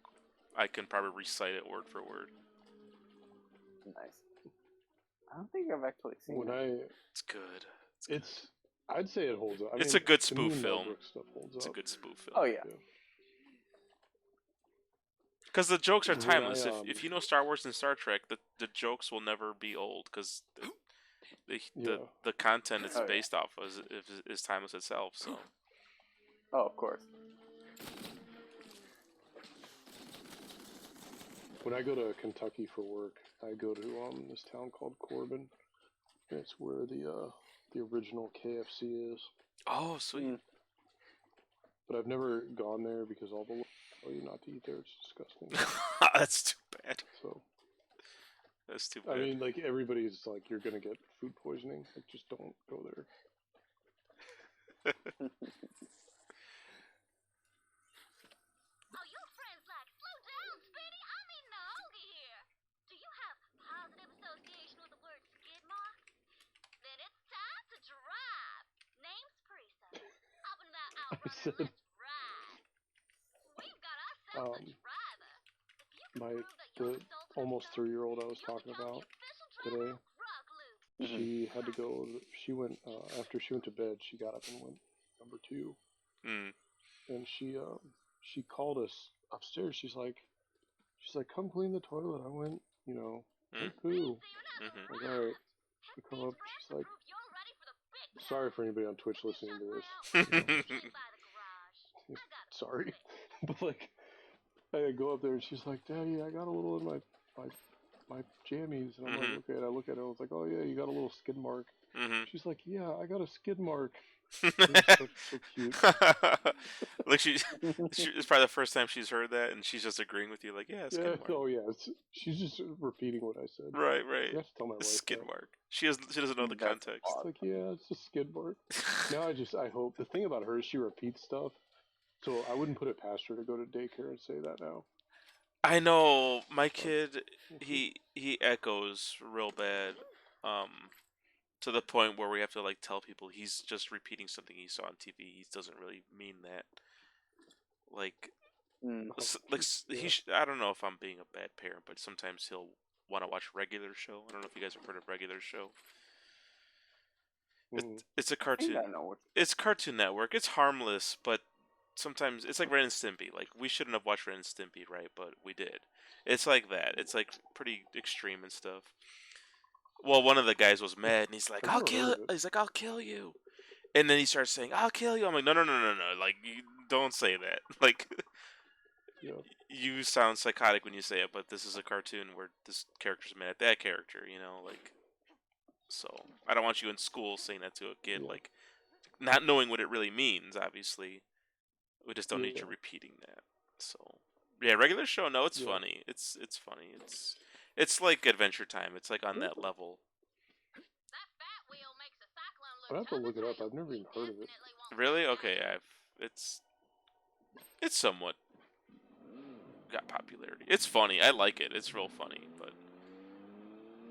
S1: probably recite it word for word.
S4: Nice. I don't think I've actually seen it.
S1: It's good.
S3: I'd say it holds up.
S1: It's a good spoof film. It's a good spoof film.
S4: Oh yeah.
S1: Because the jokes are timeless. If you know Star Wars and Star Trek, the jokes will never be old because the content it's based off of is timeless itself. So.
S4: Oh, of course.
S3: When I go to Kentucky for work, I go to this town called Corbin. It's where the original KFC is.
S1: Oh, sweet.
S3: But I've never gone there because all the locals tell you not to eat there. It's disgusting.
S1: That's too bad.
S3: So.
S1: That's too bad.
S3: I mean, like everybody's like, you're gonna get food poisoning. Like, just don't go there.
S6: Oh, your friend's like, slow down, Speedy. I'm eating
S3: I said,
S6: Let's ride. We've got ourselves a
S3: um,
S6: driver. If you can
S3: my
S6: prove that
S3: the
S6: your results are
S3: almost
S6: done,
S3: 3-year-old I was
S6: you'll
S3: talking
S6: become the
S3: about
S6: official driver
S3: today,
S6: of Rock Loop.
S4: Mhm.
S3: she had to go. She went after she went to bed. She got up and went number 2,
S1: Mm.
S3: and she called us upstairs. She's like, come clean the toilet. I went,
S1: Mm.
S3: poo.
S6: So you're not
S1: Mhm.
S3: Like, all right. We come up.
S6: surprised
S3: She's
S6: to
S3: like,
S6: prove you're ready for the big
S3: sorry
S6: time.
S3: for anybody on Twitch
S6: When you
S3: listening to
S6: shuffle
S3: this.
S6: out like a kid by the garage. I got
S3: Sorry,
S6: this.
S3: but like, I go up there and she's like, Daddy, I got a little in my jammies, and I'm like,
S1: Mhm.
S3: okay. And I look at her. I was like, oh yeah, you got a little skid mark.
S1: Mhm.
S3: She's like, yeah, I got a skid mark. It was so cute.
S1: Like it's probably the first time she's heard that, and she's just agreeing with you, like, yeah,
S3: Yeah.
S1: skid mark.
S3: Oh yeah. She's just repeating what I said.
S1: Right,
S3: I
S1: right.
S3: forgot to tell my wife
S1: Skid
S3: that.
S1: mark. She doesn't know the
S4: That's
S1: context.
S3: It's
S4: odd.
S3: like, yeah, it's a skid mark. Now I hope the thing about her is she repeats stuff, so I wouldn't put it past her to go to daycare and say that now.
S1: I know my kid. He echoes real bad, to the point where we have to like tell people he's just repeating something he saw on TV. He doesn't really mean that. Like,
S4: Mm.
S3: Yeah.
S1: I don't know if I'm being a bad parent, but sometimes he'll want to watch regular show. I don't know if you guys have heard of regular show.
S3: Mhm.
S1: It's a
S4: I think
S1: cartoon.
S4: I know what.
S1: It's Cartoon Network. It's harmless, but sometimes it's like Ren and Stimpy. Like, we shouldn't have watched Ren and Stimpy, right? But we did. It's like that. It's like pretty extreme and stuff. Well, one of the guys was mad, and he's like,
S3: I've
S1: "I'll
S3: never
S1: kill
S3: heard
S1: it."
S3: of it.
S1: He's like, "I'll kill you," and then he starts saying, "I'll kill you." I'm like, "No, no, no, no, no! Like, you don't say that. Like,
S3: Yeah.
S1: you sound psychotic when you say it, but this is a cartoon where this character's mad at that character. Like, so I don't want you in school saying that to a kid,
S3: Yeah.
S1: like, not knowing what it really means. Obviously, we just don't need
S3: Yeah.
S1: you repeating that. So, yeah, regular show. No, it's
S3: Yeah.
S1: funny. It's funny. It's like Adventure Time. It's like on that level.
S6: That fat wheel makes a cyclone
S3: I
S6: look
S3: have to
S6: tough
S3: look
S6: as
S3: it up.
S6: hell.
S3: I've never even heard of it.
S6: Definitely won't
S1: Really?
S6: back
S1: Okay,
S6: down.
S1: it's somewhat got popularity. It's funny. I like it. It's real funny, but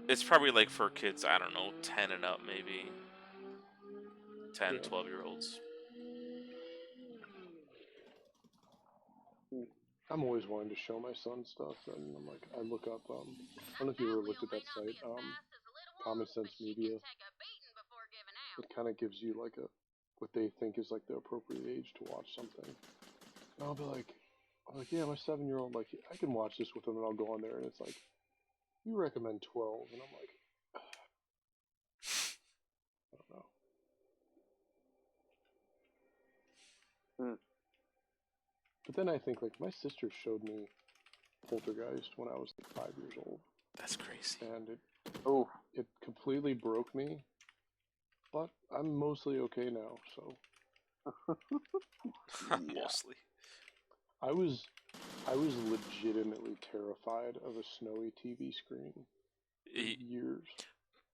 S1: it's probably like for kids, I don't know, 10 and up maybe. 10,
S3: Yeah.
S1: 12-year-olds.
S3: I'm always wanting to show my son stuff, and I'm like, I look up. I don't know if you ever looked at that site, Common Sense Media. It kind of gives you like what they think is like the appropriate age to watch something. And I'll be like, yeah, my 7-year-old, like, I can watch this with him, and I'll go on there, and it's like, you recommend 12, and I'm like, I don't know.
S4: Mm.
S3: But then I think, like, my sister showed me Poltergeist when I was like 5 years old,
S1: That's crazy.
S3: and
S4: Oh,
S3: it completely broke me. But I'm mostly okay now, so
S4: yeah.
S1: Mostly.
S3: I was legitimately terrified of a snowy TV screen for
S1: Y-
S3: years.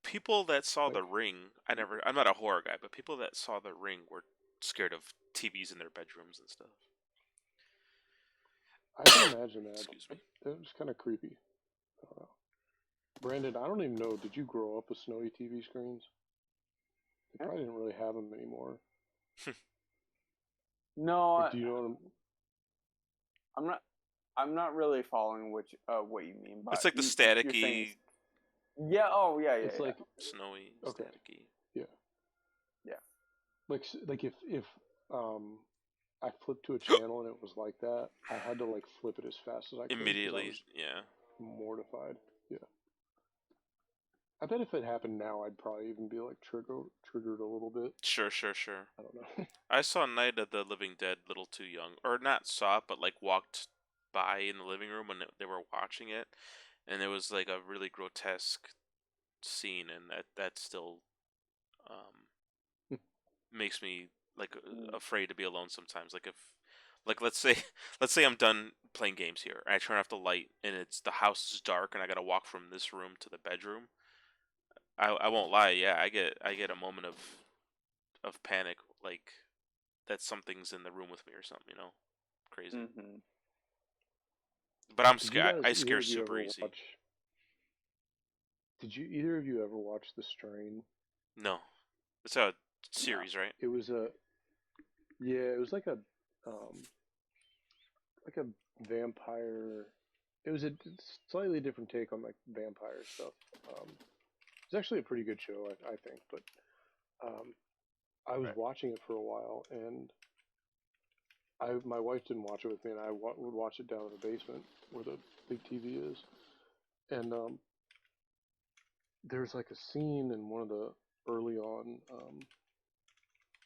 S1: People that saw
S3: Like,
S1: The Ring, I'm not a horror guy, but people that saw The Ring were scared of TVs in their bedrooms and stuff.
S3: I can imagine that.
S1: Excuse me.
S3: It was kind of creepy. I don't know. Brandon, I don't even know. Did you grow up with snowy TV screens? They probably didn't really have them anymore.
S4: No,
S3: Like, do you know what
S4: I'm not really following what you mean by.
S1: It's like the
S4: You're saying,
S1: staticky,
S4: yeah. Oh, yeah, yeah.
S3: It's
S4: yeah.
S3: like,
S1: snowy,
S3: okay,
S1: staticky.
S3: yeah.
S4: Yeah.
S3: Like if I flipped to a channel and it was like that, I had to like flip it as fast as I could because I
S1: Immediately,
S3: was
S1: yeah.
S3: mortified. Yeah. I bet if it happened now, I'd probably even be like triggered a little bit.
S1: Sure.
S3: I don't know.
S1: I saw Night of the Living Dead a little too young. Or not saw it, but like walked by in the living room when they were watching it. And it was like a really grotesque scene, and that still makes me like afraid to be alone sometimes. Like, if like let's say I'm done playing games here and I turn off the light and the house is dark and I gotta walk from this room to the bedroom. I won't lie, yeah, I get a moment of panic, like that something's in the room with me or something. Crazy.
S4: Mm-hmm.
S1: But I'm
S3: Did you
S1: scared.
S3: guys,
S1: I
S3: either
S1: scare
S3: of you
S1: super
S3: ever
S1: easy.
S3: watch? Did you either of you ever watch The Strain?
S1: No, it's a series, right?
S3: It was Yeah, it was like a vampire. It was a slightly different take on like vampire stuff. It's actually a pretty good show, I think. But I was
S4: Right.
S3: watching it for a while, and my wife didn't watch it with me, and I would watch it down in the basement where the big TV is. And there's like a scene in one of the early on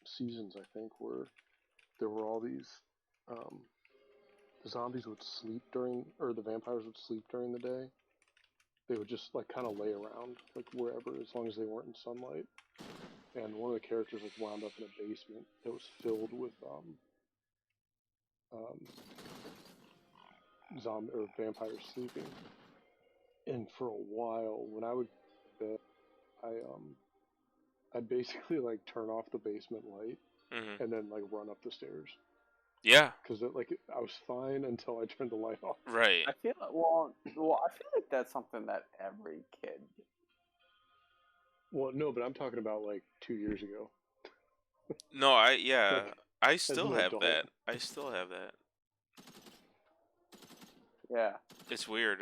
S3: seasons, I think, where there were all these um, the zombies would sleep during, or the vampires would sleep during the day. They would just like kind of lay around like wherever, as long as they weren't in sunlight. And one of the characters like wound up in a basement that was filled with um, zombie or vampires sleeping. And for a while, when I would, I I'd basically like turn off the basement light
S1: Hmm.
S3: and then like run up the stairs
S1: Yeah.
S3: because like I was fine until I turned the light off.
S1: Right.
S4: I feel I feel like that's something that every kid.
S3: Well, no, but I'm talking about like 2 years ago.
S1: No, yeah.
S3: Like
S1: I
S3: as
S1: still
S3: an
S1: have
S3: adult.
S1: that. I still have that.
S4: Yeah.
S1: It's weird.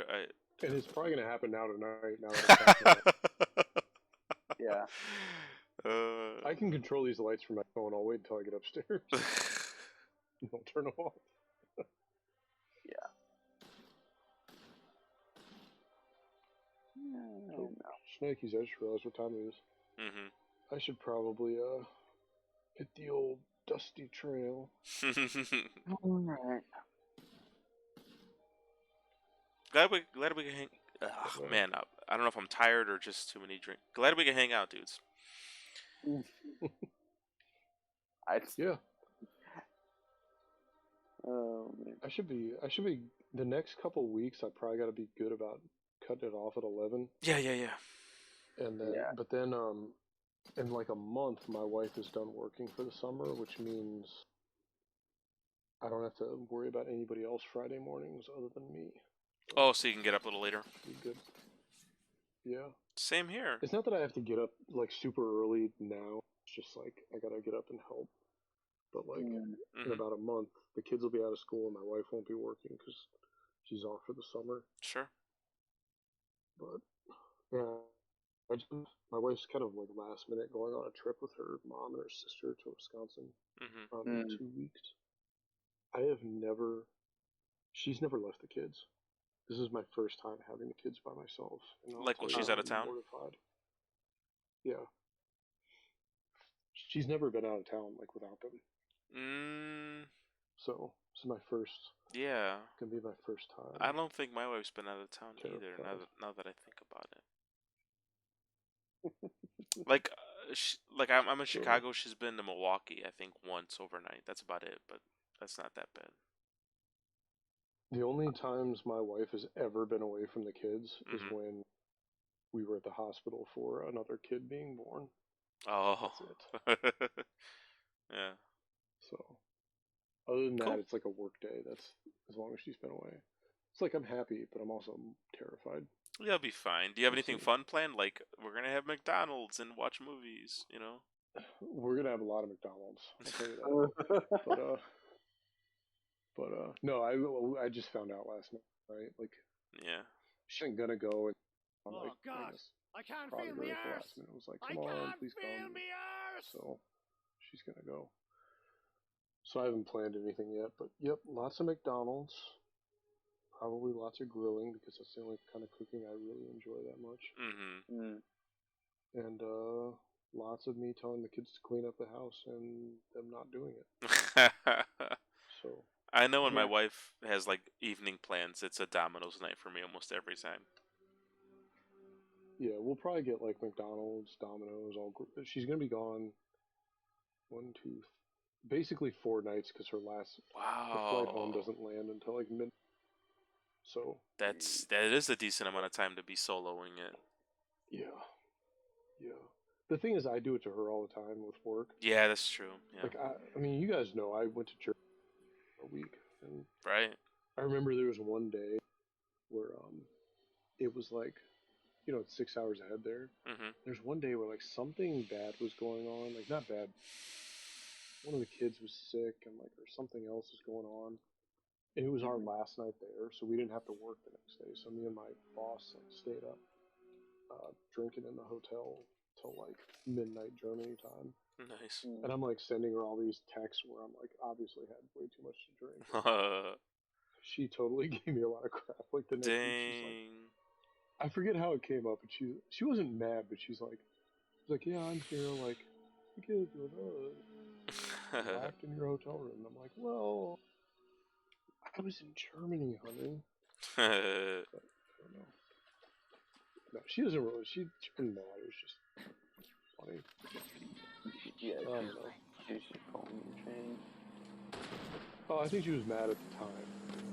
S3: And it's probably gonna happen now tonight. Now that I'm talking about it.
S4: Yeah.
S3: I can control these lights from my phone. I'll wait until I get upstairs. I'll turn them off.
S4: Yeah.
S3: Oh,
S4: No.
S3: Snakies, I just realized what time it is.
S1: Mhm.
S3: I should probably hit the old dusty trail.
S4: All right.
S1: glad we can hang. Ugh, man, I don't know if I'm tired or just too many drink. Glad we can hang out, dudes.
S4: I.
S3: Yeah,
S4: Oh man.
S3: I should be. The next couple weeks. I probably got to be good about cutting it off at 11,
S1: Yeah, yeah, yeah.
S3: and then,
S4: Yeah.
S3: but then, in like a month, my wife is done working for the summer, which means I don't have to worry about anybody else Friday mornings other than me.
S1: Oh, so you can get up a little later.
S3: Be good. Yeah.
S1: Same here.
S3: It's not that I have to get up like super early now. It's just like I gotta get up and help. But like in
S1: Mhm.
S3: about a month, the kids will be out of school and my wife won't be working because she's off for the summer.
S1: Sure.
S3: But yeah, my wife's kind of like last minute going on a trip with her mom and her sister to Wisconsin
S1: Mhm.
S3: in 2 weeks. I have never. She's never left the kids. This is my first time having the kids by myself, and I'll
S1: Like
S3: tell
S1: when
S3: you,
S1: she's out of
S3: I'm
S1: town.
S3: mortified. Yeah, she's never been out of town like without them.
S1: Mm,
S3: So this is my first.
S1: yeah.
S3: Gonna be my first
S1: I
S3: time.
S1: don't think my wife's been out of town either.
S3: Terrified.
S1: Now that I think about it. Like, I'm in
S3: So
S1: Chicago. She's been to Milwaukee, I think, once overnight. That's about it. But that's not that bad.
S3: the only times my wife has ever been away from the kids is
S1: Mhm.
S3: when we were at the hospital for another kid being born.
S1: Oh.
S3: That's it.
S1: Yeah.
S3: So other than that,
S1: Cool.
S3: it's like a work day. That's as long as she's been away. It's like I'm happy, but I'm also terrified.
S1: You'll be fine. Do you have
S3: We'll
S1: anything
S3: see.
S1: fun planned? Like, we're gonna have McDonald's and watch movies, you know?
S3: We're gonna have a lot of McDonald's. I'll tell you that. But no, I just found out last night. Right? Like
S1: Yeah.
S3: she ain't gonna go, and I'm
S5: Oh,
S3: like,
S5: God. I can't feel
S3: prodigal
S5: me
S3: at the
S5: arse.
S3: last minute. I was like,
S5: I
S3: come on,
S5: can't
S3: please
S5: feel
S3: come.
S5: me arse.
S3: So she's gonna go. So I haven't planned anything yet, but yep, lots of McDonald's. Probably lots of grilling because that's the only kind of cooking I really enjoy that much.
S1: Mhm.
S3: And lots of me telling the kids to clean up the house and them not doing it. So
S1: I know when my
S4: Yeah.
S1: wife has like evening plans, it's a Domino's night for me almost every time.
S3: yeah, we'll probably get like McDonald's, Domino's. She's gonna be gone basically 4 nights because the flight home
S1: Wow.
S3: doesn't land until like mid. So
S1: That is a decent amount of time to be soloing it.
S3: yeah, yeah. The thing is, I do it to her all the time with work.
S1: Yeah, that's true. Yeah.
S3: Like I mean, you guys know I went to church a week, and
S1: Right?
S3: I remember there was one day where it was like, it's 6 hours ahead there.
S1: Mhm.
S3: There's one day where like something bad was going on, like not bad, one of the kids was sick and like or something else is going on. And it was our last night there, so we didn't have to work the next day. So me and my boss like stayed up drinking in the hotel till like midnight Germany time.
S1: Nice.
S3: And I'm like sending her all these texts where I'm like obviously had way too much to drink. She totally gave me a lot of crap. Like the next week, she's like,
S1: Dang.
S3: I forget how it came up, but she wasn't mad, but she's like, yeah, I'm here, like, the kids were locked in your hotel room. And I'm like, well, I was in Germany, honey. But, I don't know. No, she doesn't really. She been mad. It was just funny.
S4: Yeah,
S3: I don't know.
S4: she should call me Shane.
S3: Oh, I think she was mad at the time,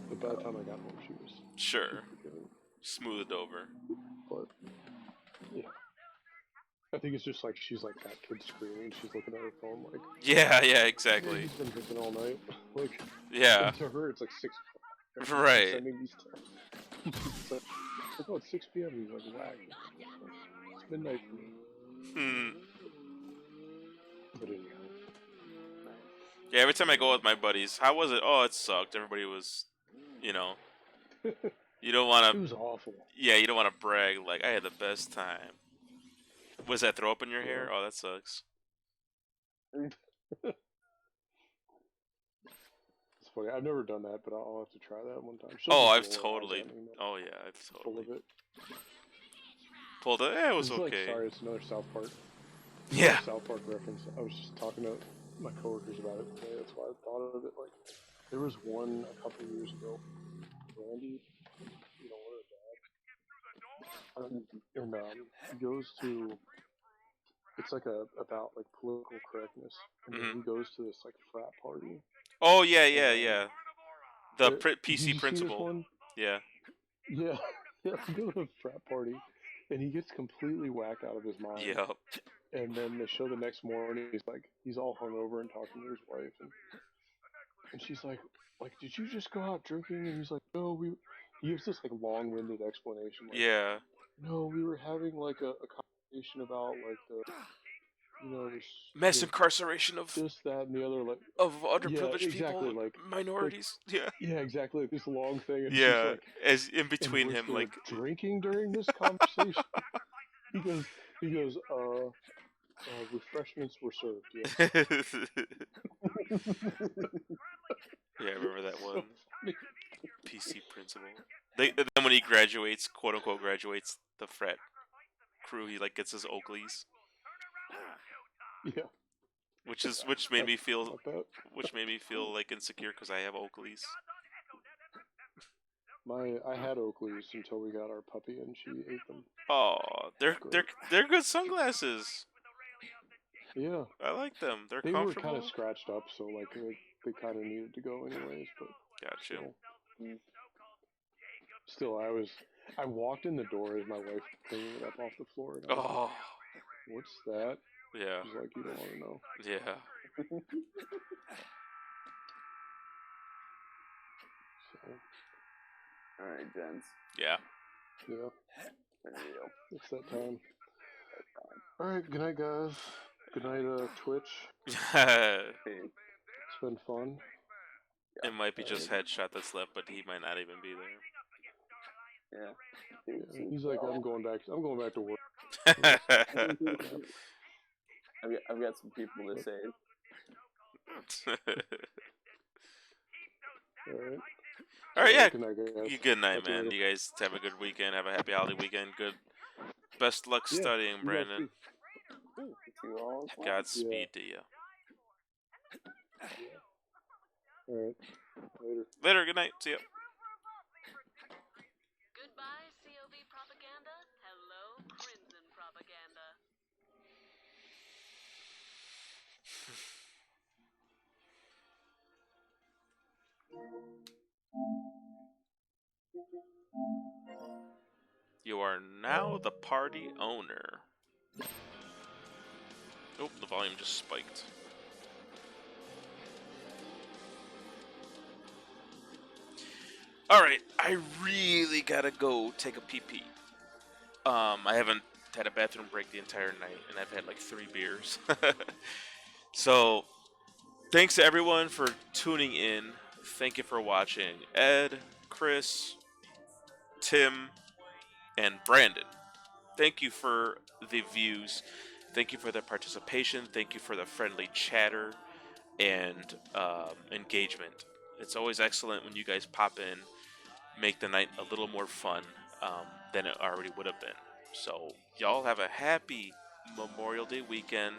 S3: but by the time I got home, she was
S1: Sure.
S3: forgiving.
S1: Smoothed over.
S3: But yeah, I think it's just like she's like that kid screaming. She's looking at her phone like,
S1: Yeah,
S3: yeah,
S1: exactly.
S3: he's been drinking all night. Like,
S1: Yeah.
S3: and to her, it's like 6 o'clock. She's
S1: Right.
S3: sending these texts. It's like, oh, it's 6 p.m. He's like, whack. It's midnight for me.
S1: Hmm.
S3: But anyhow.
S1: Yeah, every time I go with my buddies, how was it? Oh, it sucked. Everybody was, you know, you don't want
S3: It
S1: to,
S3: was awful.
S1: yeah, you don't want to brag like I had the best time. Was that throw up in your hair?
S3: Yeah.
S1: Oh, that sucks.
S3: It's funny. I've never done that, but I'll have to try that one time.
S1: Oh, I've
S3: just roll her eyes
S1: totally.
S3: at me,
S1: Oh yeah, I've
S3: full
S1: totally
S3: of it.
S1: pulled it. It was
S3: It's like,
S1: okay.
S3: sorry, it's another South Park.
S1: Yeah.
S3: South Park reference. I was just talking to my coworkers about it today. That's why I thought of it. Like, there was one a couple years ago. Randy, you know, her dad. And he goes to. It's like about like political correctness, and then
S1: Mhm.
S3: he goes to this like frat party.
S1: Oh yeah, yeah,
S3: And
S1: yeah. The
S3: did you
S1: PC
S3: see this
S1: principal.
S3: one?
S1: Yeah.
S3: Yeah, yeah. He goes to a frat party, and he gets completely whacked out of his mind.
S1: Yep.
S3: And then they show the next morning, he's all hungover and talking to his wife, and she's like, did you just go out drinking? And he's like, no, he gives this like long-winded explanation, like,
S1: Yeah.
S3: no, we were having like a conversation about like this,
S1: Mass incarceration of
S3: this, that, and the other, like, yeah,
S1: underprivileged
S3: exactly,
S1: people,
S3: like,
S1: minorities. Yeah.
S3: yeah, exactly, like this long thing, and she's
S1: Yeah.
S3: like,
S1: As in
S3: and
S1: between
S3: was
S1: him,
S3: there
S1: like.
S3: drinking during this conversation? he goes, refreshments were served, yes.
S1: Yeah, I remember that
S3: So
S1: one.
S3: funny.
S1: PC principal. And then when he graduates, quote unquote graduates the frat crew, he like gets his Oakleys,
S3: Yeah.
S1: which made me feel
S3: Like that.
S1: like insecure because I have Oakleys.
S3: I had Oakleys until we got our puppy and she ate them.
S1: Oh, they're
S3: Great.
S1: good sunglasses.
S3: Yeah.
S1: I like them. They're
S3: They were
S1: comfortable.
S3: kind of scratched up, so like they kind of needed to go anyways. But
S1: Gotcha.
S3: still, I walked in the door as my wife was cleaning it up off the floor, and I was
S1: Oh,
S3: like, "What's that?"
S1: yeah,
S3: She's like, "You don't want to know."
S1: yeah.
S3: So
S4: Alright, gents.
S1: Yeah.
S3: yeah,
S4: There you go.
S3: it's that time. All right, good night, guys. Good night, Twitch.
S1: It
S4: Hey,
S3: It's been fun.
S1: might be just Headshot that's left, but he might not even be
S4: yeah.
S3: Yeah, he's like, I'm going back to work.
S1: there.
S4: I've got some people to save.
S3: All right.
S1: All right, yeah.
S3: Good night, guys.
S1: Good night,
S3: Talk to you
S1: man.
S3: later.
S1: You guys have a good weekend. Have a happy holiday weekend. Good. Best luck
S3: Yeah,
S1: studying,
S3: you guys
S1: Brandon.
S3: too.
S4: You all as well.
S1: Godspeed to you.
S3: All right. Later.
S1: Later. Good night. See ya.
S6: Goodbye, COV propaganda. Hello, Crimson propaganda.
S1: You are now the party owner. Oh, the volume just spiked. Alright, I really gotta go take a pee-pee. I haven't had a bathroom break the entire night, and I've had like 3 beers. So, Thanks to everyone for tuning in. Thank you for watching. Ed, Chris, Tim, and Brandon. Thank you for the views. Thank you for the participation. Thank you for the friendly chatter and engagement. It's always excellent when you guys pop in, make the night a little more fun than it already would have been. So, y'all have a happy Memorial Day weekend.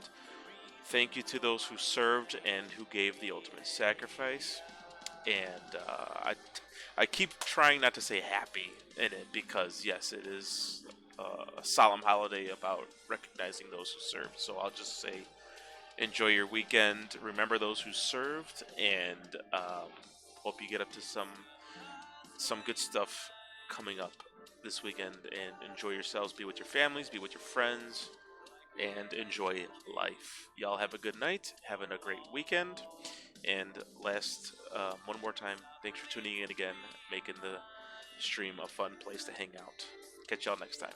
S1: Thank you to those who served and who gave the ultimate sacrifice. And I keep trying not to say happy in it because, yes, it is a solemn holiday about recognizing those who served. So I'll just say enjoy your weekend. Remember those who served, and hope you get up to some good stuff coming up this weekend. And enjoy yourselves. Be with your families. Be with your friends. And enjoy life. Y'all have a good night. Having a great weekend. And one more time, thanks for tuning in again, making the stream a fun place to hang out. Catch y'all next time.